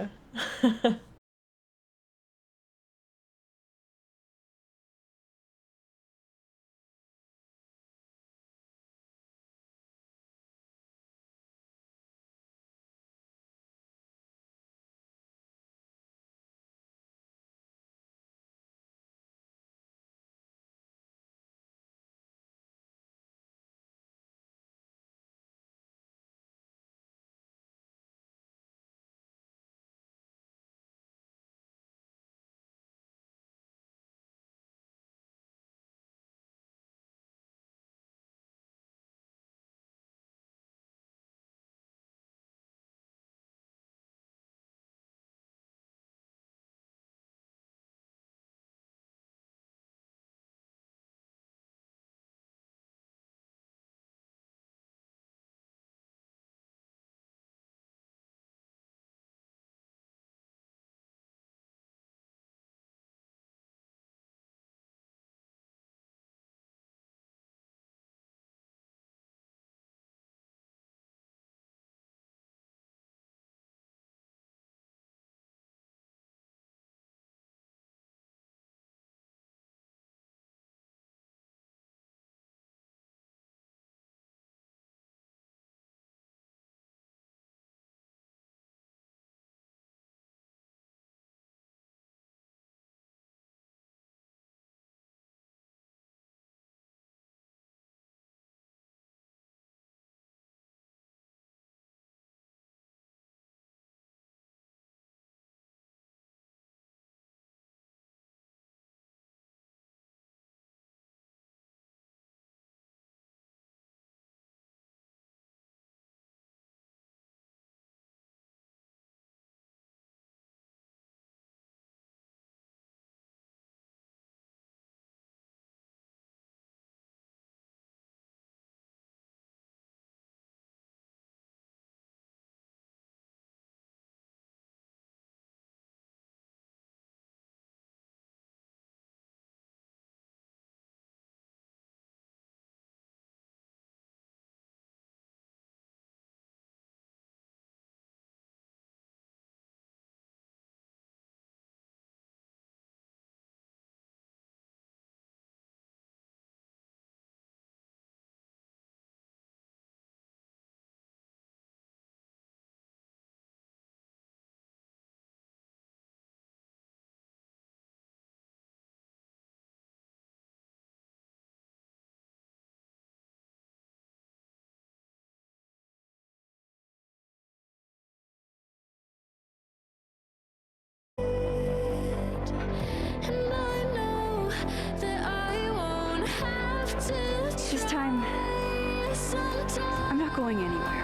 going anywhere.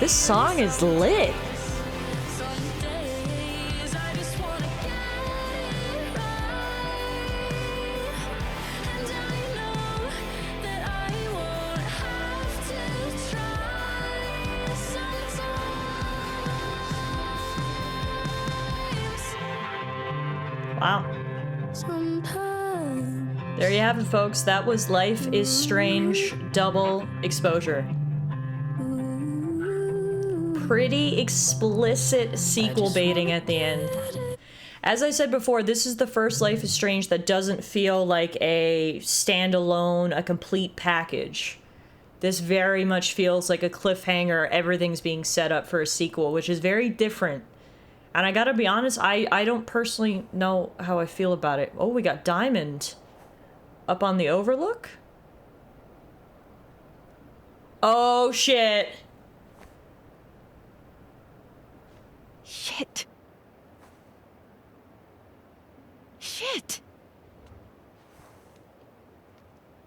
This song is lit. Wow. There you have it, folks. That was Life is Strange double exposure. Pretty explicit sequel baiting at the end. As I said before, this is the first Life is Strange that doesn't feel like a standalone, a complete package. This very much feels like a cliffhanger. Everything's being set up for a sequel, which is very different. And I gotta be honest, I don't personally know how I feel about it. Oh, we got Diamond up on the overlook? Oh, shit. Shit. Shit.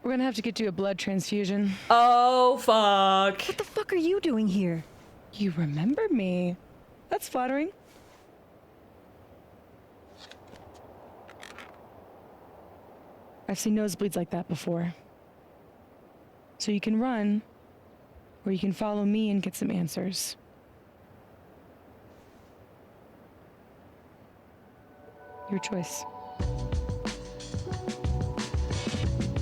We're gonna have to get you a blood transfusion. Oh, fuck. What the fuck are you doing here? You remember me. That's flattering. I've seen nosebleeds like that before. So you can run, or you can follow me and get some answers. Your choice.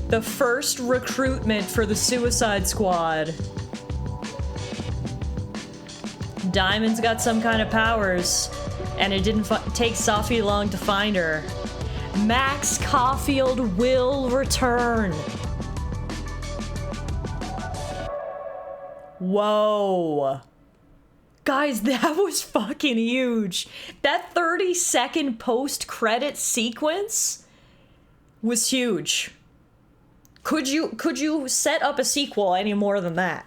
The first recruitment for the Suicide Squad. Diamond's got some kind of powers, and it didn't take Safi long to find her. Max Caulfield will return. Whoa. Guys, that was fucking huge. That 30-second post-credit sequence was huge. Could you set up a sequel any more than that?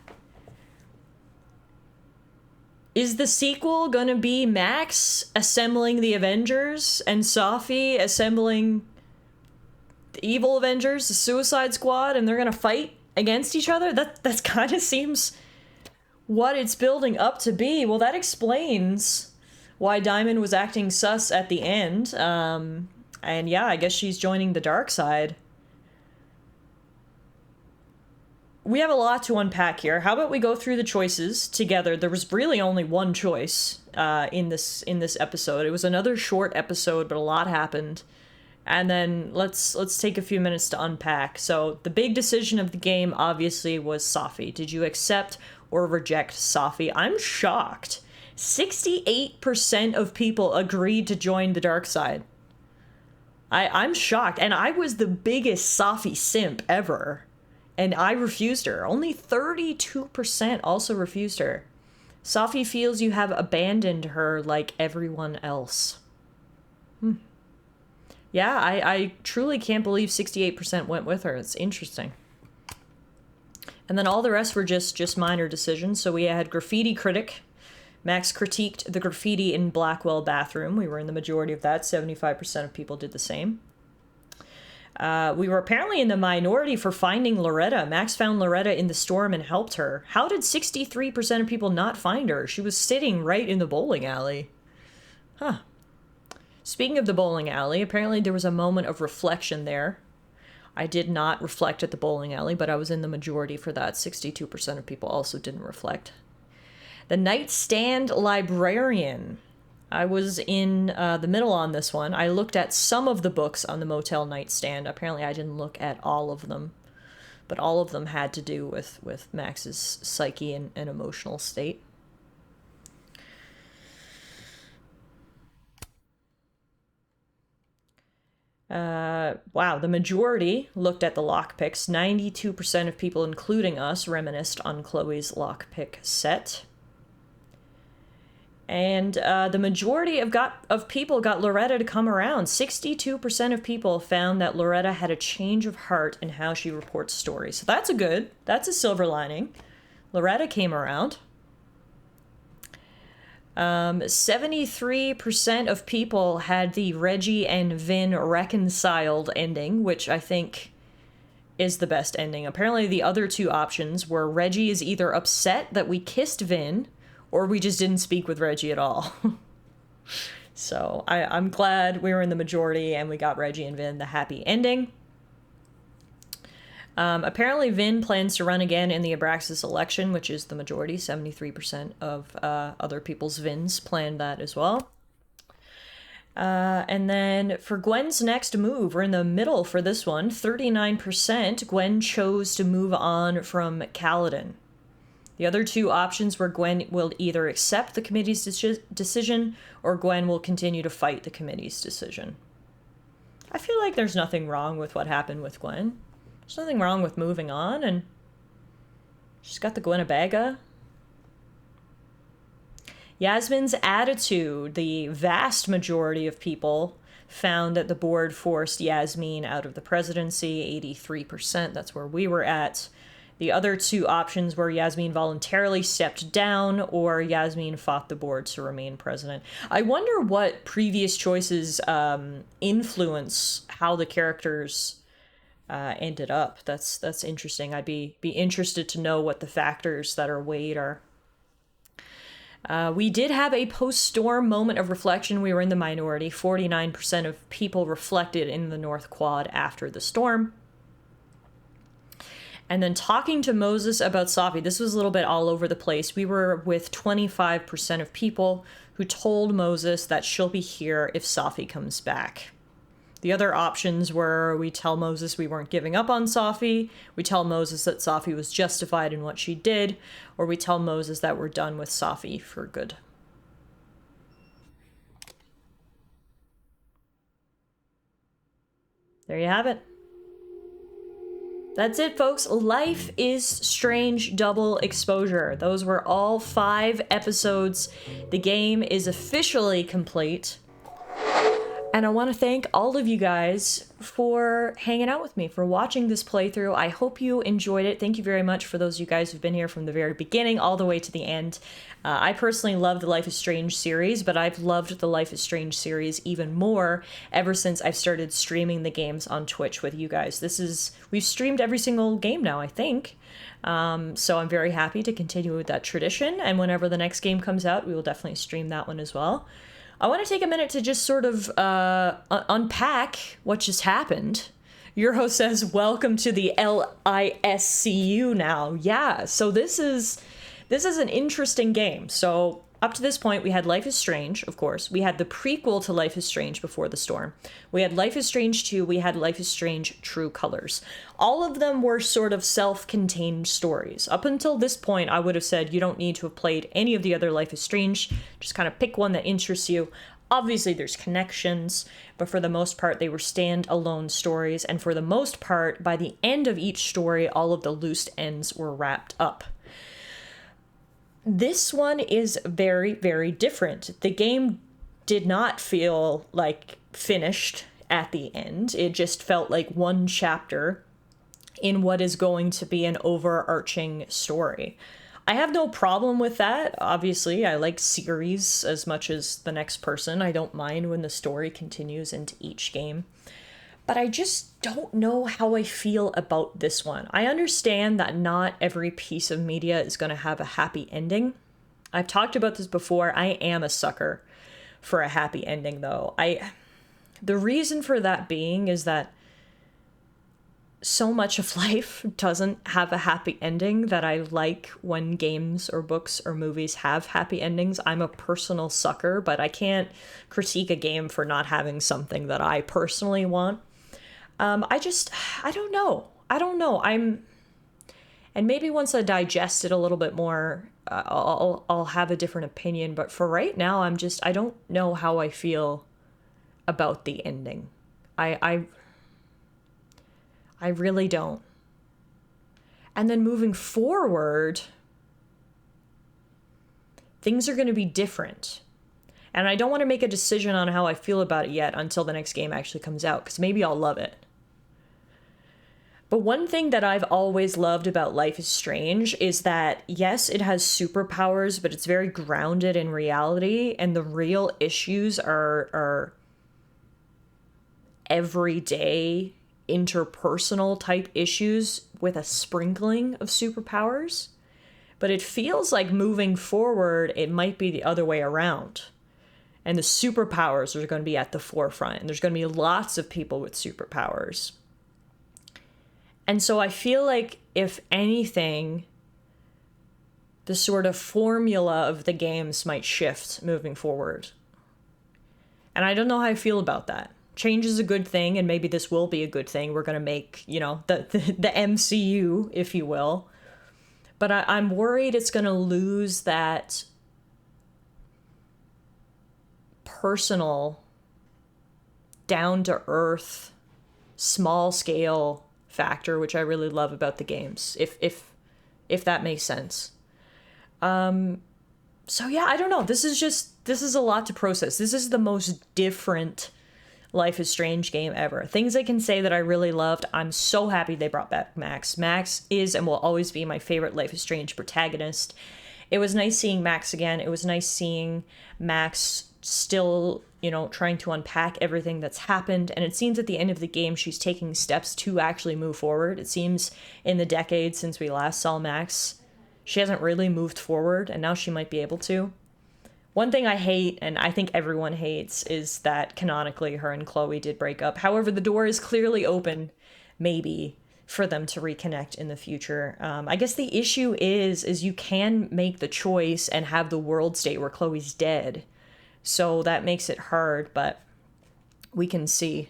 Is the sequel gonna be Max assembling the Avengers and Safi assembling the evil Avengers, the Suicide Squad, and they're gonna fight against each other? That kind of seems what it's building up to be. Well, that explains why Diamond was acting sus at the end. And yeah, I guess she's joining the dark side. We have a lot to unpack here. How about we go through the choices together? There was really only one choice in this episode. It was another short episode, but a lot happened. And then let's take a few minutes to unpack. So the big decision of the game obviously was Safi. Did you accept or reject Safi? I'm shocked. 68% of people agreed to join the dark side. I'm shocked. And I was the biggest Safi simp ever. And I refused her. Only 32% also refused her. Safi feels you have abandoned her like everyone else. Yeah, I truly can't believe 68% went with her. It's interesting. And then all the rest were just minor decisions. So we had Graffiti Critic. Max critiqued the graffiti in Blackwell bathroom. We were in the majority of that. 75% of people did the same. We were apparently in the minority for finding Loretta. Max found Loretta in the storm and helped her. How did 63% of people not find her? She was sitting right in the bowling alley. Huh. Speaking of the bowling alley, apparently there was a moment of reflection there. I did not reflect at the bowling alley, but I was in the majority for that. 62% of people also didn't reflect. The Nightstand Librarian. I was in the middle on this one. I looked at some of the books on the motel nightstand. Apparently I didn't look at all of them. But all of them had to do with Max's psyche and emotional state. Wow, the majority looked at the lockpicks. 92% of people, including us, reminisced on Chloe's lockpick set. And the majority of people got Loretta to come around. 62% of people found that Loretta had a change of heart in how she reports stories. So that's a silver lining. Loretta came around. 73% of people had the Reggie and Vin reconciled ending, which I think is the best ending. Apparently the other two options were Reggie is either upset that we kissed Vin, or we just didn't speak with Reggie at all. So I'm glad we were in the majority and we got Reggie and Vin the happy ending. Apparently Vin plans to run again in the Abraxas election, which is the majority. 73% of other people's Vins planned that as well. And then for Gwen's next move, we're in the middle for this one. 39% Gwen chose to move on from Kaladin. The other two options were Gwen will either accept the committee's decision or Gwen will continue to fight the committee's decision. I feel like there's nothing wrong with what happened with Gwen. There's nothing wrong with moving on, and she's got the Gwenabaga. Yasmin's attitude. The vast majority of people found that the board forced Yasmin out of the presidency, 83%. That's where we were at. The other two options were Yasmin voluntarily stepped down or Yasmin fought the board to remain president. I wonder what previous choices influence how the characters ended up. That's interesting. I'd be interested to know what the factors that are weighed are. We did have a post-storm moment of reflection. We were in the minority. 49% of people reflected in the North Quad after the storm. And then talking to Moses about Safi, this was a little bit all over the place. We were with 25% of people who told Moses that she'll be here if Safi comes back. The other options were we tell Moses we weren't giving up on Safi, we tell Moses that Safi was justified in what she did, or we tell Moses that we're done with Safi for good. There you have it. That's it, folks. Life is Strange Double Exposure. Those were all 5 episodes. The game is officially complete. And I want to thank all of you guys for hanging out with me, for watching this playthrough. I hope you enjoyed it. Thank you very much for those of you guys who've been here from the very beginning all the way to the end. I personally love the Life is Strange series, but I've loved the Life is Strange series even more ever since I've started streaming the games on Twitch with you guys. We've streamed every single game now, I think. So I'm very happy to continue with that tradition, and whenever the next game comes out, we will definitely stream that one as well. I want to take a minute to just sort of unpack what just happened. Your host says, welcome to the LISCU now. Yeah, so this is an interesting game. So up to this point, we had Life is Strange, of course. We had the prequel to Life is Strange Before the Storm. We had Life is Strange 2. We had Life is Strange True Colors. All of them were sort of self-contained stories. Up until this point, I would have said you don't need to have played any of the other Life is Strange. Just kind of pick one that interests you. Obviously, there's connections, but for the most part, they were stand-alone stories. And for the most part, by the end of each story, all of the loose ends were wrapped up. This one is very, very different. The game did not feel like finished at the end. It just felt like one chapter in what is going to be an overarching story. I have no problem with that. Obviously, I like series as much as the next person. I don't mind when the story continues into each game. But I just don't know how I feel about this one. I understand that not every piece of media is going to have a happy ending. I've talked about this before. I am a sucker for a happy ending, though. The reason for that being is that so much of life doesn't have a happy ending that I like when games or books or movies have happy endings. I'm a personal sucker, but I can't critique a game for not having something that I personally want. I don't know. And maybe once I digest it a little bit more, I'll have a different opinion. But for right now, I don't know how I feel about the ending. I really don't. And then moving forward, things are going to be different. And I don't want to make a decision on how I feel about it yet until the next game actually comes out, because maybe I'll love it. But one thing that I've always loved about Life is Strange is that, yes, it has superpowers, but it's very grounded in reality, and the real issues are everyday, interpersonal type issues with a sprinkling of superpowers. But it feels like moving forward, it might be the other way around. And the superpowers are going to be at the forefront, and there's going to be lots of people with superpowers. And so I feel like, if anything, the sort of formula of the games might shift moving forward. And I don't know how I feel about that. Change is a good thing, and maybe this will be a good thing. We're going to make, you know, the MCU, if you will. But I'm worried it's going to lose that personal, down-to-earth, small-scale factor, which I really love about the games, if that makes sense. So yeah, I don't know. This is a lot to process. This is the most different Life is Strange game ever. Things I can say that I really loved. I'm so happy they brought back Max. Max is and will always be my favorite Life is Strange protagonist. It was nice seeing Max again. It was nice seeing Max still, you know, trying to unpack everything that's happened. And it seems at the end of the game, she's taking steps to actually move forward. It seems in the decade since we last saw Max, she hasn't really moved forward, and now she might be able to. One thing I hate, and I think everyone hates, is that canonically her and Chloe did break up. However, the door is clearly open, maybe, for them to reconnect in the future. I guess the issue is you can make the choice and have the world state where Chloe's dead. So that makes it hard, but we can see.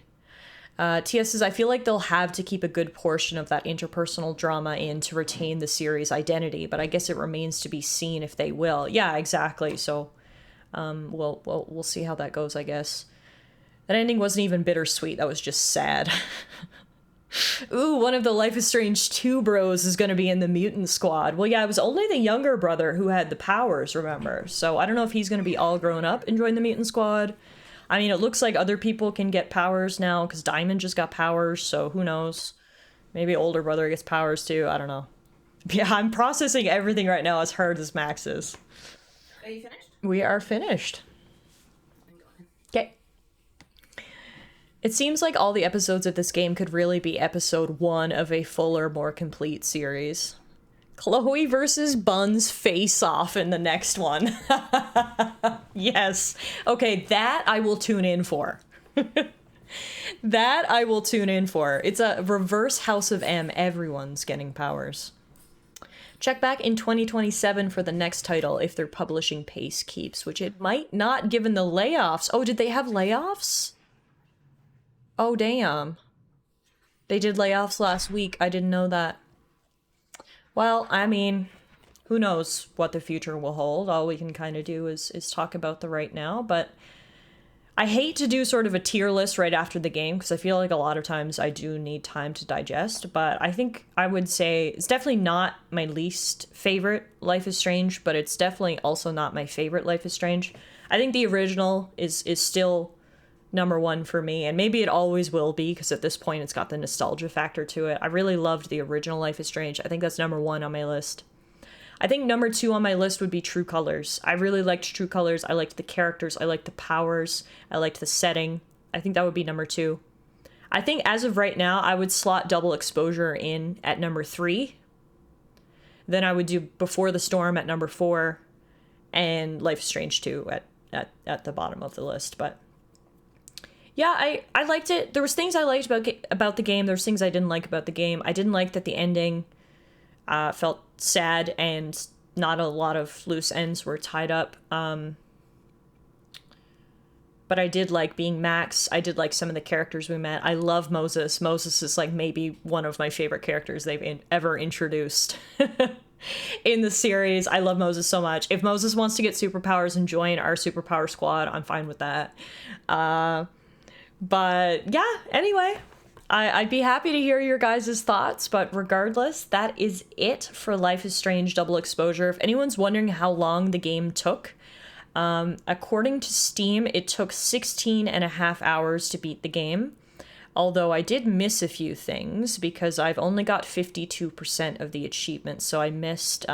TS says, I feel like they'll have to keep a good portion of that interpersonal drama in to retain the series' identity, but I guess it remains to be seen if they will. Yeah, exactly. So we'll see how that goes, I guess. That ending wasn't even bittersweet. That was just sad. Ooh, one of the Life is Strange 2 bros is going to be in the mutant squad. Well, yeah, it was only the younger brother who had the powers, remember? So I don't know if he's going to be all grown up and join the mutant squad. I mean, it looks like other people can get powers now, because Diamond just got powers, so who knows? Maybe older brother gets powers too, I don't know. Yeah, I'm processing everything right now as hard as Max is. Are you finished? We are finished. Okay. It seems like all the episodes of this game could really be episode 1 of a fuller, more complete series. Chloe versus Buns face off in the next one. Yes. Okay, that I will tune in for. That I will tune in for. It's a reverse House of M. Everyone's getting powers. Check back in 2027 for the next title if their publishing pace keeps, which it might not given the layoffs. Oh, did they have layoffs? Oh, damn. They did layoffs last week. I didn't know that. Well, I mean, who knows what the future will hold. All we can kind of do is talk about the right now, but I hate to do sort of a tier list right after the game, because I feel like a lot of times I do need time to digest, but I think I would say it's definitely not my least favorite Life is Strange, but it's definitely also not my favorite Life is Strange. I think the original is still number 1 for me, and maybe it always will be, because at this point it's got the nostalgia factor to it. I really loved the original Life is Strange. I think that's number 1 on my list. I think number 2 on my list would be True Colors. I really liked True Colors. I liked the characters. I liked the powers. I liked the setting. I think that would be number 2. I think as of right now, I would slot Double Exposure in at number 3. Then I would do Before the Storm at number 4, and Life is Strange 2 at the bottom of the list. But yeah, I liked it. There was things I liked about the game. There's things I didn't like about the game. I didn't like that the ending felt sad and not a lot of loose ends were tied up. But I did like being Max. I did like some of the characters we met. I love Moses. Moses is like maybe one of my favorite characters they've ever introduced in the series. I love Moses so much. If Moses wants to get superpowers and join our superpower squad, I'm fine with that. But yeah, anyway, I'd be happy to hear your guys' thoughts, but regardless, that is it for Life is Strange Double Exposure. If anyone's wondering how long the game took, according to Steam, it took 16 and a half hours to beat the game. Although I did miss a few things because I've only got 52% of the achievements, so I missed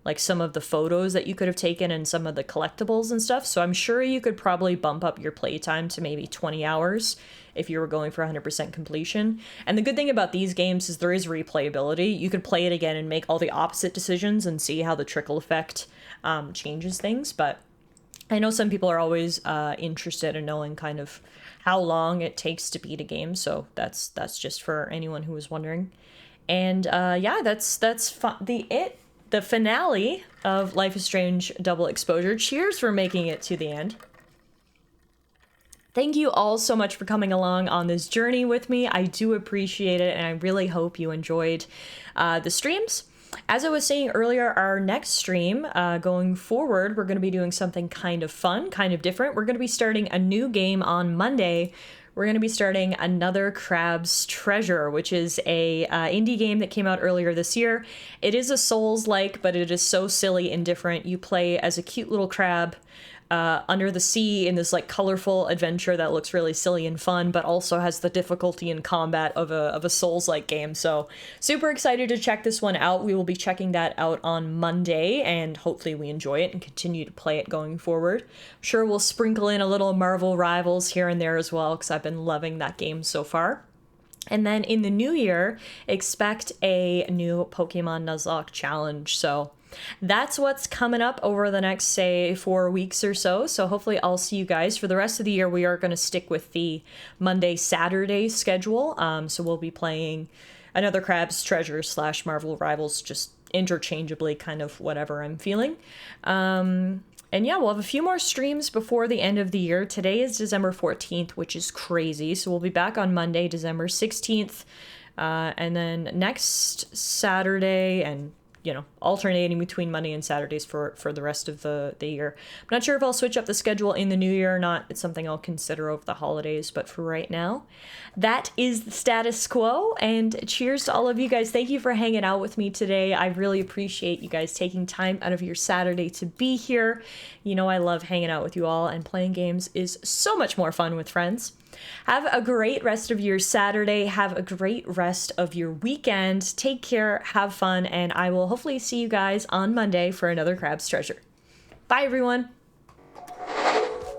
like some of the photos that you could have taken and some of the collectibles and stuff. So I'm sure you could probably bump up your playtime to maybe 20 hours if you were going for 100% completion. And the good thing about these games is there is replayability. You could play it again and make all the opposite decisions and see how the trickle effect changes things. But I know some people are always interested in knowing kind of how long it takes to beat a game. So that's just for anyone who was wondering. And yeah, that's the finale of Life is Strange Double Exposure. Cheers for making it to the end. Thank you all so much for coming along on this journey with me. I do appreciate it, and I really hope you enjoyed the streams. As I was saying earlier, our next stream going forward, we're going to be doing something kind of fun, kind of different. We're going to be starting a new game on Monday. We're going to be starting Another Crab's Treasure, which is a indie game that came out earlier this year. It is a Souls-like, but it is so silly and different. You play as a cute little crab under the sea in this like colorful adventure that looks really silly and fun, but also has the difficulty in combat of a Souls-like game. So super excited to check this one out. We will be checking that out on Monday, and hopefully we enjoy it and continue to play it going forward. I'm sure we'll sprinkle in a little Marvel Rivals here and there as well, because I've been loving that game so far. And then in the new year, expect a new Pokemon Nuzlocke challenge. So that's what's coming up over the next, say, 4 weeks or so. So hopefully I'll see you guys. For the rest of the year, we are going to stick with the Monday-Saturday schedule. So we'll be playing Another Crab's Treasure / Marvel Rivals, just interchangeably, kind of whatever I'm feeling. And yeah, we'll have a few more streams before the end of the year. Today is December 14th, which is crazy. So we'll be back on Monday, December 16th. And then next Saturday, and you know, alternating between Monday and Saturdays for the rest of the year. I'm not sure if I'll switch up the schedule in the new year or not. It's something I'll consider over the holidays, but for right now, that is the status quo. And cheers to all of you guys. Thank you for hanging out with me today. I really appreciate you guys taking time out of your Saturday to be here. You know, I love hanging out with you all, and playing games is so much more fun with friends. Have a great rest of your Saturday. Have a great rest of your weekend. Take care, have fun, and I will hopefully see you guys on Monday for Another Crab's Treasure. Bye, everyone.